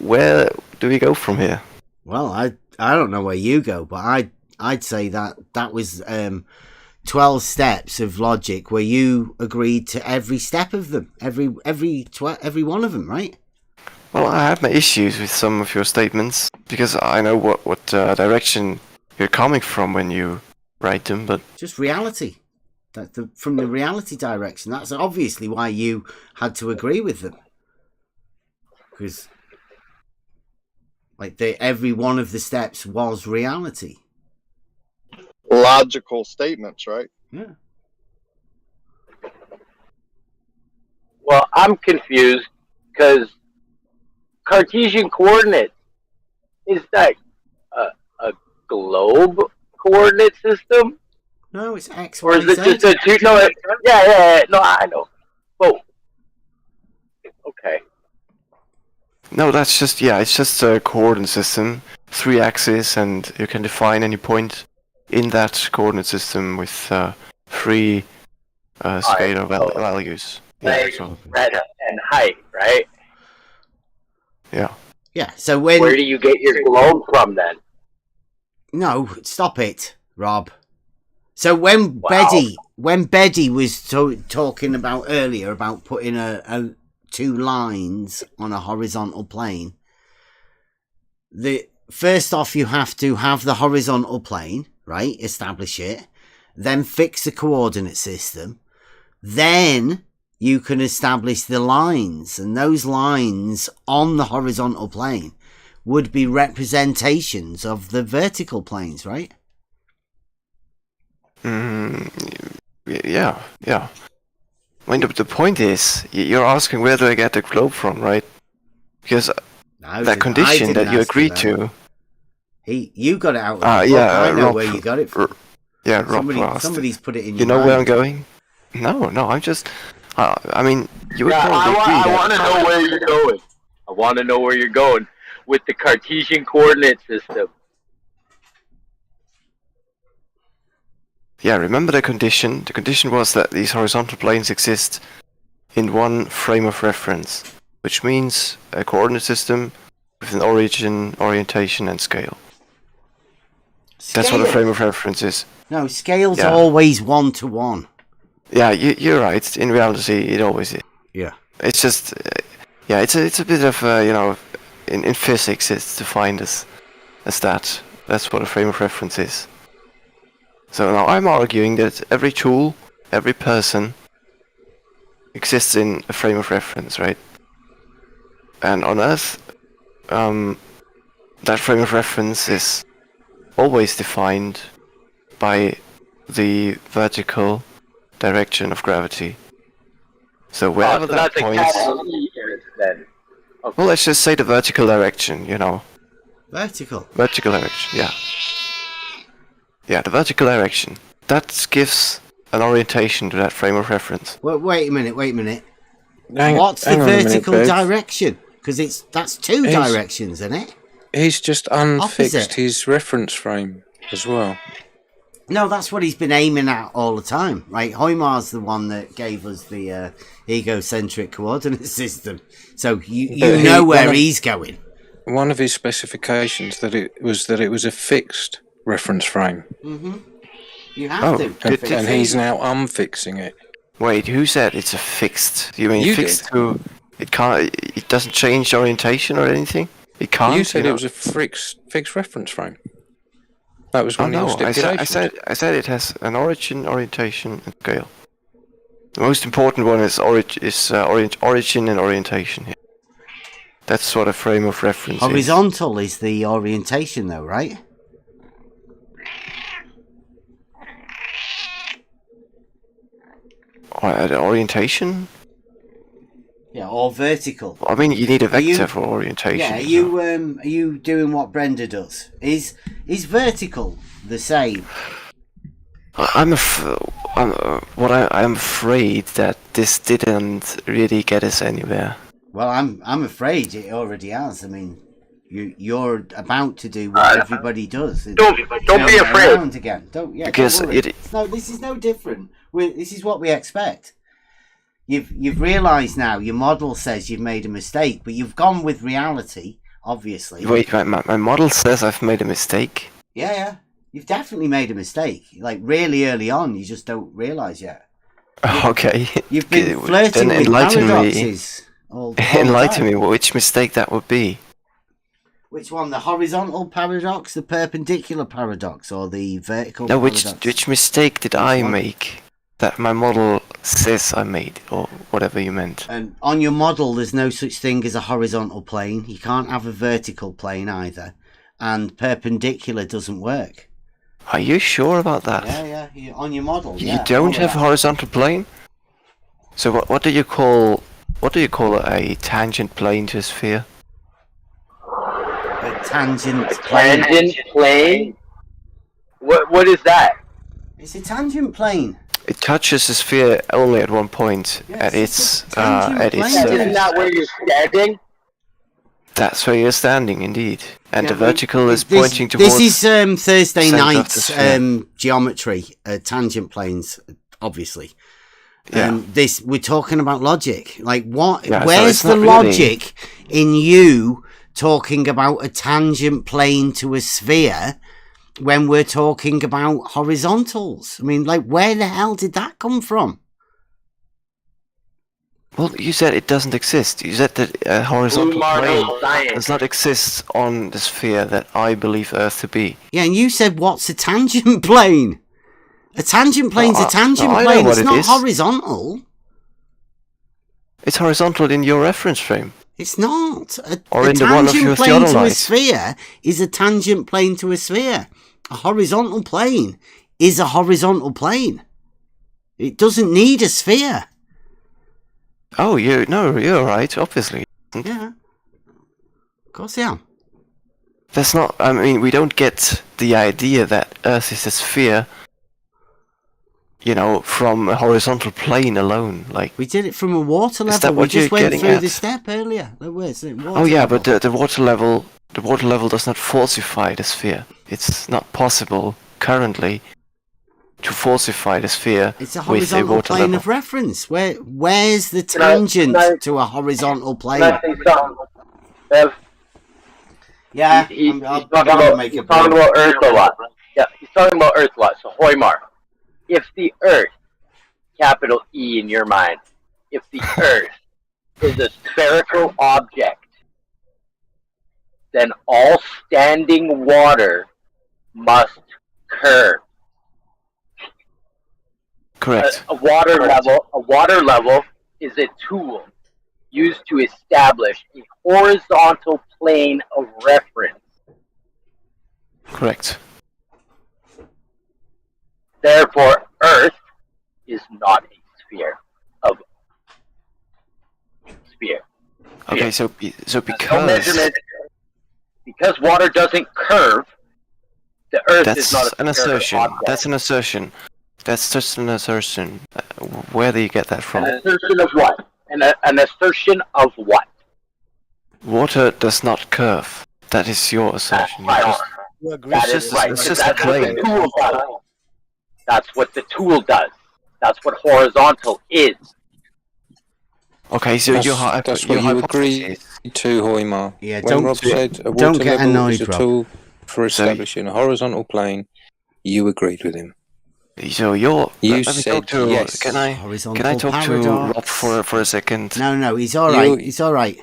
where do we go from here? Well, I don't know where you go, but I'd say that was 12 steps of logic where you agreed to every step of them, every one of them, right? Well, I have my issues with some of your statements because I know what direction you're coming from when you write them, but just reality. From the reality direction. That's obviously why you had to agree with them, because every one of the steps was reality. Logical statements, right? Yeah. Well, I'm confused because Cartesian coordinates, is that a globe coordinate system? No, it's X, or Y, is it Z. just a two? No, yeah. No, I know. Oh, okay. No, that's just it's just a coordinate system, 3 axes, and you can define any point in that coordinate system with 3 scalar values. Length, breadth, and height, right? Yeah. Yeah. So where do you get your globe from then? No, stop it, Rob. So when Beddy was talking about earlier about putting a 2 lines on a horizontal plane, first off you have to have the horizontal plane, right? Establish it, then fix the coordinate system, then you can establish the lines, and those lines on the horizontal plane would be representations of the vertical planes, right? Yeah. I mean, the point is, you're asking where do I get the globe from, right? Because I that condition that you agreed to. You got it out of the book. Yeah, I know Rob, where you got it from. Yeah, Rob. Somebody's put it in your You know mind. where I'm going? No, I'm just. I mean, you would probably agree I that. want to know where you're going. I want to know where you're going with the Cartesian coordinate system. Yeah, remember the condition? The condition was that these horizontal planes exist in one frame of reference, which means a coordinate system with an origin, orientation, and scale. That's what a frame of reference is. No, scale's always 1-to-1. Yeah, you're right. In reality, it always is. Yeah. It's just, it's a bit of, in physics, it's defined as that. That's what a frame of reference is. So now I'm arguing that every tool, every person, exists in a frame of reference, right? And on Earth, that frame of reference is always defined by the vertical direction of gravity. So wherever that points... then. Okay. Well, let's just say the vertical direction, Vertical? Vertical direction, yeah. Yeah, the vertical direction. That gives an orientation to that frame of reference. Well, wait a minute. What's the hang on a minute, vertical Bev. direction? Because that's two directions, isn't it? He's just unfixed Opposite. his reference frame as well. No, that's what he's been aiming at all the time, right? Hoymar's the one that gave us the egocentric coordinate system. So you know where he's going. One of his specifications that it was a fixed reference frame. Mm-hmm. You have to. And he's now unfixing it. Wait, who said it's a fixed? You mean You fixed did. to... It can't... It doesn't change orientation or anything? It can't? You said it was a fixed reference frame. That was one of your stipulations. I said it has an origin, orientation, and scale. The most important one is origin and orientation here. That's what a frame of reference Horizontal is the orientation, though, right? The orientation? Yeah, or vertical. I mean, you need a vector for orientation. Yeah, are you doing what Brenda does? Is vertical the same? I'm afraid that this didn't really get us anywhere. Well, I'm afraid it already has. I mean, you're about to do what everybody does. Don't be afraid. Again. Don't Because worry. This is no different. This is what we expect. You've realised now. Your model says you've made a mistake, but you've gone with reality. Obviously. Wait, my model says I've made a mistake. Yeah. You've definitely made a mistake. Like really early on, you just don't realise yet. Okay. You've been flirting with paradoxes. Enlighten me which mistake that would be. Which one? The horizontal paradox, the perpendicular paradox, or the vertical No, paradox? which mistake did I make that my model says I made, or whatever you meant? And on your model, there's no such thing as a horizontal plane. You can't have a vertical plane either. And perpendicular doesn't work. Are you sure about that? Yeah. On your model, You don't have a horizontal plane? So what do you call a tangent plane to a sphere? A tangent plane. Tangent plane? What is that? It's a tangent plane. It touches the sphere only at one point. Yes, at its Isn't that where you're standing? That's where you're standing, indeed. And Yeah, the vertical is this, pointing towards... This is Thursday centre of the night's sphere. geometry, tangent planes, obviously. Yeah. We're talking about logic. Like, what? Yeah, so where's it's the not really- logic in you talking about a tangent plane to a sphere when we're talking about horizontals? I mean, like, where the hell did that come from? Well, you said it doesn't exist. You said that a horizontal plane science. does not exist on the sphere that I believe Earth to be. Yeah, and you said, what's a tangent plane? A tangent plane's a tangent I know plane. what It's it not is. horizontal. It's horizontal in your reference frame. It's not. Or A in the one of tangent your plane to a theodolites. sphere is a tangent plane to a sphere. A horizontal plane is a horizontal plane. It doesn't need a sphere. Oh, you're right, obviously. Yeah. Of course they are. That's not. I mean, we don't get the idea that Earth is a sphere. You know, from a horizontal plane alone. Like we did it from a water level. Is that what we just you're went getting through at? the step earlier. Where's it? Oh yeah, but the water level does not falsify the sphere. It's not possible currently to falsify the sphere it's a with a horizontal water plane level. of reference. Where's the tangent to a horizontal plane? Yeah, he's talking about Earth a lot. Yeah, he's talking about Earth a lot. So Hoymar, if the Earth, capital E in your mind, if the Earth is a spherical object, then all standing water must curve. Correct. A water level is a tool used to establish a horizontal plane of reference. Correct. Therefore, Earth is not a sphere. Okay, so No because measurement, because water doesn't curve, the Earth is not that's a an assertion. object. That's an assertion. That's just an assertion. Where do you get that from? An assertion of what? An assertion of what? Water does not curve. That is your assertion. You agree? That is right. It's just a That's what claim. the tool does. That's what the tool does. That's what horizontal is. Okay, so That's what you agree to, Hoymar. Yeah, when Rob said a don't water get level annoyed, is a Rob. tool for establishing a horizontal plane, you agreed with him. So You let me said talk to, yes. Can I Horizontal talk paradox. to Rob for a second? No, he's all right. He's all right.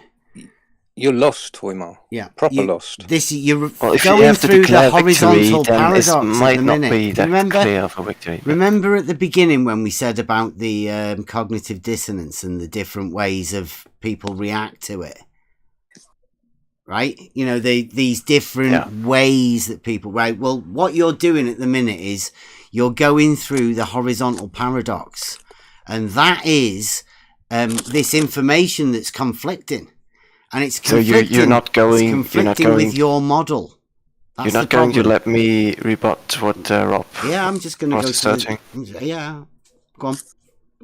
You're lost, Hoymar. Yeah, proper lost. You're Well, if going you have to through the declare horizontal victory, then paradox it at might the not minute. be that clear of a victory. Remember at the beginning when we said about the cognitive dissonance and the different ways of people react to it, right? You know, these different ways that people, right? Well, what you're doing at the minute is you're going through the horizontal paradox, and that is this information that's conflicting. And it's conflicting. So you're not going. It's conflicting with your model. That's You're not going to let me rebut what Rob. Yeah, I'm just going to go asserting. Yeah, go on.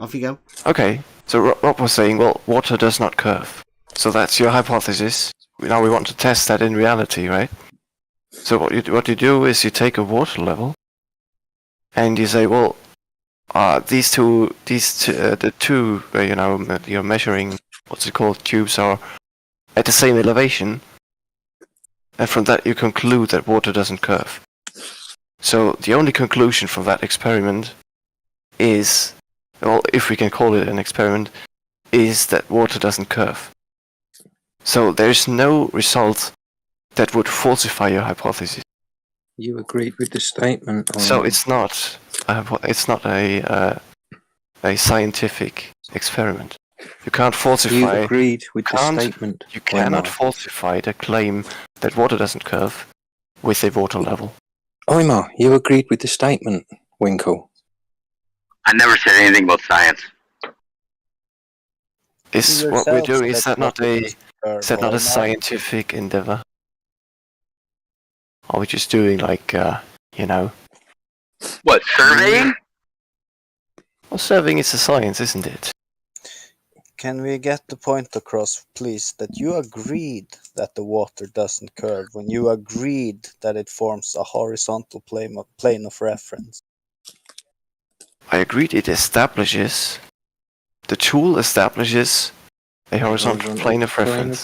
Off you go. Okay, so Rob was saying, well, water does not curve. So that's your hypothesis. Now we want to test that in reality, right? So what you do is you take a water level, and you say, well, the two you're measuring, what's it called, tubes are at the same elevation, and from that you conclude that water doesn't curve. So the only conclusion from that experiment is, well, if we can call it an experiment, is that water doesn't curve. So there's no result that would falsify your hypothesis. You agreed with the statement. So it's not a scientific experiment. You can't falsify. You agreed with the statement. You cannot falsify the claim that water doesn't curve with a water level. Hoymar, you agreed with the statement, Winkle. I never said anything about science. Is what we're doing, is that not a scientific endeavor? Are we just doing like, What, surveying? Well, surveying is a science, isn't it? Can we get the point across, please, that you agreed that the water doesn't curve when you agreed that it forms a horizontal plane of reference? I agreed it establishes, the tool establishes a horizontal plane of reference.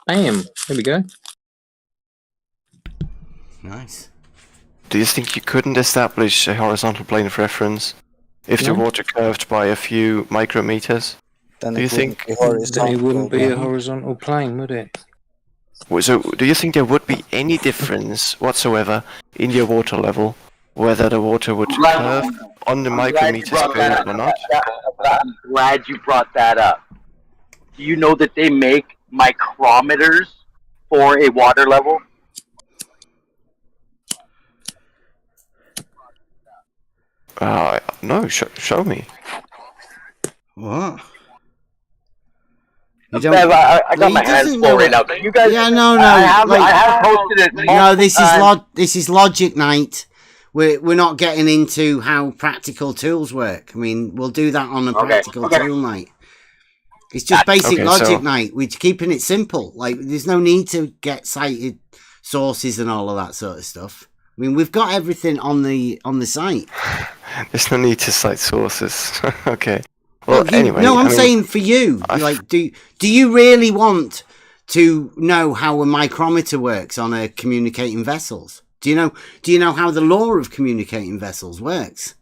Bam, there we go. Nice. Do you think you couldn't establish a horizontal plane of reference if the water curved by a few micrometers? Then do you think then it wouldn't be a horizontal plane, would it? So, do you think there would be any difference whatsoever in your water level, whether the water would curve on the micrometer scale or not? I'm glad you brought that up. Do you know that they make micrometers for a water level? No, show me. What? You don't. Bev, I got He my hands doesn't full know right it. now. Can you guys? Yeah, no. I have Like, posted it. no, this is times. this is logic night. We're not getting into how practical tools work. I mean, we'll do that on a practical tool night. It's just basic logic night. We're keeping it simple. Like, there's no need to get cited sources and all of that sort of stuff. I mean, we've got everything on the site. There's no need to cite sources. Okay. Well, Anyway, no, I'm saying for you. Like, do you really want to know how a micrometer works on a communicating vessels? Do you know how the law of communicating vessels works?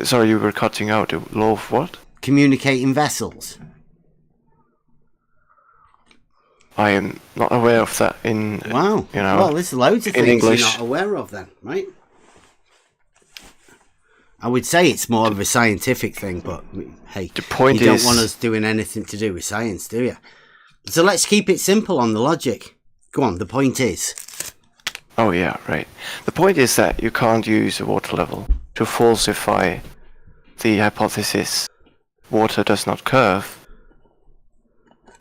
Sorry, you were cutting out. The law of what? Communicating vessels. I am not aware of that in. Wow. Well, there's loads of things English. you're not aware of then, right? I would say it's more of a scientific thing, but hey, the point you is, don't want us doing anything to do with science, do you? So let's keep it simple on the logic. Go on, the point is. Oh yeah, right. The point is that you can't use a water level to falsify the hypothesis water does not curve,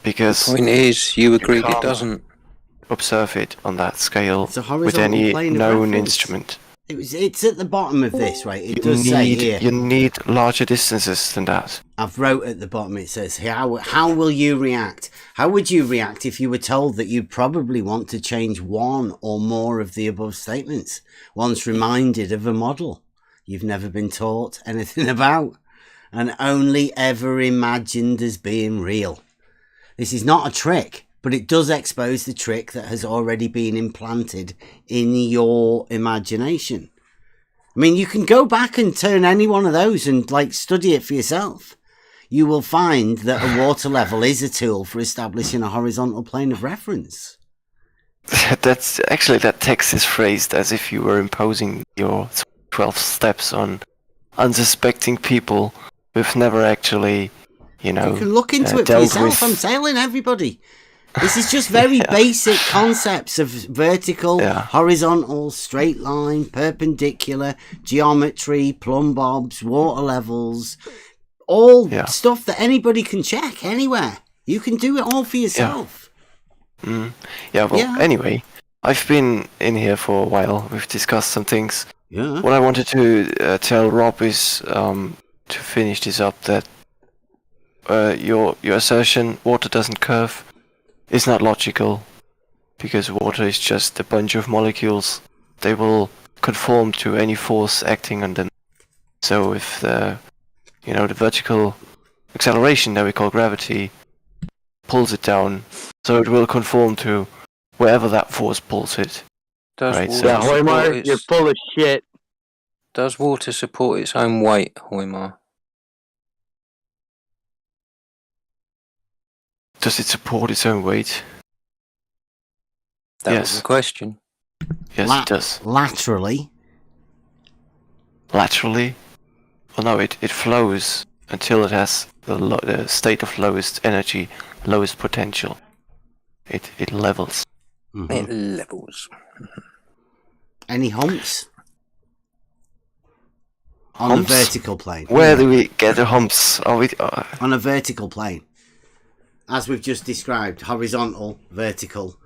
because the point is, you agree it doesn't. Observe it on that scale It's a with horizontal any plane of known reference. instrument. It's at the bottom of this, right? It does say here. You need larger distances than that. I've wrote at the bottom, it says, how will you react? How would you react if you were told that you'd probably want to change one or more of the above statements once reminded of a model you've never been taught anything about and only ever imagined as being real? This is not a trick, but it does expose the trick that has already been implanted in your imagination. I mean, you can go back and turn any one of those and study it for yourself. You will find that a water level is a tool for establishing a horizontal plane of reference. That's actually, that text is phrased as if you were imposing your 12 steps on unsuspecting people who've never actually, You can look into it for yourself. I'm telling everybody. This is just very basic concepts of vertical, horizontal, straight line, perpendicular, geometry, plumb bobs, water levels, all stuff that anybody can check anywhere. You can do it all for yourself. Anyway, I've been in here for a while. We've discussed some things. Yeah. What I wanted to tell Rob is, to finish this up, that your assertion, water doesn't curve, is not logical, because water is just a bunch of molecules. They will conform to any force acting on them. So if the vertical acceleration that we call gravity pulls it down, so it will conform to wherever that force pulls it. Hoymar, you're full of shit. Does water support its own weight, Hoymar? Does it support its own weight? That was the question. Yes, it does. Laterally? Laterally? Well, no, it flows until it has the state of lowest energy, lowest potential. It levels. Mm-hmm. It levels. Any humps? On a vertical plane. Where do we get the humps? On a vertical plane. As we've just described, horizontal, vertical.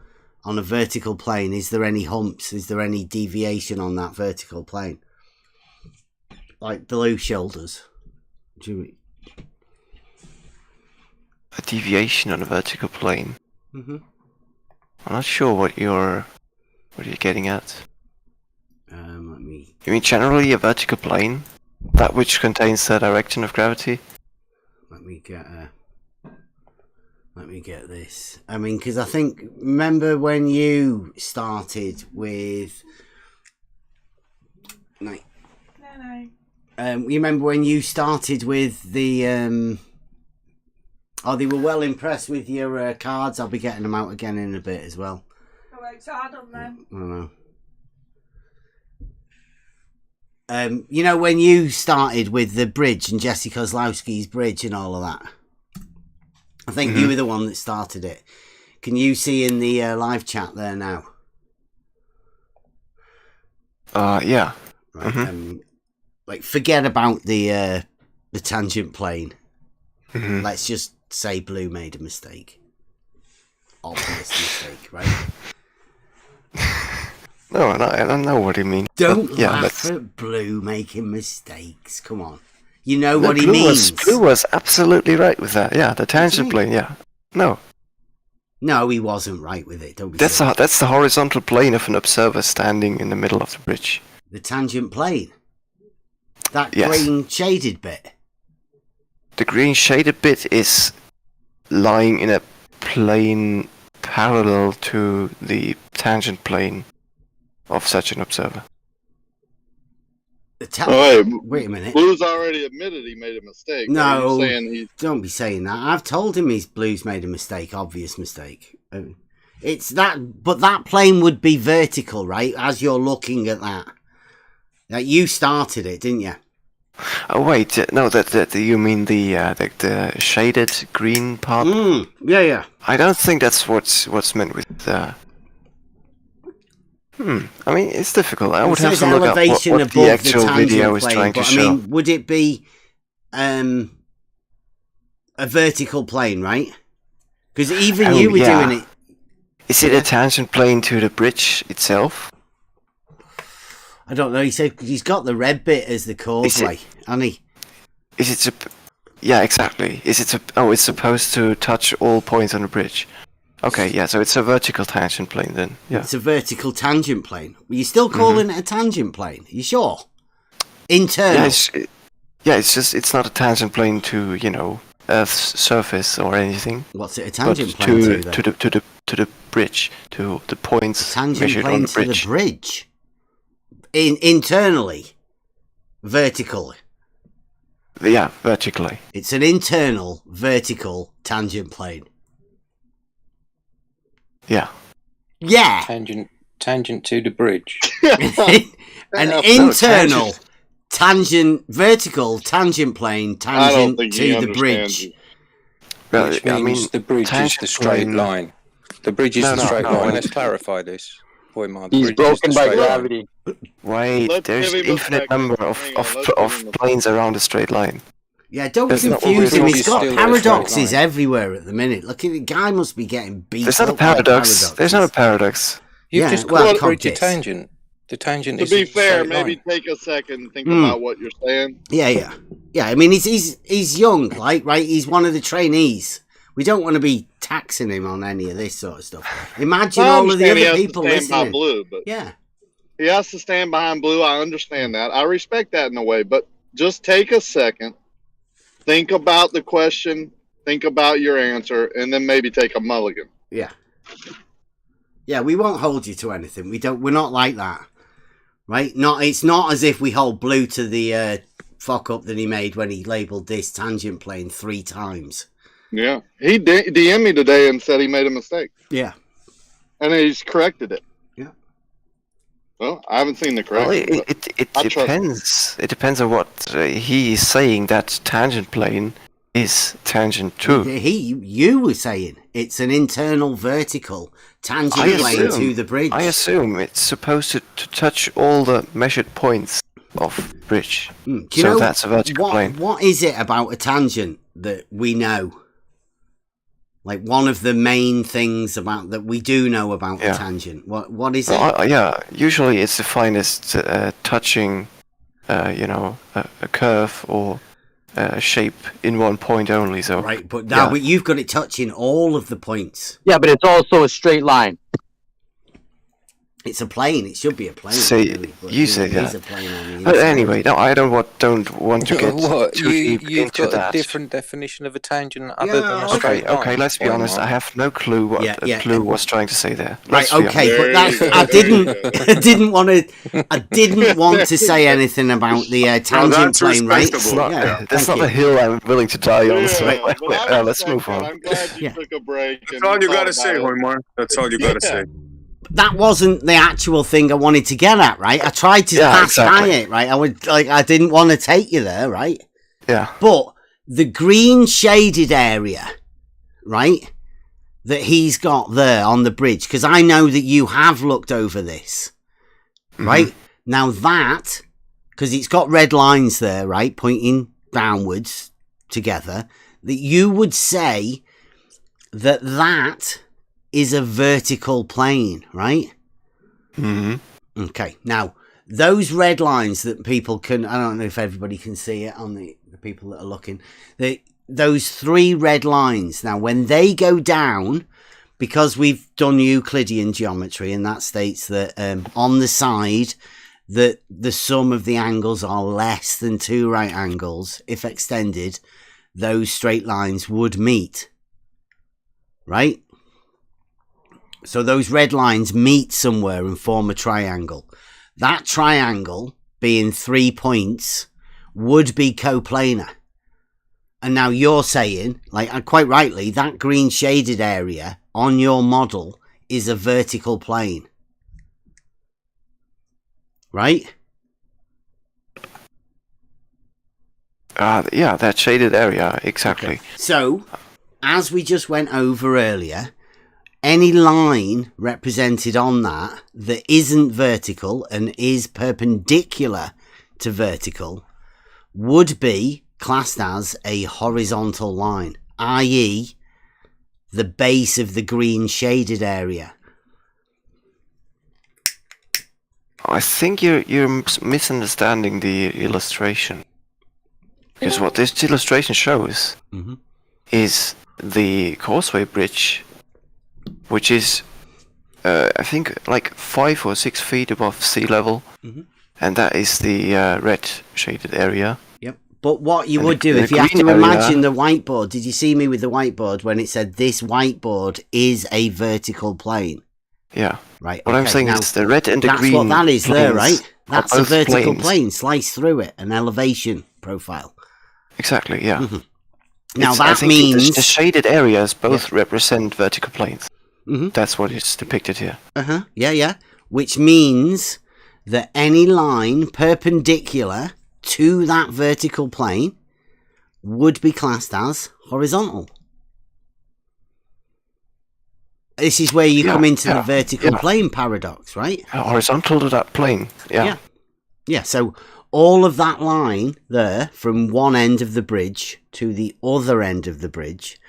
On a vertical plane, is there any humps? Is there any deviation on that vertical plane? Like below shoulders? A deviation on a vertical plane? Mm-hmm. I'm not sure what you're getting at. Let me... You mean generally a vertical plane? That which contains the direction of gravity? Let me get this. I mean, because I think, remember when you started with... No. You remember when you started with the... they were well impressed with your cards. I'll be getting them out again in a bit as well. I worked hard on them. I know. When you started with the bridge and Jesse Kozlowski's bridge and all of that, I think you were the one that started it. Can you see in the live chat there now? Yeah. Right. Forget about the tangent plane. Let's just say blue made a mistake. Obvious mistake, right? No, I know what you mean. Don't But, yeah, laugh that's... at blue making mistakes. Come on. You know No, what he means. Blue was absolutely right with that. Yeah, the tangent plane, yeah. No. No, he wasn't right with it. Don't be That's silly. that's the horizontal plane of an observer standing in the middle of the bridge. The tangent plane. That Yes. green shaded bit. The green shaded bit is lying in a plane parallel to the tangent plane of such an observer. Wait a minute. Blue's already admitted he made a mistake. No, Are you saying don't be saying that. I've told him Blue's made a mistake, obvious mistake. It's that, but that plane would be vertical, right? As you're looking at that. Like you started it, didn't you? Oh wait, no, that you mean the shaded green part? Yeah. I don't think that's what's meant with the. I mean, it's difficult. I would have to look up what the actual video is trying to show. I mean, would it be a vertical plane, right? Because even you were doing it. Is it a tangent plane to the bridge itself? I don't know. He said he's got the red bit as the causeway, hasn't he? Is it? Yeah, exactly. Is it? It's supposed to touch all points on the bridge. Okay, yeah. So it's a vertical tangent plane then. Yeah. It's a vertical tangent plane. Are you still calling it a tangent plane? Are you sure? Internal. Yeah, it's not a tangent plane to Earth's surface or anything. What's it a tangent plane to? Then? To the bridge, to the points measured on the bridge. To the bridge. Internally, vertically. Yeah, vertically. It's an internal vertical tangent plane. Yeah. Yeah. Tangent to the bridge. An internal vertical tangent plane tangent to the bridge. Well, Which means the bridge is the straight line. The bridge is the straight line. Let's clarify this. He's broken by gravity. Wait, there's an infinite number of planes around a straight line. Yeah, don't confuse him. He's got paradoxes everywhere at the minute. Look, the guy must be getting beat. There's not a paradox. There's not a paradox. You've just called the bridge a tangent. The tangent is. To be fair, maybe take a second and think about what you're saying. Yeah. I mean, he's young, right? He's one of the trainees. We don't want to be taxing him on any of this sort of stuff. Imagine all of the other people listening. Blue, but yeah, he has to stand behind Blue. I understand that. I respect that in a way, but just take a second, think about the question, think about your answer, and then maybe take a mulligan. Yeah. We won't hold you to anything. We're not like that, right? It's not as if we hold Blue to the fuck up that he made when he labelled this tangent plane 3 times. Yeah, he DM'd me today and said he made a mistake. Yeah, and he's corrected it. Yeah. Well, I haven't seen the correction. Well, it depends. It depends on what he is saying. That tangent plane is tangent to. You were saying it's an internal vertical tangent plane to the bridge. I assume it's supposed to touch all the measured points of the bridge. So that's a vertical plane. What is it about a tangent that we know? Like one of the main things about that we do know about a tangent. What is it? Usually it's defined as touching, a curve or a shape in one point only. So right, but now but you've got it touching all of the points. Yeah, but it's also a straight line. It's a plane. It should be a plane. You say that. It's a plane on the but anyway, no, I don't want to get too deep You've into got that. a different definition of a tangent other than a straight line. Okay, let's be honest. I have no clue what Blue was trying to say there. Right, okay, but I didn't want to say anything about the tangent plane, right? That's not the hill I'm willing to die on. So let's move on. I'm glad you took a break. That's all you gotta say, Hoymar. That's all you gotta say. That wasn't the actual thing I wanted to get at, right? I tried to pass by it, right? I didn't want to take you there, right? Yeah. But the green shaded area, right, that he's got there on the bridge, because I know that you have looked over this, right? Now that, because it's got red lines there, right, pointing downwards together, that you would say that that is a vertical plane, right? Mm-hmm. Okay. Now, those red lines that people can, I don't know if everybody can see it on the people that are looking, those 3 red lines, now when they go down, because we've done Euclidean geometry, and that states that on the side that the sum of the angles are less than 2 right angles, if extended, those straight lines would meet, right? So those red lines meet somewhere and form a triangle. That triangle, being 3 points, would be coplanar. And now you're saying, like quite rightly, that green shaded area on your model is a vertical plane. Right? Yeah, that shaded area, exactly. Okay. So, as we just went over earlier, any line represented on that isn't vertical and is perpendicular to vertical would be classed as a horizontal line, i.e. the base of the green shaded area. I think you're misunderstanding the illustration. Because what this illustration shows is the causeway bridge, which is, I think, like 5 or 6 feet above sea level, and that is the red shaded area. Yep. But what you would do, if you have to imagine the whiteboard, did you see me with the whiteboard when it said this whiteboard is a vertical plane? Yeah. Right. What I'm saying is the red and the green. That's what that is there, right? That's a vertical planes. plane, slice through it, an elevation profile. Exactly, yeah. Now that means the shaded areas both represent vertical planes. That's what is depicted here. Yeah. Which means that any line perpendicular to that vertical plane would be classed as horizontal. This is where you come into the vertical plane paradox, right? Horizontal to that plane, Yeah, so all of that line there from one end of the bridge to the other end of the bridge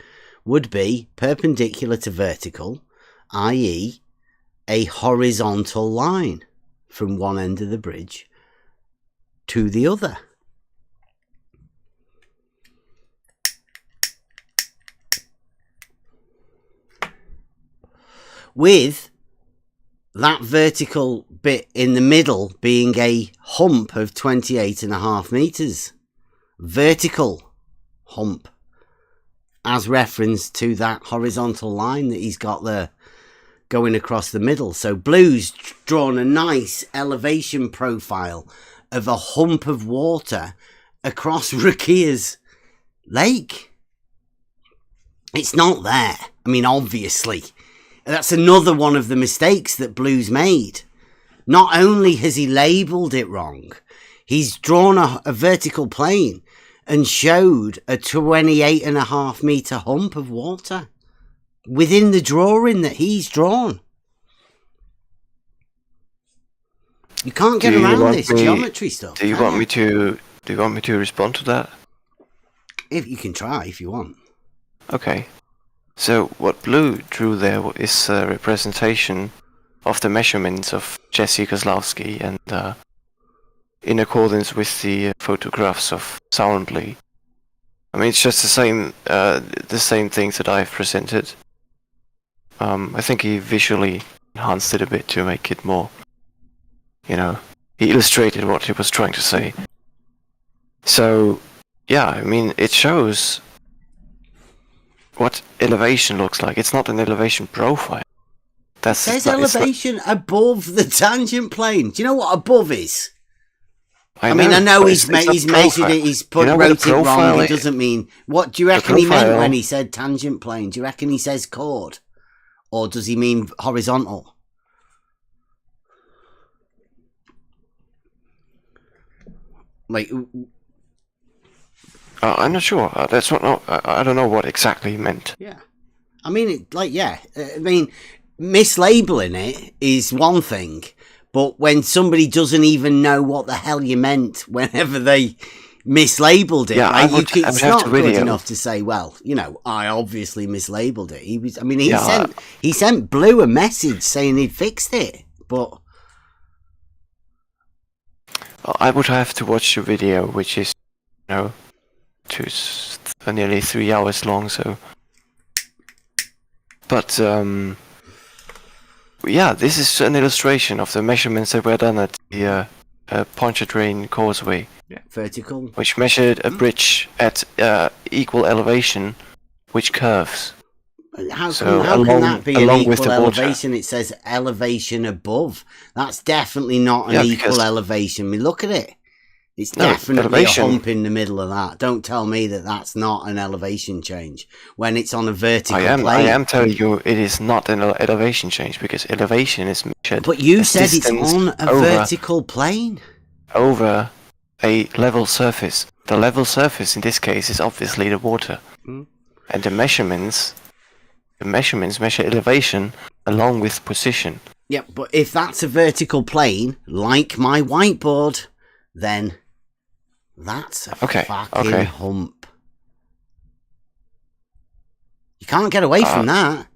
would be perpendicular to vertical, i.e. a horizontal line from one end of the bridge to the other. With that vertical bit in the middle being a hump of 28.5 meters. Vertical hump. As reference to that horizontal line that he's got there going across the middle. So Blue's drawn a nice elevation profile of a hump of water across Rakia's lake. It's not there. I mean, obviously. That's another one of the mistakes that Blue's made. Not only has he labelled it wrong, he's drawn a vertical plane and showed a 28.5 metre hump of water within the drawing that he's drawn. You can't get around this geometry stuff. Do you want me to respond to that? If you can try, if you want. Okay. So what Blue drew there is a representation of the measurements of Jesse Kozlowski and in accordance with the photographs of Soundly. I mean, it's just the same things that I've presented. I think he visually enhanced it a bit to make it more, he illustrated what he was trying to say. So, yeah, I mean, it shows what elevation looks like. It's not an elevation profile. It says elevation above the tangent plane. Do you know what above is? I know he's measured it, he's wrote it wrong. It doesn't mean... What do you reckon he meant when he said tangent plane? Do you reckon he says chord? Or does he mean horizontal? Like... I'm not sure. That's what. No, I don't know what exactly he meant. Yeah, I mean, mislabeling it is one thing, but when somebody doesn't even know what the hell you meant, whenever they mislabeled it. Yeah, right? I would It's have not to good video. enough to say, well, I obviously mislabeled it. Yeah, He sent Blue a message saying he'd fixed it, but I would have to watch the video, which is, nearly 3 hours long. So, but yeah, this is an illustration of the measurements that were done at the Pontchartrain Causeway. Yeah. Vertical. Which measured a bridge at equal elevation, which curves. How can that be an along with equal the water. elevation? It says elevation above. That's definitely not an equal elevation. I mean, look at it. It's definitely a hump in the middle of that. Don't tell me that that's not an elevation change when it's on a vertical plane. I am telling you it is not an elevation change, because elevation is measured. But you said it's on a vertical plane. Over a level surface. The level surface in this case is obviously the water. And the measurements measure elevation along with position. Yeah, but if that's a vertical plane, like my whiteboard, then that's a fucking hump. You can't get away from that.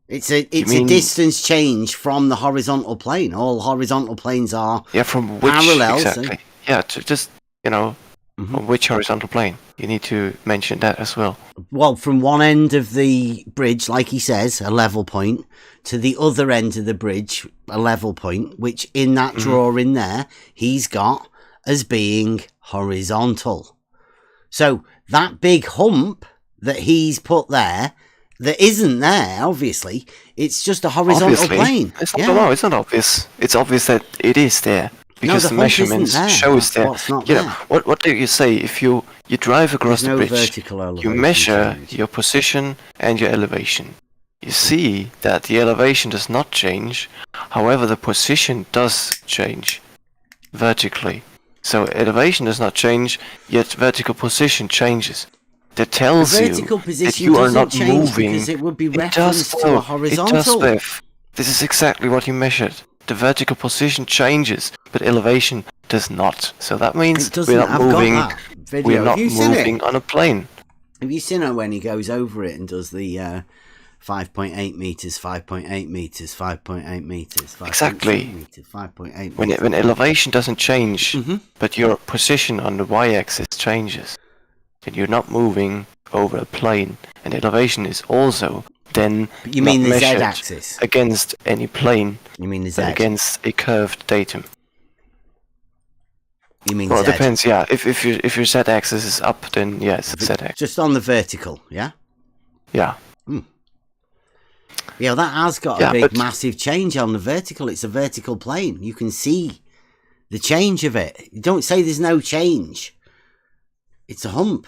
It's a distance change from the horizontal plane. All horizontal planes are from which parallel. exactly? Yeah, just from which horizontal plane? You need to mention that as well. Well, from one end of the bridge, like he says, a level point, to the other end of the bridge, a level point, which in that drawing there, he's got as being horizontal. So that big hump that he's put there, that isn't there, obviously, it's just a horizontal plane. It's not obvious. It's obvious that it is there. Because the measurements shows there. What do you say if you drive across the bridge? You measure your position and your elevation. You see that the elevation does not change. However, the position does change vertically. So elevation does not change, yet vertical position changes. That tells you that you are not moving. Because it would be referenced to a horizontal. It does, Bev. This is exactly what he measured. The vertical position changes, but elevation does not. So that means we're not moving. We're not moving on a plane. Have you seen it when he goes over it and does the 5.8 meters, 5.8 meters, 5.8 meters, 5.8 exactly. meters, 5.8 When elevation doesn't change, but your position on the y-axis changes, then you're not moving over a plane, and elevation is also then you mean not the measured z-axis against any plane. You mean the z? But against a curved datum. You mean well, z? It depends. Yeah, if your z-axis is up, then yes, it's z-axis. Just on the vertical, yeah. Yeah. Yeah, that has got a big, massive change on the vertical. It's a vertical plane. You can see the change of it. You don't say there's no change. It's a hump.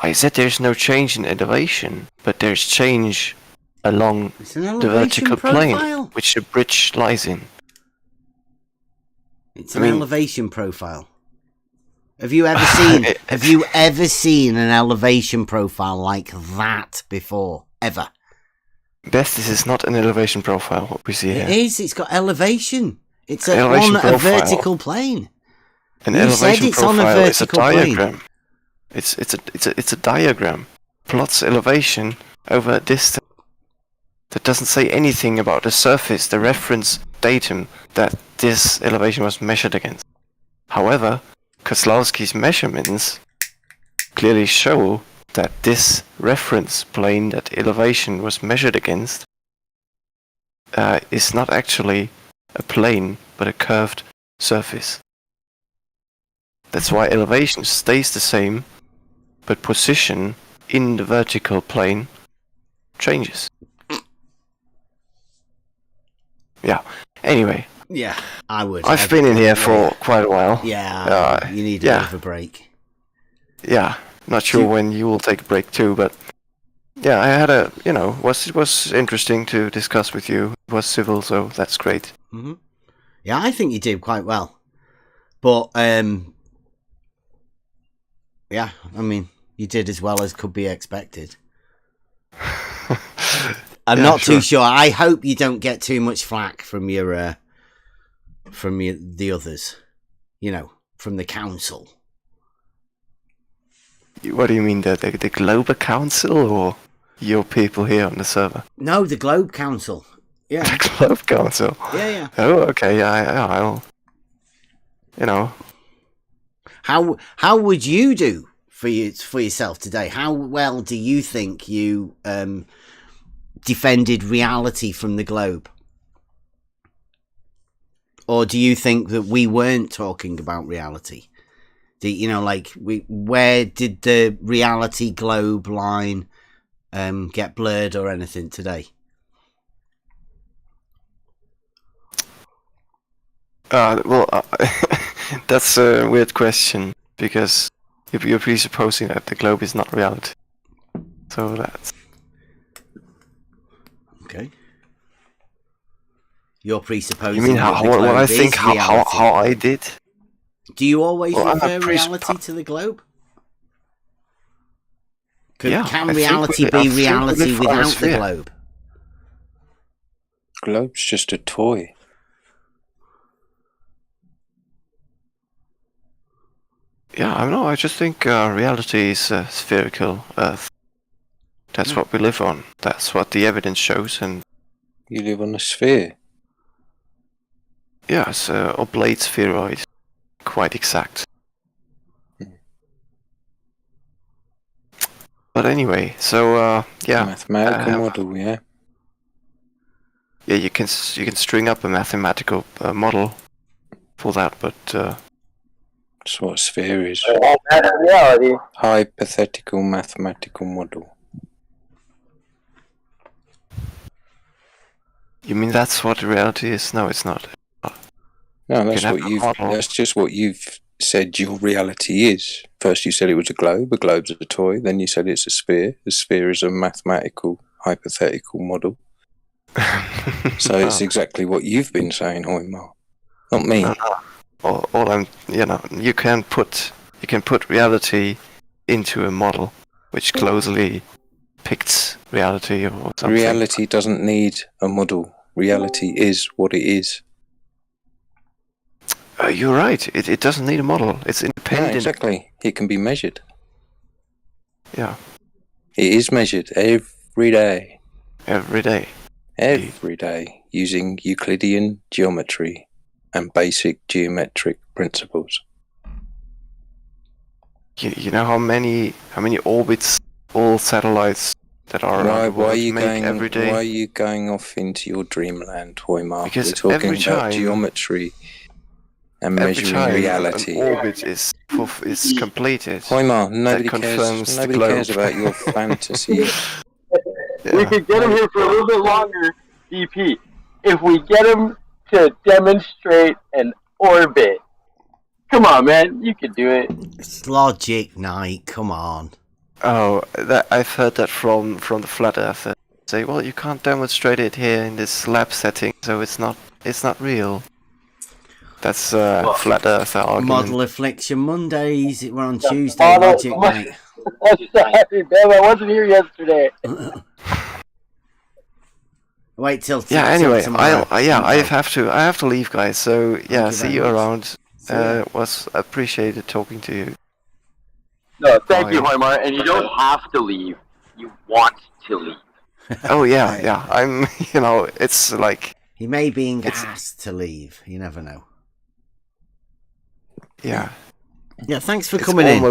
I said there's no change in elevation, but there's change along the vertical plane, which the bridge lies in. It's an elevation profile. Have you ever seen? Have you ever seen an elevation profile like that before? Ever? Best, this is not an elevation profile. What we see here. It is. It's got elevation. It's on a vertical plane. An elevation profile is a diagram. It's a diagram. Plots elevation over a distance. That doesn't say anything about the surface, the reference datum that this elevation was measured against. However, Kozlowski's measurements clearly show that this reference plane that elevation was measured against is not actually a plane, but a curved surface. That's why elevation stays the same, but position in the vertical plane changes. Yeah. Anyway. Yeah, I would. I've been in here for quite a while. Yeah, you need a bit of a break. Yeah, not sure when you will take a break too, but yeah, I had it was interesting to discuss with you. It was civil, so that's great. Mm-hmm. Yeah, I think you did quite well, but yeah, I mean, you did as well as could be expected. I'm not too sure. I hope you don't get too much flack from the others, from the council. What do you mean, the Global Council or your people here on the server? No, the Globe Council. Yeah. The Globe Council. Yeah. Oh, okay. Yeah. I'll. You know. How would you do for yourself today? How well do you think you defended reality from the Globe? Or do you think that we weren't talking about reality? Where did the reality Globe line get blurred or anything today? That's a weird question because you're presupposing that the Globe is not reality. So that's okay. You're presupposing. You mean what I think? How I did? Do you always refer reality to the Globe? Can reality be reality without the Globe? Globe's just a toy. Yeah, I don't know. I just think reality is a spherical Earth. That's what we live on. That's what the evidence shows, and you live on a sphere. Yeah, it's an oblate spheroid, quite exact. But anyway, so yeah, mathematical model, yeah. Yeah, you can string up a mathematical model for that, but that's what a sphere is. Reality. Hypothetical mathematical model. You mean that's what reality is? No, it's not. No, that's just what you've said your reality is. First you said it was a globe's a toy, then you said it's a sphere is a mathematical hypothetical model. So it's exactly what you've been saying, Hoymar. Not me. All I'm, you can put reality into a model which closely depicts reality or something. Reality doesn't need a model. Reality is what it is. You're right. It doesn't need a model. It's independent. Yeah, exactly. It can be measured. Yeah. It is measured every day. Every day. Every day, using Euclidean geometry and basic geometric principles. You know how many orbits all satellites that are around the world make every day? Why are you going off into your dreamland, Hoymar? Because we're talking about geometry and measuring reality. An orbit is completed. Hoymar, nobody cares about your fantasy. We could get him here for a little bit longer, DP. If we get him to demonstrate an orbit. Come on, man. You can do it. It's logic, Knight. Come on. Oh, I've heard that from the flat earther. Say, well, you can't demonstrate it here in this lab setting, so it's not real. That's flat earther argument. Model Affliction Mondays. We're on Tuesday. Logic, mate. Sorry, Bev. I wasn't here yesterday. Wait till anyway, tomorrow. I have to leave, guys. So yeah, see you around. Was appreciated talking to you. No, thank you, Hoymar. And you don't have to leave. You want to leave. Oh yeah. I'm. It's like he may be asked to leave. You never know. Yeah. Yeah. Thanks for coming in.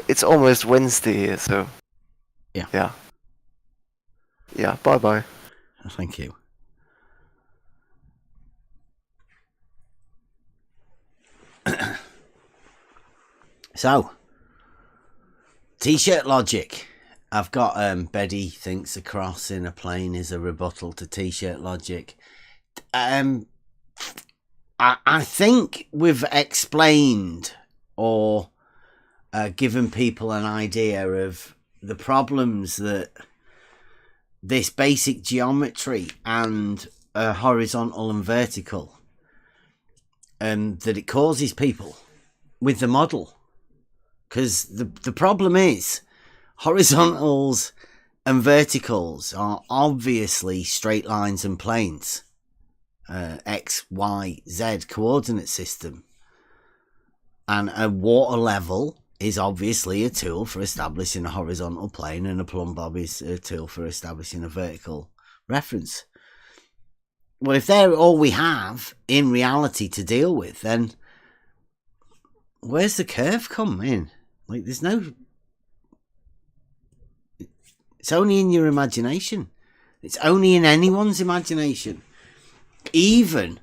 It's almost Wednesday here, so. Yeah. Yeah. Bye. Thank you. So, T-shirt logic. I've got Beddy thinks a cross in a plane is a rebuttal to T-shirt logic. I think we've explained or given people an idea of the problems that this basic geometry and horizontal and vertical that it causes people with the model. Because the problem is horizontals and verticals are obviously straight lines and planes. X, Y, Z coordinate system. And a water level is obviously a tool for establishing a horizontal plane, and a plumb bob is a tool for establishing a vertical reference. Well, if they're all we have in reality to deal with, then where's the curve come in? Like, there's no... It's only in your imagination. It's only in anyone's imagination. Even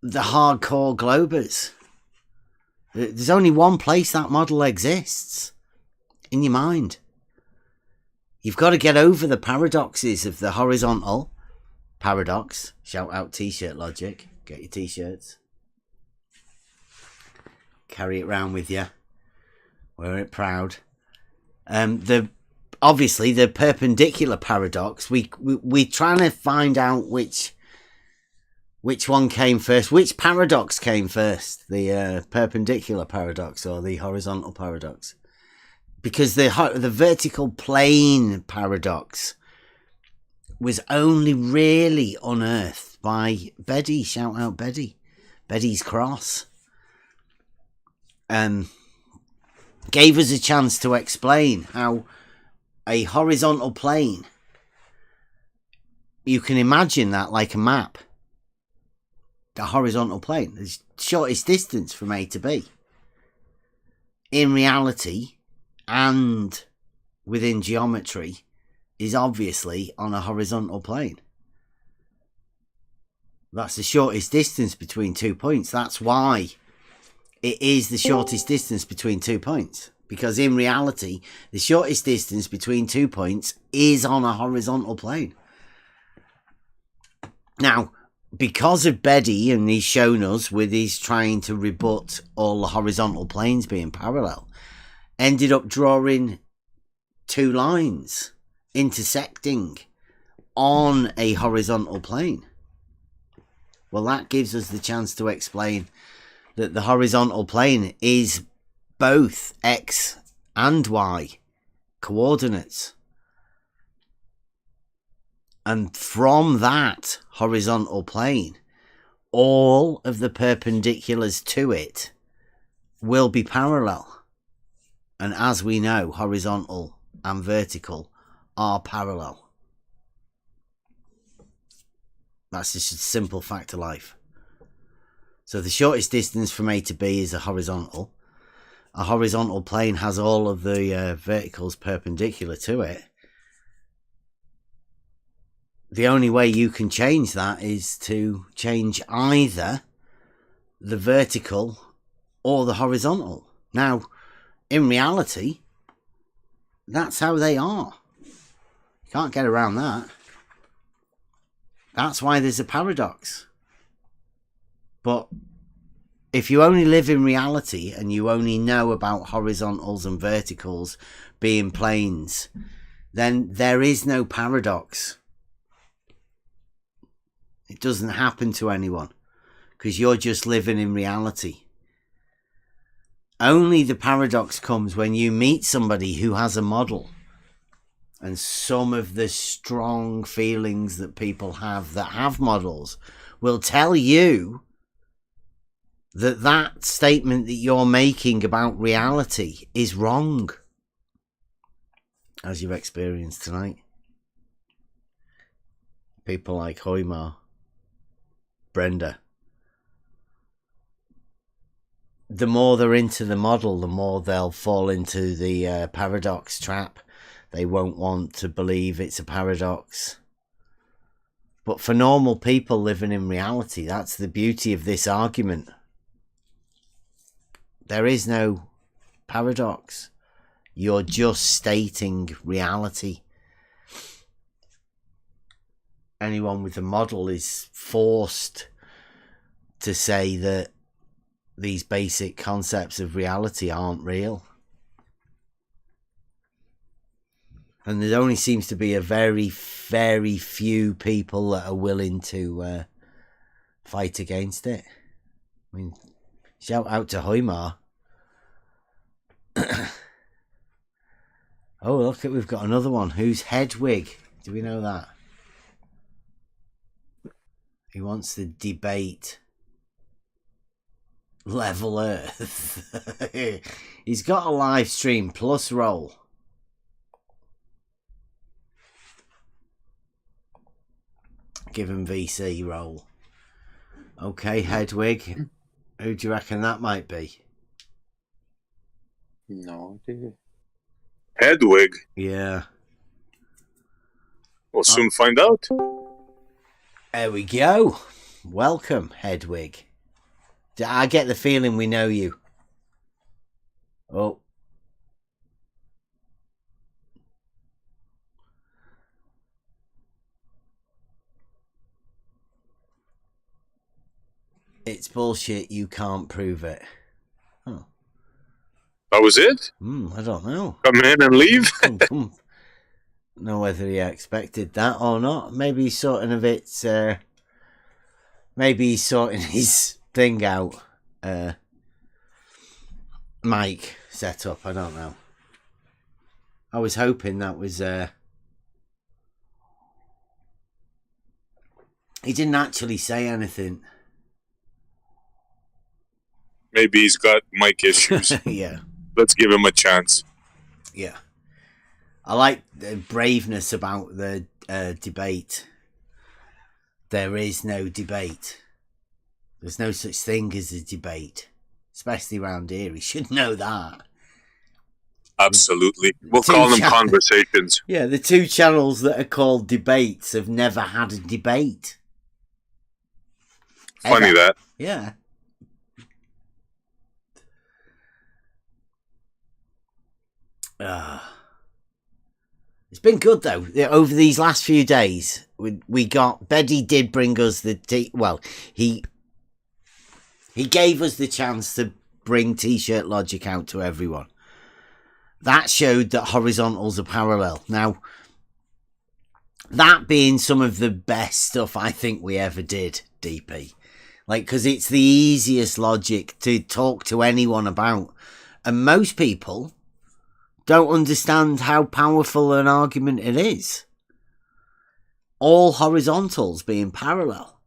the hardcore globers. There's only one place that model exists. In your mind. You've got to get over the paradoxes of the horizontal paradox. Shout out t-shirt logic. Get your t-shirts. Carry it round with you. Wear it proud. Obviously the perpendicular paradox. We're trying to find out which one came first. Which paradox came first? The perpendicular paradox or the horizontal paradox? Because the vertical plane paradox was only really unearthed by Beddys. Shout out Beddys. Beddys Cross. Gave us a chance to explain how a horizontal plane, you can imagine that like a map. The horizontal plane, the shortest distance from A to B. In reality, and within geometry, is obviously on a horizontal plane. That's the shortest distance between 2 points. That's why it is the shortest distance between 2 points. Because in reality, the shortest distance between 2 points is on a horizontal plane. Now, because of Beddys, and he's shown us with his trying to rebut all the horizontal planes being parallel, ended up drawing two lines intersecting on a horizontal plane. Well, that gives us the chance to explain that the horizontal plane is both X and Y coordinates. And from that horizontal plane, all of the perpendiculars to it will be parallel. And as we know, horizontal and vertical are parallel. That's just a simple fact of life. So the shortest distance from A to B is a horizontal. A horizontal plane has all of the verticals perpendicular to it. The only way you can change that is to change either the vertical or the horizontal. Now, in reality, that's how they are. You can't get around that. That's why there's a paradox. But if you only live in reality and you only know about horizontals and verticals being planes, then there is no paradox. It doesn't happen to anyone because you're just living in reality. Only the paradox comes when you meet somebody who has a model, and some of the strong feelings that people have that have models will tell you that that statement that you're making about reality is wrong, as you've experienced tonight. People like Hoymar, Brenda. The more they're into the model, the more they'll fall into the paradox trap. They won't want to believe it's a paradox. But for normal people living in reality, that's the beauty of this argument. There is no paradox. You're just stating reality. Anyone with a model is forced to say that these basic concepts of reality aren't real. And there only seems to be a very, very few people that are willing to fight against it. I mean, shout out to Hoymar. Oh, look, we've got another one. Who's Hedwig? Do we know that? He wants to debate level Earth. He's got a live stream plus roll. Give him VC roll. Okay, Hedwig. Who do you reckon that might be? No idea. Hedwig. Yeah. We'll soon find out. There we go. Welcome, Hedwig. I get the feeling we know you. Oh. It's bullshit. You can't prove it. Oh. That was it? I don't know. Come in and leave? Know whether he expected that or not. Maybe he's sorting of it. Maybe he's sorting his thing out. Mic set up. I don't know. I was hoping that was. He didn't actually say anything. Maybe he's got mic issues. Yeah. Let's give him a chance. Yeah. I like the braveness about the debate. There is no debate. There's no such thing as a debate. Especially around here. He should know that. Absolutely. We'll call them conversations. Yeah, the two channels that are called debates have never had a debate. Funny Ever. that. Yeah. It's been good though. Over these last few days, we got Beddy did bring us the he gave us the chance to bring T-shirt logic out to everyone. That showed that horizontals are parallel. Now, that being some of the best stuff I think we ever did, DP, because it's the easiest logic to talk to anyone about, and most people don't understand how powerful an argument it is. All horizontals being parallel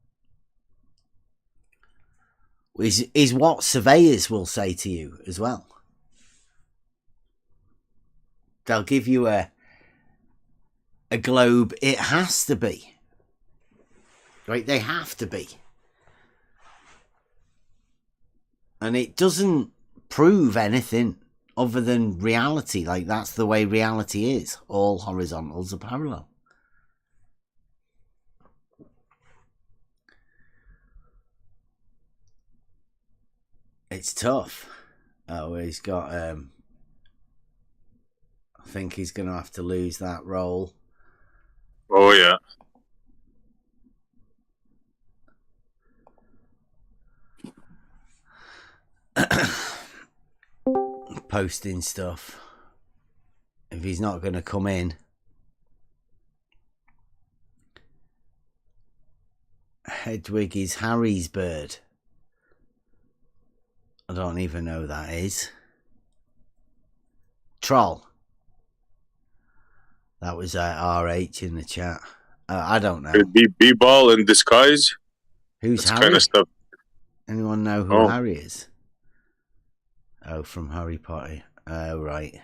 is what surveyors will say to you as well. They'll give you a globe. It has to be. Right? They have to be. And it doesn't prove anything other than reality. That's the way reality is. All horizontals are parallel. It's tough. Oh, he's got I think he's going to have to lose that role. Oh, yeah. Posting stuff. If he's not going to come in. Hedwig is Harry's bird. I don't even know who that is. Troll. That was RH in the chat. I don't know. Could it be B-ball in disguise? Who's That's Harry? kind of stuff. Anyone know who Harry is? Oh, from Harry Potter. Oh, right.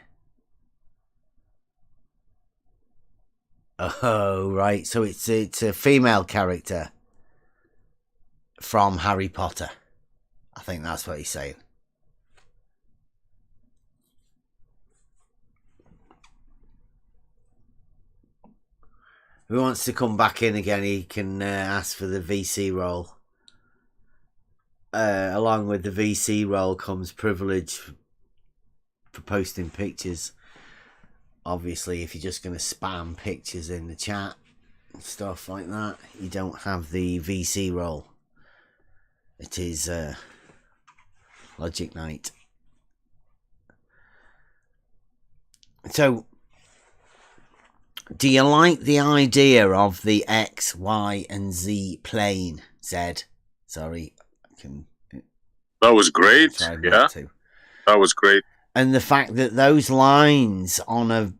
Oh, right. So it's a female character from Harry Potter. I think that's what he's saying. Who wants to come back in again? He can ask for the VC role. Along with the VC role comes privilege for posting pictures. Obviously, if you're just going to spam pictures in the chat and stuff like that, you don't have the VC role. It is Logic Night. So, do you like the idea of the X, Y, and Z plane, Zed? Sorry. That was great. Yeah. That was great. And the fact that those lines on a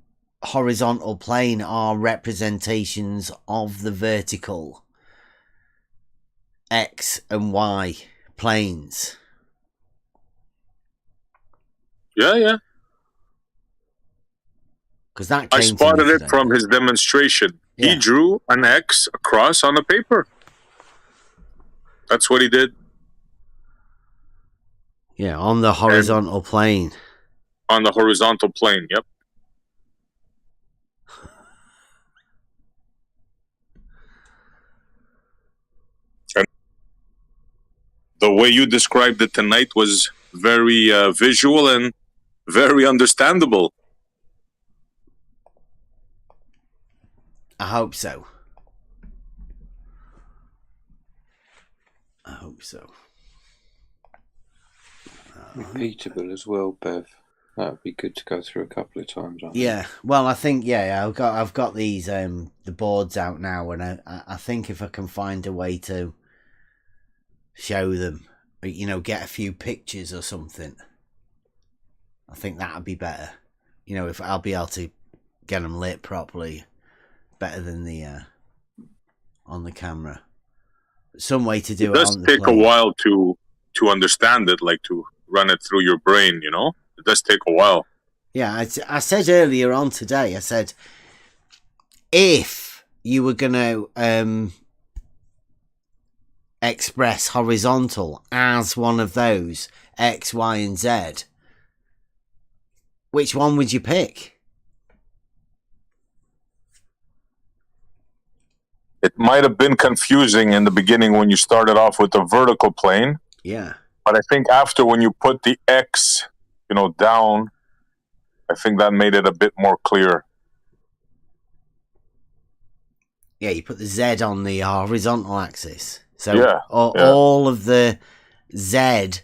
horizontal plane are representations of the vertical X and Y planes. Yeah, yeah. Because that I came spotted to me it today. from his demonstration. Yeah. He drew an X across on the paper. That's what he did. Yeah, on the horizontal plane. On the horizontal plane, yep. And the way you described it tonight was very visual and very understandable. I hope so. I hope so. Repeatable as well, Bev. That would be good to go through a couple of times. Yeah, well, I think I've got these the boards out now, and I think if I can find a way to show them, you know, get a few pictures or something, I think that would be better. You know, if I'll be able to get them lit properly, better than the on the camera. Some way to do it. It does take a while to understand it, like to run it through your brain. You know, it does take a while. Yeah, I said earlier on today, I said, if you were going to express horizontal as one of those X, Y, and Z, which one would you pick? It might have been confusing in the beginning when you started off with the vertical plane. Yeah. But I think after when you put the X, you know, down, I think that made it a bit more clear. Yeah, you put the Z on the horizontal axis. So yeah, all of the Z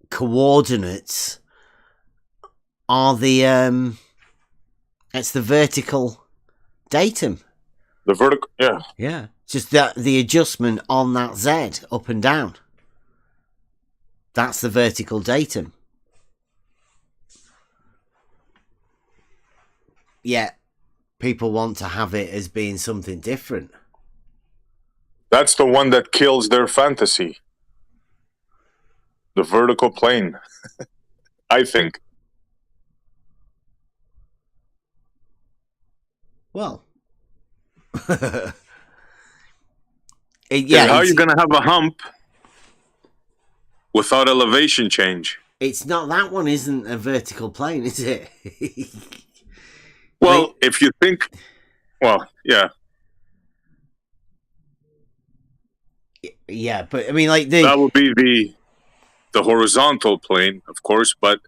coordinates are the it's the vertical datum. The vertical, yeah. Yeah. Just that the adjustment on that Z up and down. That's the vertical datum. Yeah. People want to have it as being something different. That's the one that kills their fantasy. The vertical plane. I think. Well. Yeah, how are you going to have a hump without elevation change? It's not, that one isn't a vertical plane, is it? Well, if you think, well, yeah. Yeah, but I mean, like that would be the horizontal plane, of course. But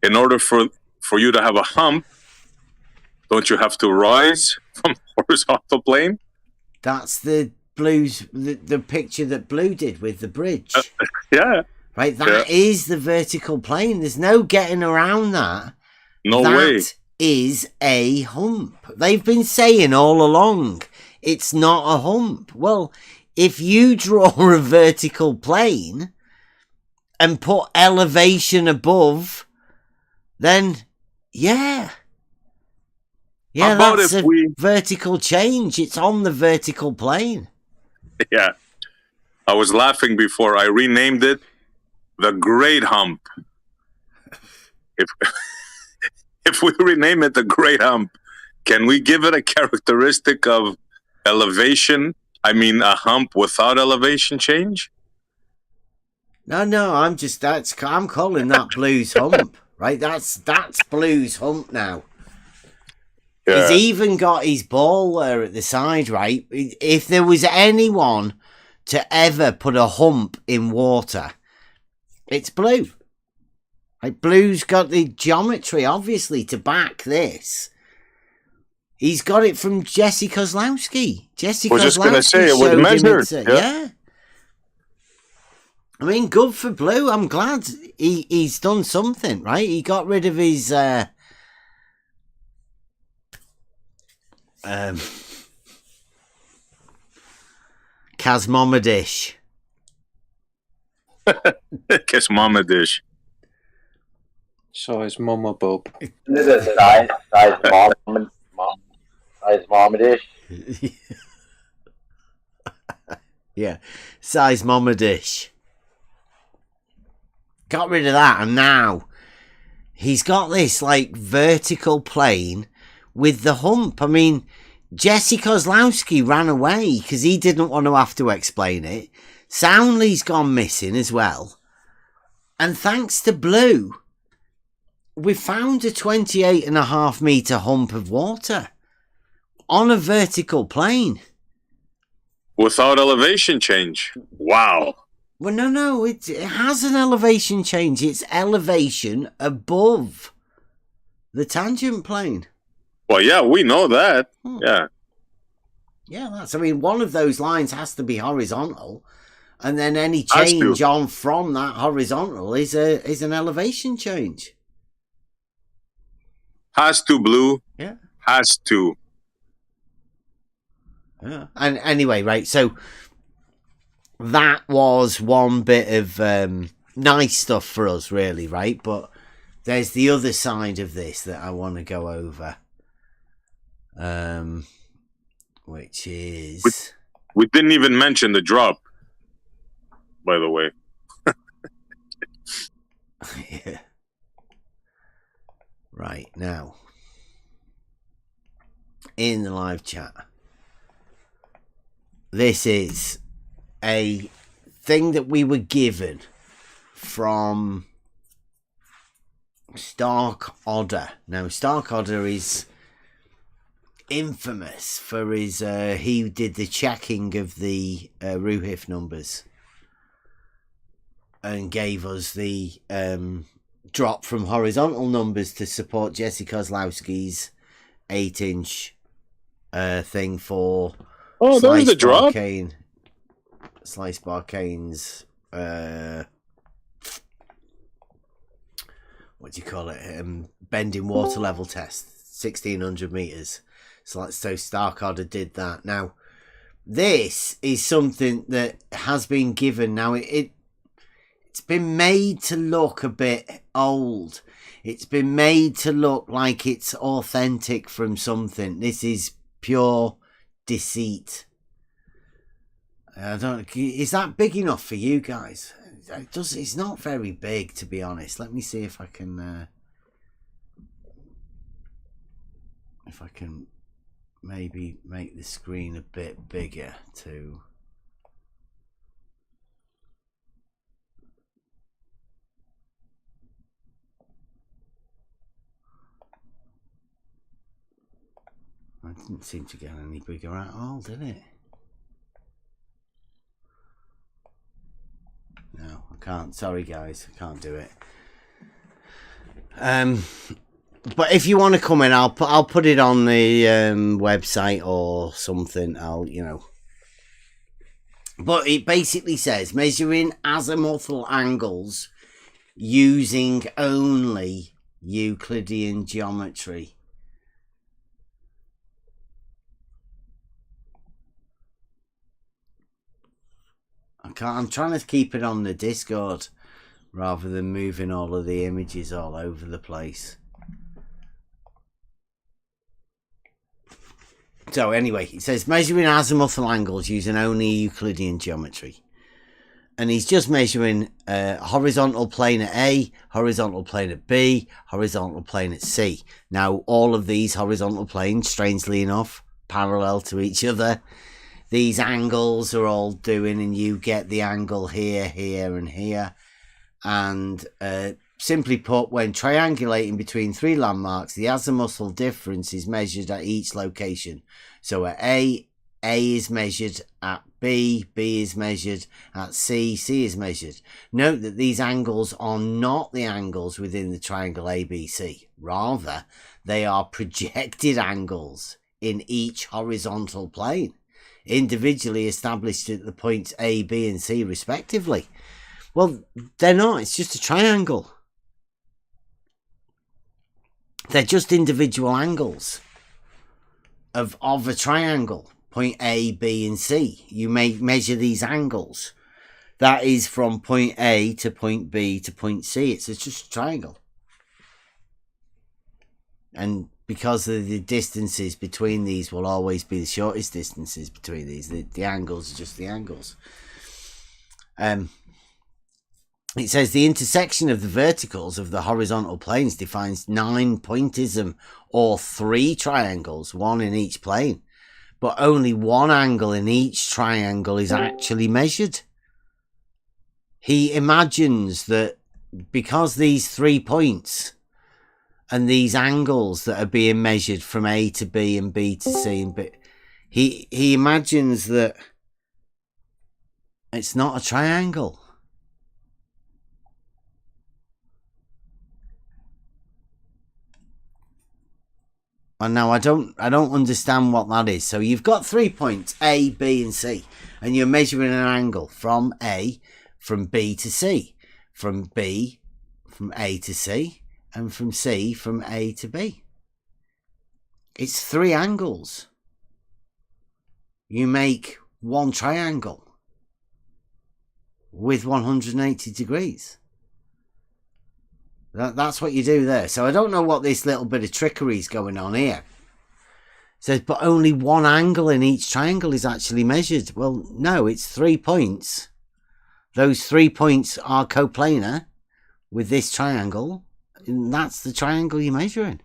in order for you to have a hump, don't you have to rise from the horizontal plane? That's the Blue's the picture that Blue did with the bridge. Yeah. Right, that is the vertical plane. There's no getting around that. No way. That is a hump. They've been saying all along it's not a hump. Well, if you draw a vertical plane and put elevation above, then yeah, that's a vertical change. It's on the vertical plane. Yeah, I was laughing before. I renamed it the Great Hump. If we rename it the Great Hump, can we give it a characteristic of elevation? I mean, a hump without elevation change? No, I'm calling that Blue's hump, right? That's Blue's hump now. Yeah. He's even got his ball there at the side, right? If there was anyone to ever put a hump in water, it's Blue. Like, Blue's got the geometry, obviously, to back this. He's got it from Jesse Kozlowski. Jesse Kozlowski. I was just going to say, it was measured. Yeah. I mean, good for Blue. I'm glad he's done something, right? He got rid of his... Kazmomadish. Kazmomadish. Size Mama Bob. This is a size Momadish. Yeah, size Momadish. Got rid of that, and now he's got this like vertical plane with the hump. I mean, Jesse Kozlowski ran away because he didn't want to have to explain it. Soundly's gone missing as well. And thanks to Blue, we found a 28.5 metre hump of water on a vertical plane. Without elevation change. Wow. Well, no, it has an elevation change. It's elevation above the tangent plane. Well, yeah, we know that. Yeah. Yeah, I mean, one of those lines has to be horizontal, and then any change on from that horizontal is an elevation change. Has to, Blue. Yeah. Has to. Yeah. And anyway, right, so that was one bit of nice stuff for us, really, right? But there's the other side of this that I want to go over. Which is... We didn't even mention the drop, by the way. Yeah. Right, now. In the live chat. This is a thing that we were given from Stark Odder. Now, Stark Odder is infamous for his he did the checking of the Ruhif numbers and gave us the drop from horizontal numbers to support Jesse Kozlowski's 8-inch thing for there's the drop. Slice Barkane's what do you call it? Bending water level test, 1600 meters. So Stark Odder did that. Now, this is something that has been given. Now, it's been made to look a bit old. It's been made to look like it's authentic from something. This is pure deceit. Is that big enough for you guys? It's not very big, to be honest. Let me see if I can maybe make the screen a bit bigger too. It didn't seem to get any bigger at all, did it? No, I can't. Sorry, guys, I can't do it. But if you want to come in, I'll put it on the website or something. But it basically says measuring azimuthal angles using only Euclidean geometry. I'm trying to keep it on the Discord rather than moving all of the images all over the place. So anyway, it says measuring azimuthal angles using only Euclidean geometry. And he's just measuring horizontal plane at A, horizontal plane at B, horizontal plane at C. Now, all of these horizontal planes, strangely enough, parallel to each other. These angles are all doing, and you get the angle here, here, and here. And simply put, when triangulating between three landmarks, the azimuthal difference is measured at each location. So at A is measured at B is measured at C is measured. Note that these angles are not the angles within the triangle ABC. Rather, they are projected angles in each horizontal plane, individually established at the points A, B, and C respectively. Well, they're not. It's just a triangle. They're just individual angles of a triangle. Point A, B, and C. You may measure these angles. That is from point A to point B to point C. It's just a triangle. And because of the distances between these will always be the shortest distances between these. The angles are just the angles. it says the intersection of the verticals of the horizontal planes defines 9 pointism, or 3 triangles, one in each plane. But only one angle in each triangle is actually measured. He imagines that because these 3 points and these angles that are being measured from A to B and B to C, and B, he imagines that it's not a triangle. And now I don't understand what that is. So you've got 3 points, A, B, and C, and you're measuring an angle from A, from B to C, from B, from A to C, and from C, from A to B. It's 3 angles. You make one triangle with 180 degrees. That's what you do there. So I don't know what this little bit of trickery is going on here. It says, but only one angle in each triangle is actually measured. Well, no, it's 3 points. Those 3 points are coplanar with this triangle. And that's the triangle you're measuring.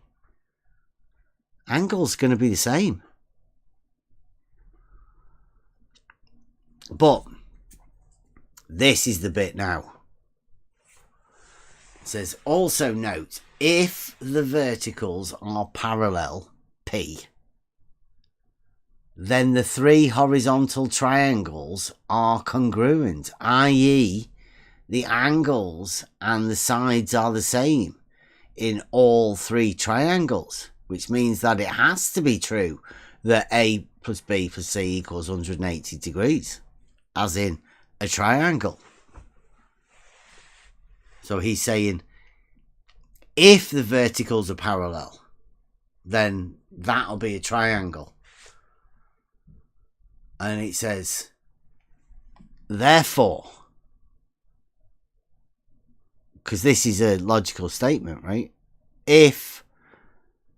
Angle's going to be the same. But this is the bit now. It says, also note, if the verticals are parallel, P, then the 3 horizontal triangles are congruent, i.e. the angles and the sides are the same in all 3 triangles, which means that it has to be true that A plus B plus C equals 180 degrees, as in a triangle. So he's saying, if the verticals are parallel, then that'll be a triangle. And it says, therefore, because this is a logical statement, right? If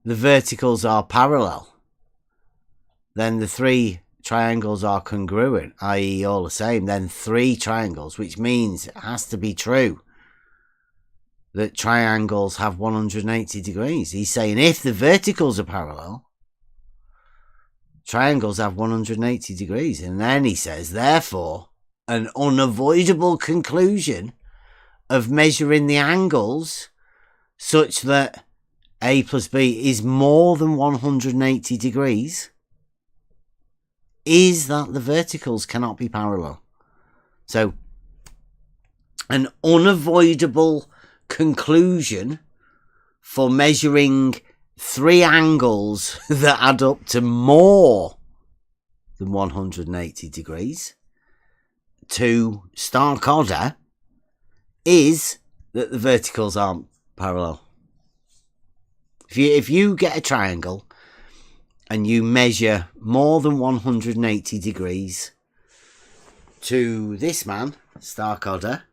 the verticals are parallel, then the 3 triangles are congruent, i.e. all the same, then 3 triangles, which means it has to be true that triangles have 180 degrees. He's saying if the verticals are parallel, triangles have 180 degrees. And then he says, therefore, an unavoidable conclusion of measuring the angles such that A plus B is more than 180 degrees is that the verticals cannot be parallel. So, an unavoidable conclusion for measuring 3 angles that add up to more than 180 degrees to stark order is that the verticals aren't parallel. If you get a triangle and you measure more than 180 degrees to this man, stark order,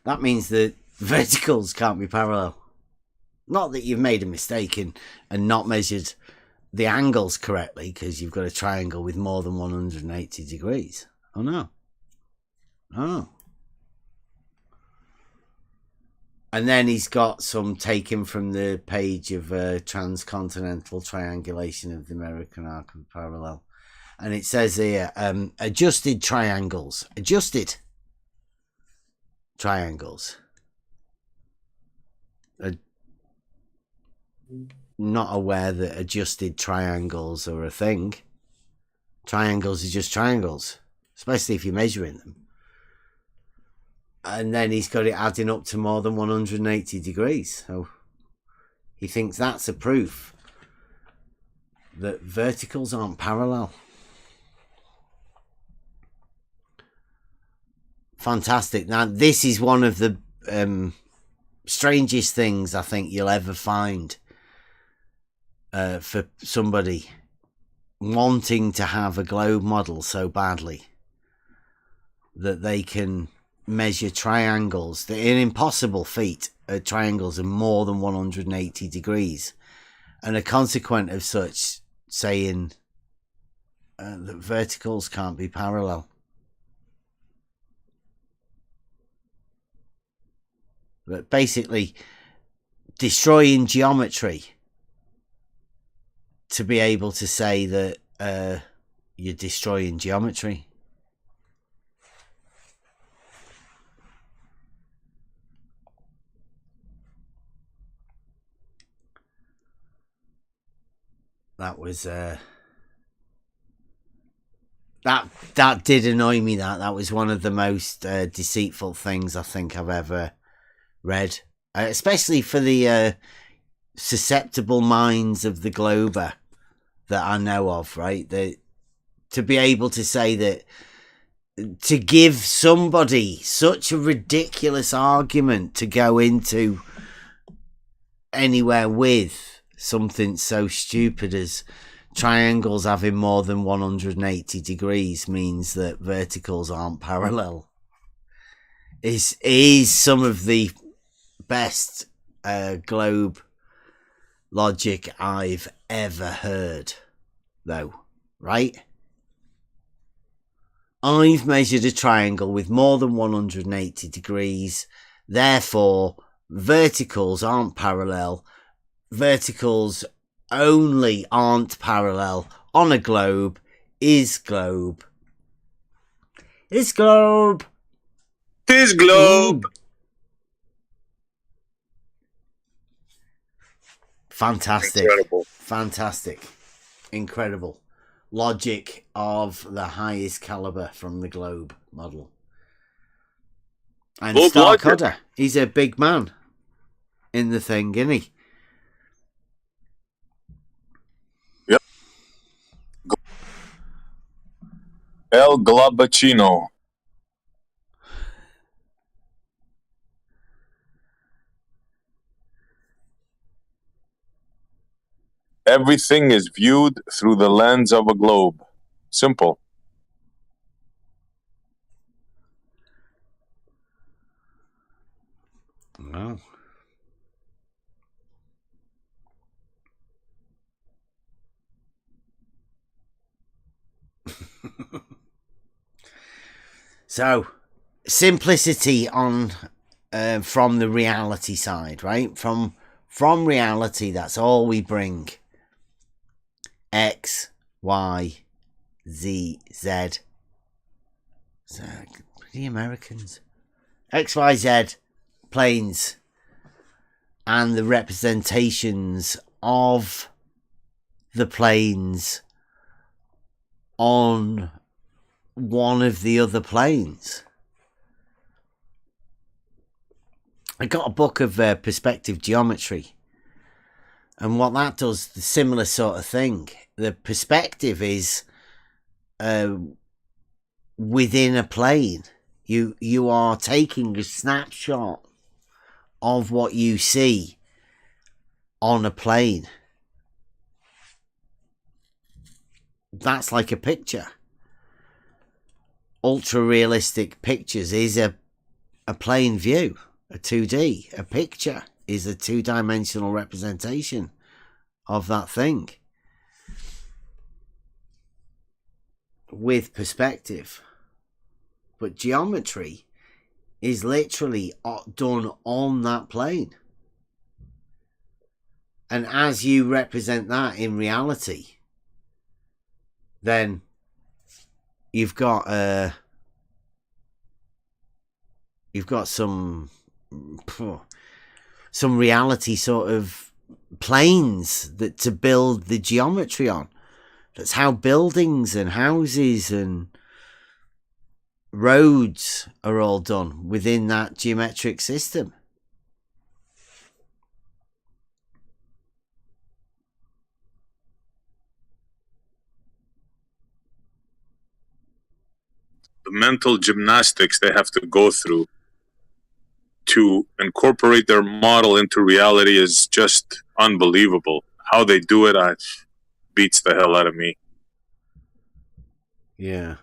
that means that verticals can't be parallel. Not that you've made a mistake and not measured the angles correctly because you've got a triangle with more than 180 degrees. Oh no. Oh. And then he's got some taken from the page of transcontinental triangulation of the American arc of parallel. And it says here, adjusted triangles. Adjusted triangles. Not aware that adjusted triangles are a thing. Triangles are just triangles, especially if you're measuring them. And then he's got it adding up to more than 180 degrees. So he thinks that's a proof that verticals aren't parallel. Fantastic. Now, this is one of the strangest things I think you'll ever find for somebody wanting to have a globe model so badly that they can measure triangles. They're an impossible feat. Triangles are more than 180 degrees, and a consequence of such saying that verticals can't be parallel. But basically, destroying geometry to be able to say that you're destroying geometry. That was that did annoy me. That was one of the most deceitful things I think I've ever read, especially for the susceptible minds of the glober that I know of. Right, to be able to say that, to give somebody such a ridiculous argument to go into anywhere with something so stupid as triangles having more than 180 degrees means that verticals aren't parallel is some of the best globe logic I've ever heard, though, right? I've measured a triangle with more than 180 degrees, therefore verticals aren't parallel. Verticals only aren't parallel on a globe. Is globe. Is globe. Is globe. Fantastic. Incredible. Fantastic. Incredible. Logic of the highest caliber from the globe model. And Globe Stark logic. Hodder, he's a big man in the thing, isn't he? Yep. El Globacino. Everything is viewed through the lens of a globe. Simple. Wow. So, simplicity on from the reality side, right? From reality, that's all we bring. X, Y, Z, Z. So, pretty Americans. X, Y, Z planes and the representations of the planes on one of the other planes. I got a book of perspective geometry, and what that does, the similar sort of thing. The perspective is within a plane. You are taking a snapshot of what you see on a plane. That's like a picture. Ultra realistic pictures is a plane view, a 2D. A picture is a two-dimensional representation of that thing with perspective. But geometry is literally done on that plane. And as you represent that in reality, then you've got some reality sort of planes that to build the geometry on. That's how buildings and houses and roads are all done within that geometric system. The mental gymnastics they have to go through to incorporate their model into reality is just unbelievable. How they do it, beats the hell out of me. Yeah.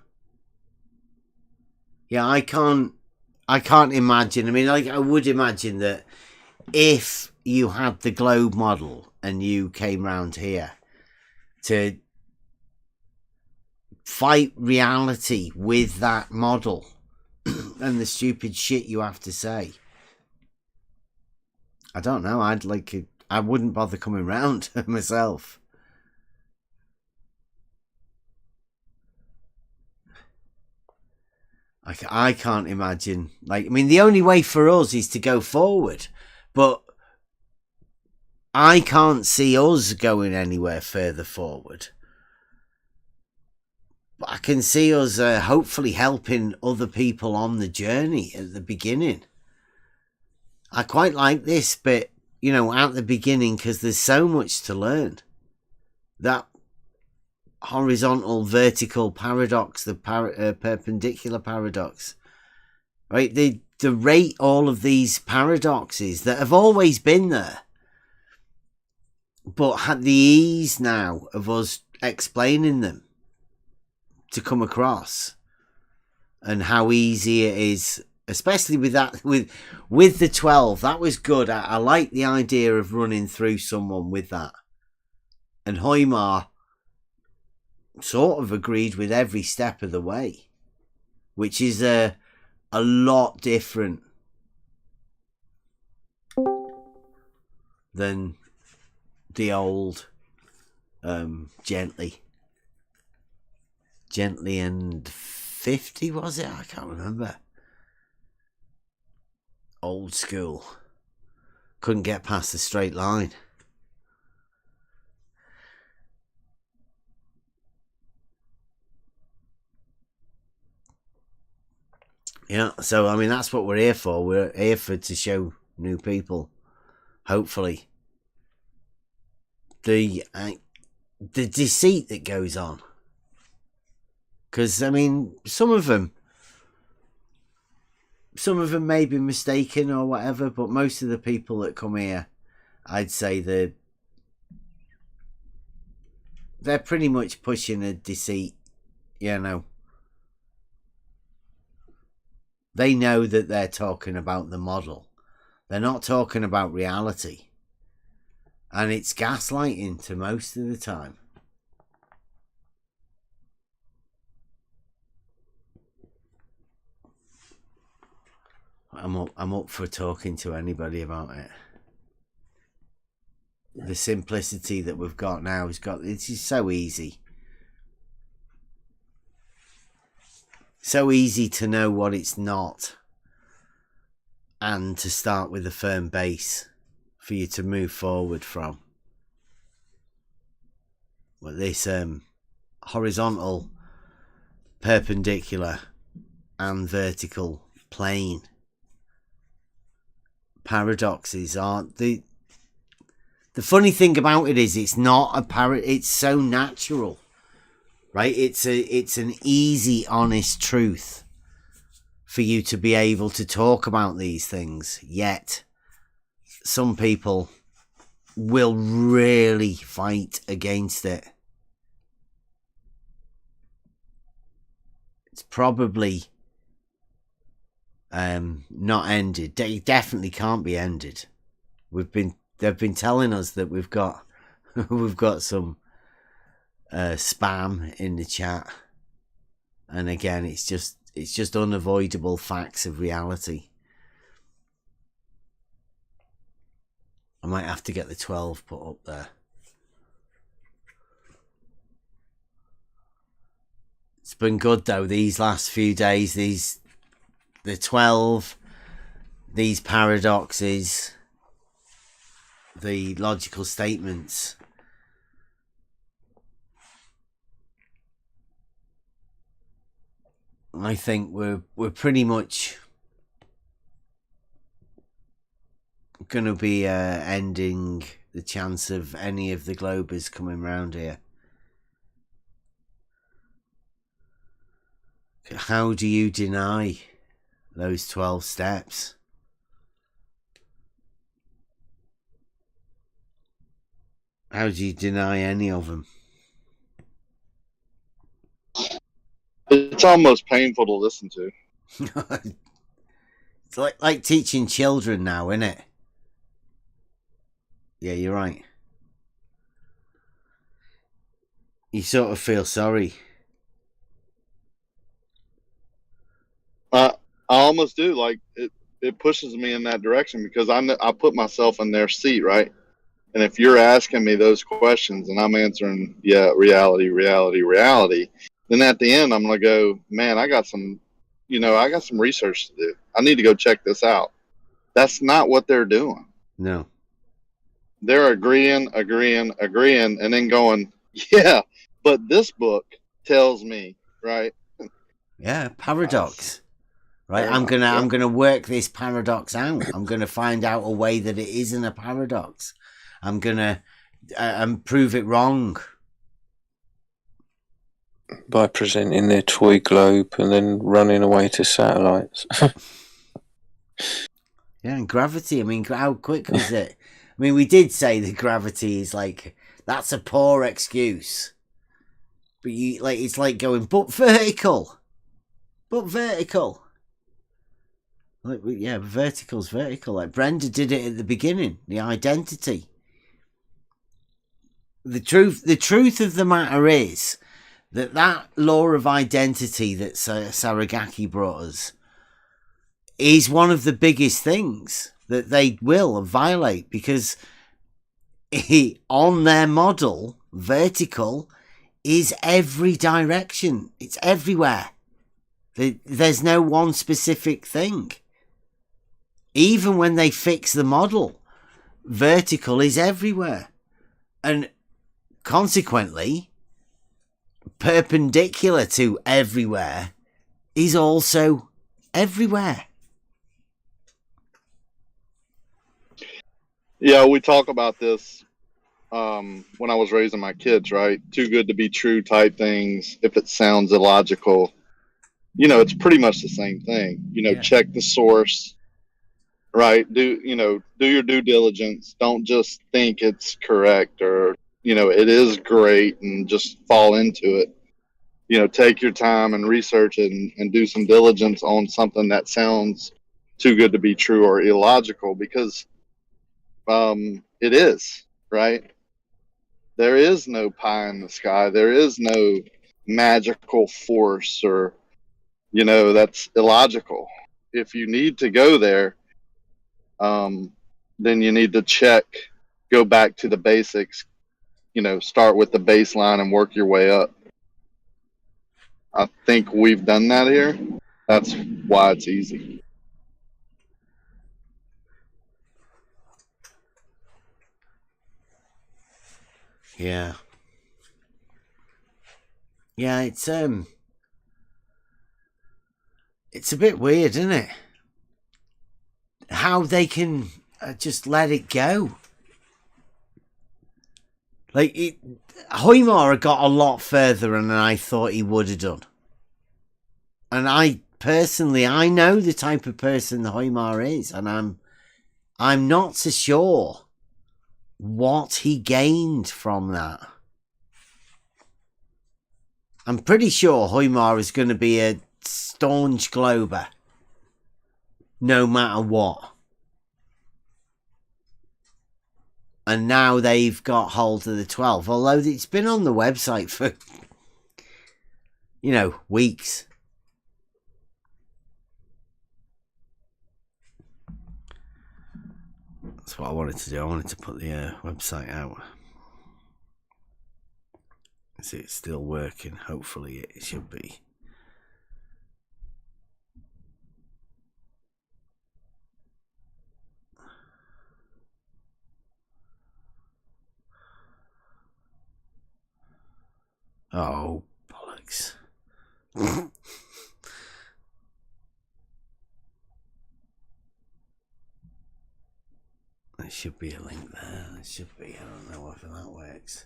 Yeah, I can't imagine. I mean, like, I would imagine that if you had the globe model and you came round here to fight reality with that model and the stupid shit you have to say, I don't know. I wouldn't bother coming round myself. I can't imagine. The only way for us is to go forward, but I can't see us going anywhere further forward. But I can see us hopefully helping other people on the journey at the beginning. I quite like this bit, at the beginning, because there's so much to learn. That horizontal vertical paradox, the perpendicular paradox, right? They rate all of these paradoxes that have always been there, but had the ease now of us explaining them to come across, and how easy it is, especially with that, with the 12. That was good. I like the idea of running through someone with that, and Hoymar sort of agreed with every step of the way, which is a lot different than the old gently and 50, was it? I can't remember. Old school. Couldn't get past the straight line. Yeah, so that's what we're here for. We're here to show new people, hopefully, the deceit that goes on. Because some of them may be mistaken or whatever, but most of the people that come here, I'd say they're pretty much pushing a deceit. They know that they're talking about the model. They're not talking about reality. And it's gaslighting to most of the time. I'm up for talking to anybody about it. The simplicity that we've got now it's just so easy. So easy to know what it's not, and to start with a firm base for you to move forward from. Well, this horizontal, perpendicular, and vertical plane paradoxes aren't the funny thing about it is it's not it's so natural, right? It's an easy, honest truth for you to be able to talk about these things, yet some people will really fight against it. It's probably not ended. It definitely can't be ended. They've been telling us that we've got some spam in the chat, and again, it's just unavoidable facts of reality. I might have to get the 12 put up there. It's been good though these last few days. The 12, these paradoxes, the logical statements. I think we're pretty much going to be ending the chance of any of the Globers coming round here. How do you deny those 12 steps? How do you deny any of them? It's almost painful to listen to. It's like teaching children now, isn't it? Yeah, you're right. You sort of feel sorry. I almost do. Like it it pushes me in that direction because I put myself in their seat, right? And if you're asking me those questions and I'm answering, yeah, reality, reality, reality, then at the end I'm gonna go, man, I got some research to do. I need to go check this out. That's not what they're doing. No. They're agreeing, and then going, yeah, but this book tells me, right? Yeah, paradox. Right, I'm gonna work this paradox out. I'm gonna find out a way that it isn't a paradox. I'm gonna prove it wrong by presenting their toy globe and then running away to satellites. Yeah, and gravity. I mean, how quick was it? I mean, we did say that gravity is like, that's a poor excuse. But it's like going, but vertical. Like, yeah, vertical's vertical. Like Brenda did it at the beginning. The identity. The truth of the matter is that law of identity that Saragaki brought us is one of the biggest things that they will violate, because on their model, vertical is every direction. It's everywhere. There's no one specific thing. Even when they fix the model, vertical is everywhere. And consequently, perpendicular to everywhere is also everywhere. Yeah, we talk about this when I was raising my kids, right? Too good to be true type things. If it sounds illogical, it's pretty much the same thing. Check the source, right? Do your due diligence. Don't just think it's correct or, it is great and just fall into it. Take your time and research it and do some diligence on something that sounds too good to be true or illogical, because it is, right? There is no pie in the sky. There is no magical force or, that's illogical. If you need to go there, then you need to go back to the basics, start with the baseline and work your way up. I think we've done that here. That's why it's easy. Yeah. Yeah, it's a bit weird, isn't it? How they can just let it go. Like, Hoymar got a lot further than I thought he would have done. And I know the type of person Hoymar is, and I'm not so sure what he gained from that. I'm pretty sure Hoymar is going to be a staunch glober, no matter what. And now they've got hold of the 12, although it's been on the website for, weeks. That's what I wanted to do. I wanted to put the website out. Is it still working? Hopefully it should be. Oh, bollocks. There should be a link there. There should be. I don't know whether that works.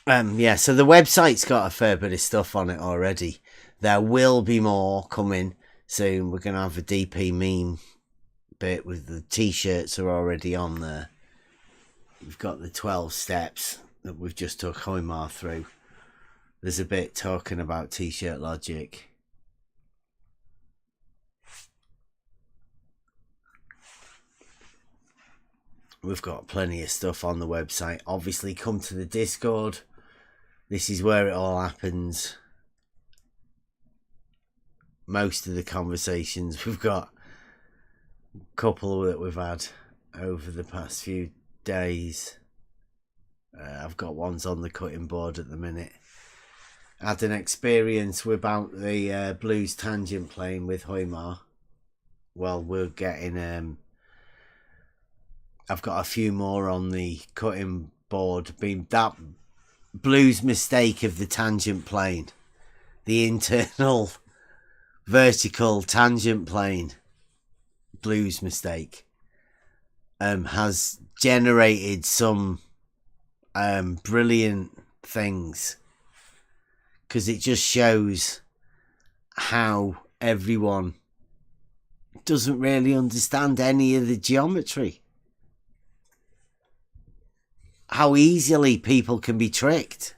Yeah, so the website's got a fair bit of stuff on it already. There will be more coming soon. We're going to have a DP meme bit with the t-shirts are already on there. We've got the 12 steps that we've just took Hoymar through. There's a bit talking about t-shirt logic. We've got plenty of stuff on the website. Obviously, come to the Discord. This is where it all happens. Most of the conversations. We've got couple that we've had over the past few days. I've got ones on the cutting board at the minute. I had an experience about the blues tangent plane with Hoymar. Well, we're getting... I've got a few more on the cutting board. That blues mistake of the tangent plane. The internal vertical tangent plane. Blues mistake. Has generated some brilliant things. Because it just shows how everyone doesn't really understand any of the geometry. How easily people can be tricked.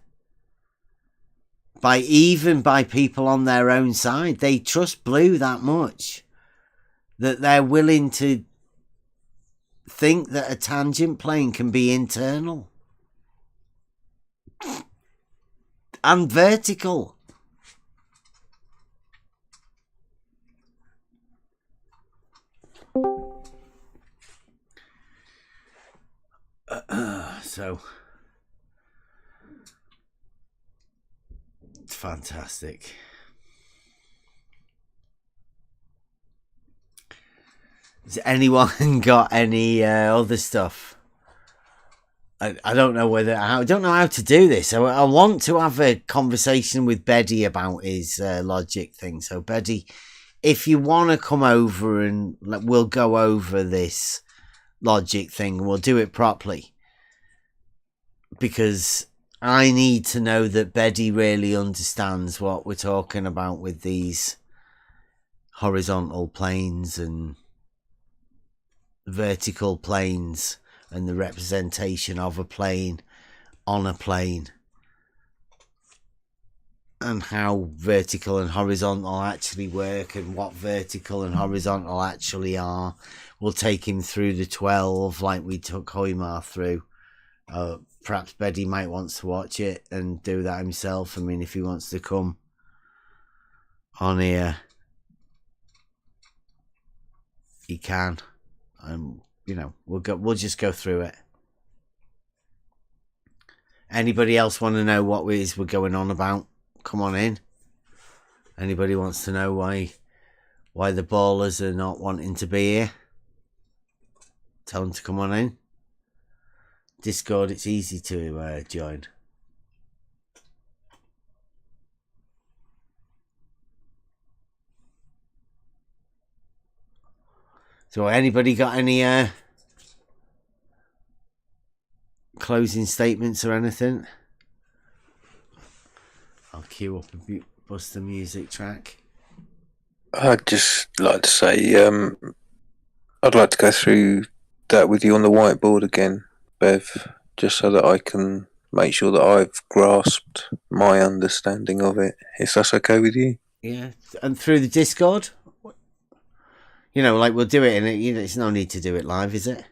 Even by people on their own side. They trust blue that much that they're willing to think that a tangent plane can be internal. And vertical. So it's fantastic. Has anyone got any other stuff? I don't know I don't know how to do this. I want to have a conversation with Beddy about his logic thing. So Beddy, if you want to come over and we'll go over this logic thing, we'll do it properly. Because I need to know that Beddy really understands what we're talking about with these horizontal planes and vertical planes. And the representation of a plane on a plane. And how vertical and horizontal actually work. And what vertical and horizontal actually are. We'll take him through the 12 like we took Hoymar through. Perhaps Beddy might want to watch it and do that himself. I mean, if he wants to come on here, he can. You know, we'll just go through it. Anybody else want to know what we're going on about? Come on in. Anybody wants to know why the ballers are not wanting to be here? Tell them to come on in. Discord, it's easy to join. So anybody got any closing statements or anything? I'll cue up a Buster music track. I'd just like to say, I'd like to go through that with you on the whiteboard again, Bev, just so that I can make sure that I've grasped my understanding of it, if that's okay with you. Yeah, and through the Discord? You know, like we'll do it, and it's no need to do it live, is it?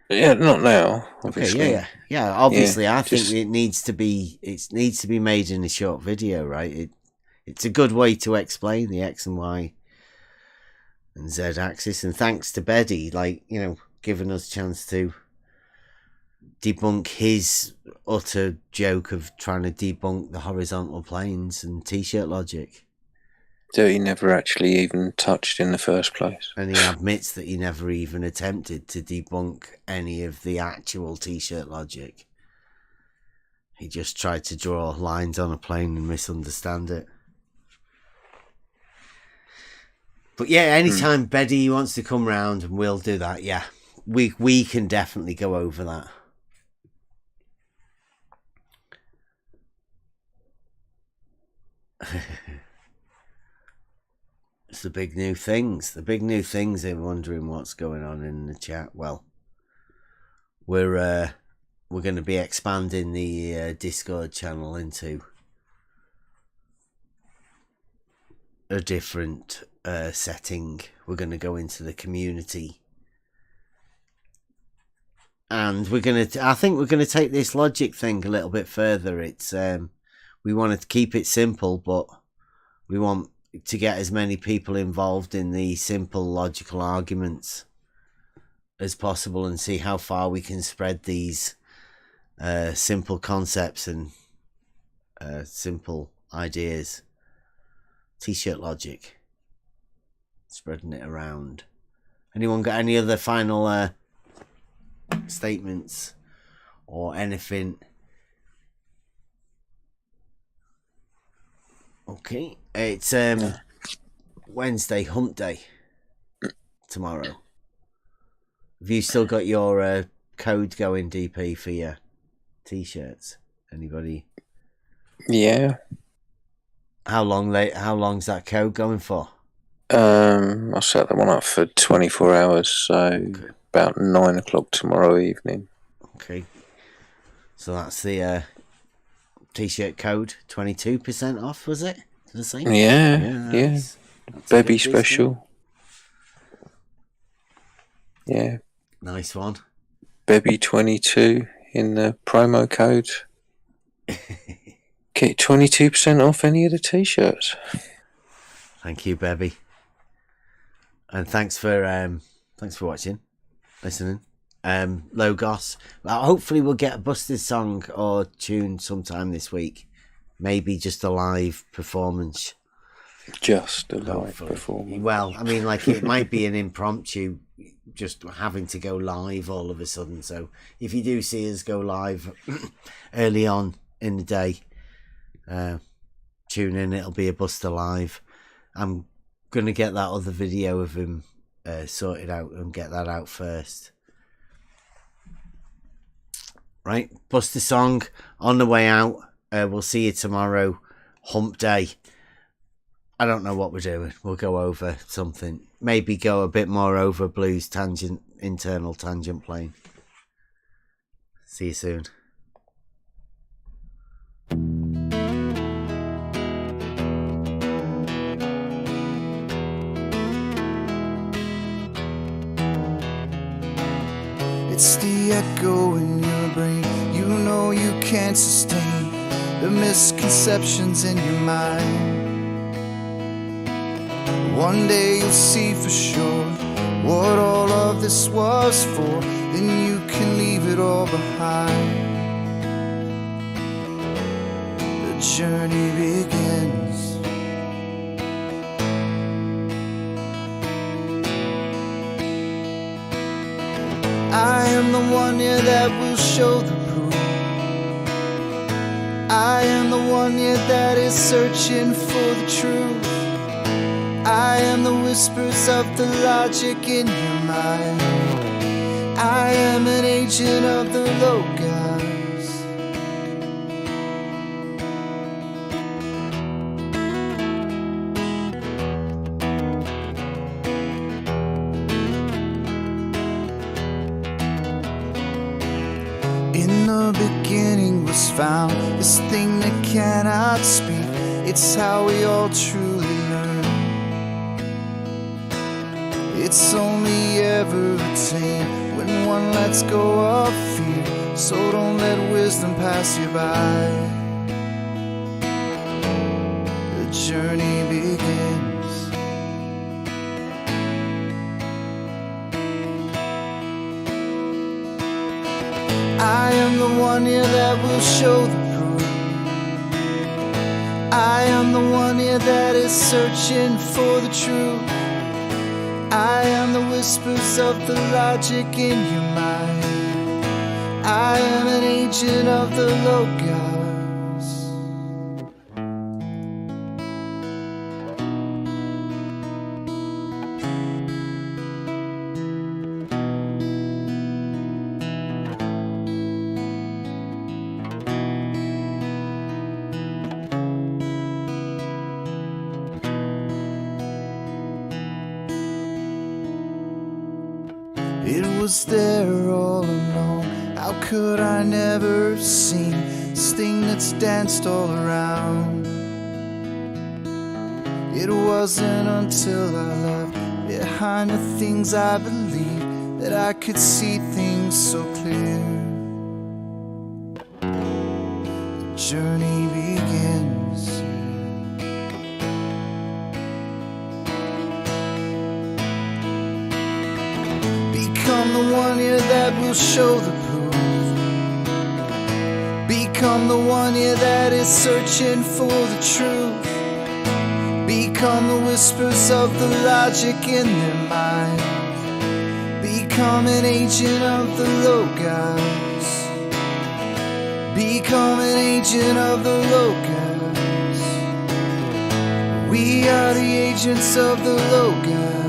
Yeah, not now. Obviously. Okay, yeah. Obviously, yeah, I think it needs to be made in a short video, right? It's a good way to explain the X and Y and Z axis, and thanks to Beddy, giving us a chance to debunk his utter joke of trying to debunk the horizontal planes and t-shirt logic. That he never actually even touched in the first place. And he admits that he never even attempted to debunk any of the actual t-shirt logic. He just tried to draw lines on a plane and misunderstand it. But yeah, anytime Beddy wants to come round, and we'll do that, yeah. We can definitely go over that. It's the big new things. The big new things. They're wondering what's going on in the chat. Well, we're going to be expanding the Discord channel into a different setting. We're going to go into the community, and I think we're going to take this logic thing a little bit further. It's we wanted to keep it simple, but we want to get as many people involved in the simple logical arguments as possible and see how far we can spread these simple concepts and simple ideas. T-shirt logic. Spreading it around. Anyone got any other final statements or anything? Okay, it's Wednesday, hump day tomorrow. Have you still got your code going, DP, for your t-shirts? Anybody? Yeah. How long's that code going for? I set that one up for 24 hours, so about 9 o'clock tomorrow evening. Okay. So that's the t-shirt code, 22% off, was it? Did I say? Yeah. That's Baby special. Yeah. Nice one. Baby 22 in the promo code. Get 22% off any of the t-shirts. Thank you, Bebby. And thanks for watching, listening. Logos. Hopefully we'll get a busted song or tune sometime this week. Maybe just a live performance. Just a live performance. Well, I mean, like, it might be an impromptu, just having to go live all of a sudden. So if you do see us go live early on in the day, tune in. It'll be a Buster live. I'm gonna get that other video of him sorted out and get that out first. Right, Buster song on the way out. We'll see you tomorrow, hump day. I don't know what we're doing. We'll go over something. Maybe go a bit more over blues tangent, internal tangent plane. See you soon. It's the echo in your brain. You know you can't sustain the misconceptions in your mind. One day you'll see for sure what all of this was for. Then you can leave it all behind. The journey begins. I am the one, yeah, that will show the proof. I am the one, yeah, that is searching for the truth. I am the whispers of the logic in your mind. I am an agent of the Logos. In the beginning was found this thing that cannot speak. It's how we all truly learn. It's only ever attained when one lets go of fear. So don't let wisdom pass you by. The journey begins. I am the one here that will show the proof. I am the one here that is searching for the truth. I am the whispers of the logic in your mind. I am an agent of the Logos. It was there all along. How could I never have seen this thing that's danced all around? It wasn't until I left behind the things I believed that I could see things so clear. The journey begins. Become the show the proof. Become the one, yeah, that is searching for the truth. Become the whispers of the logic in their mind. Become an agent of the Logos. Become an agent of the Logos. We are the agents of the Logos.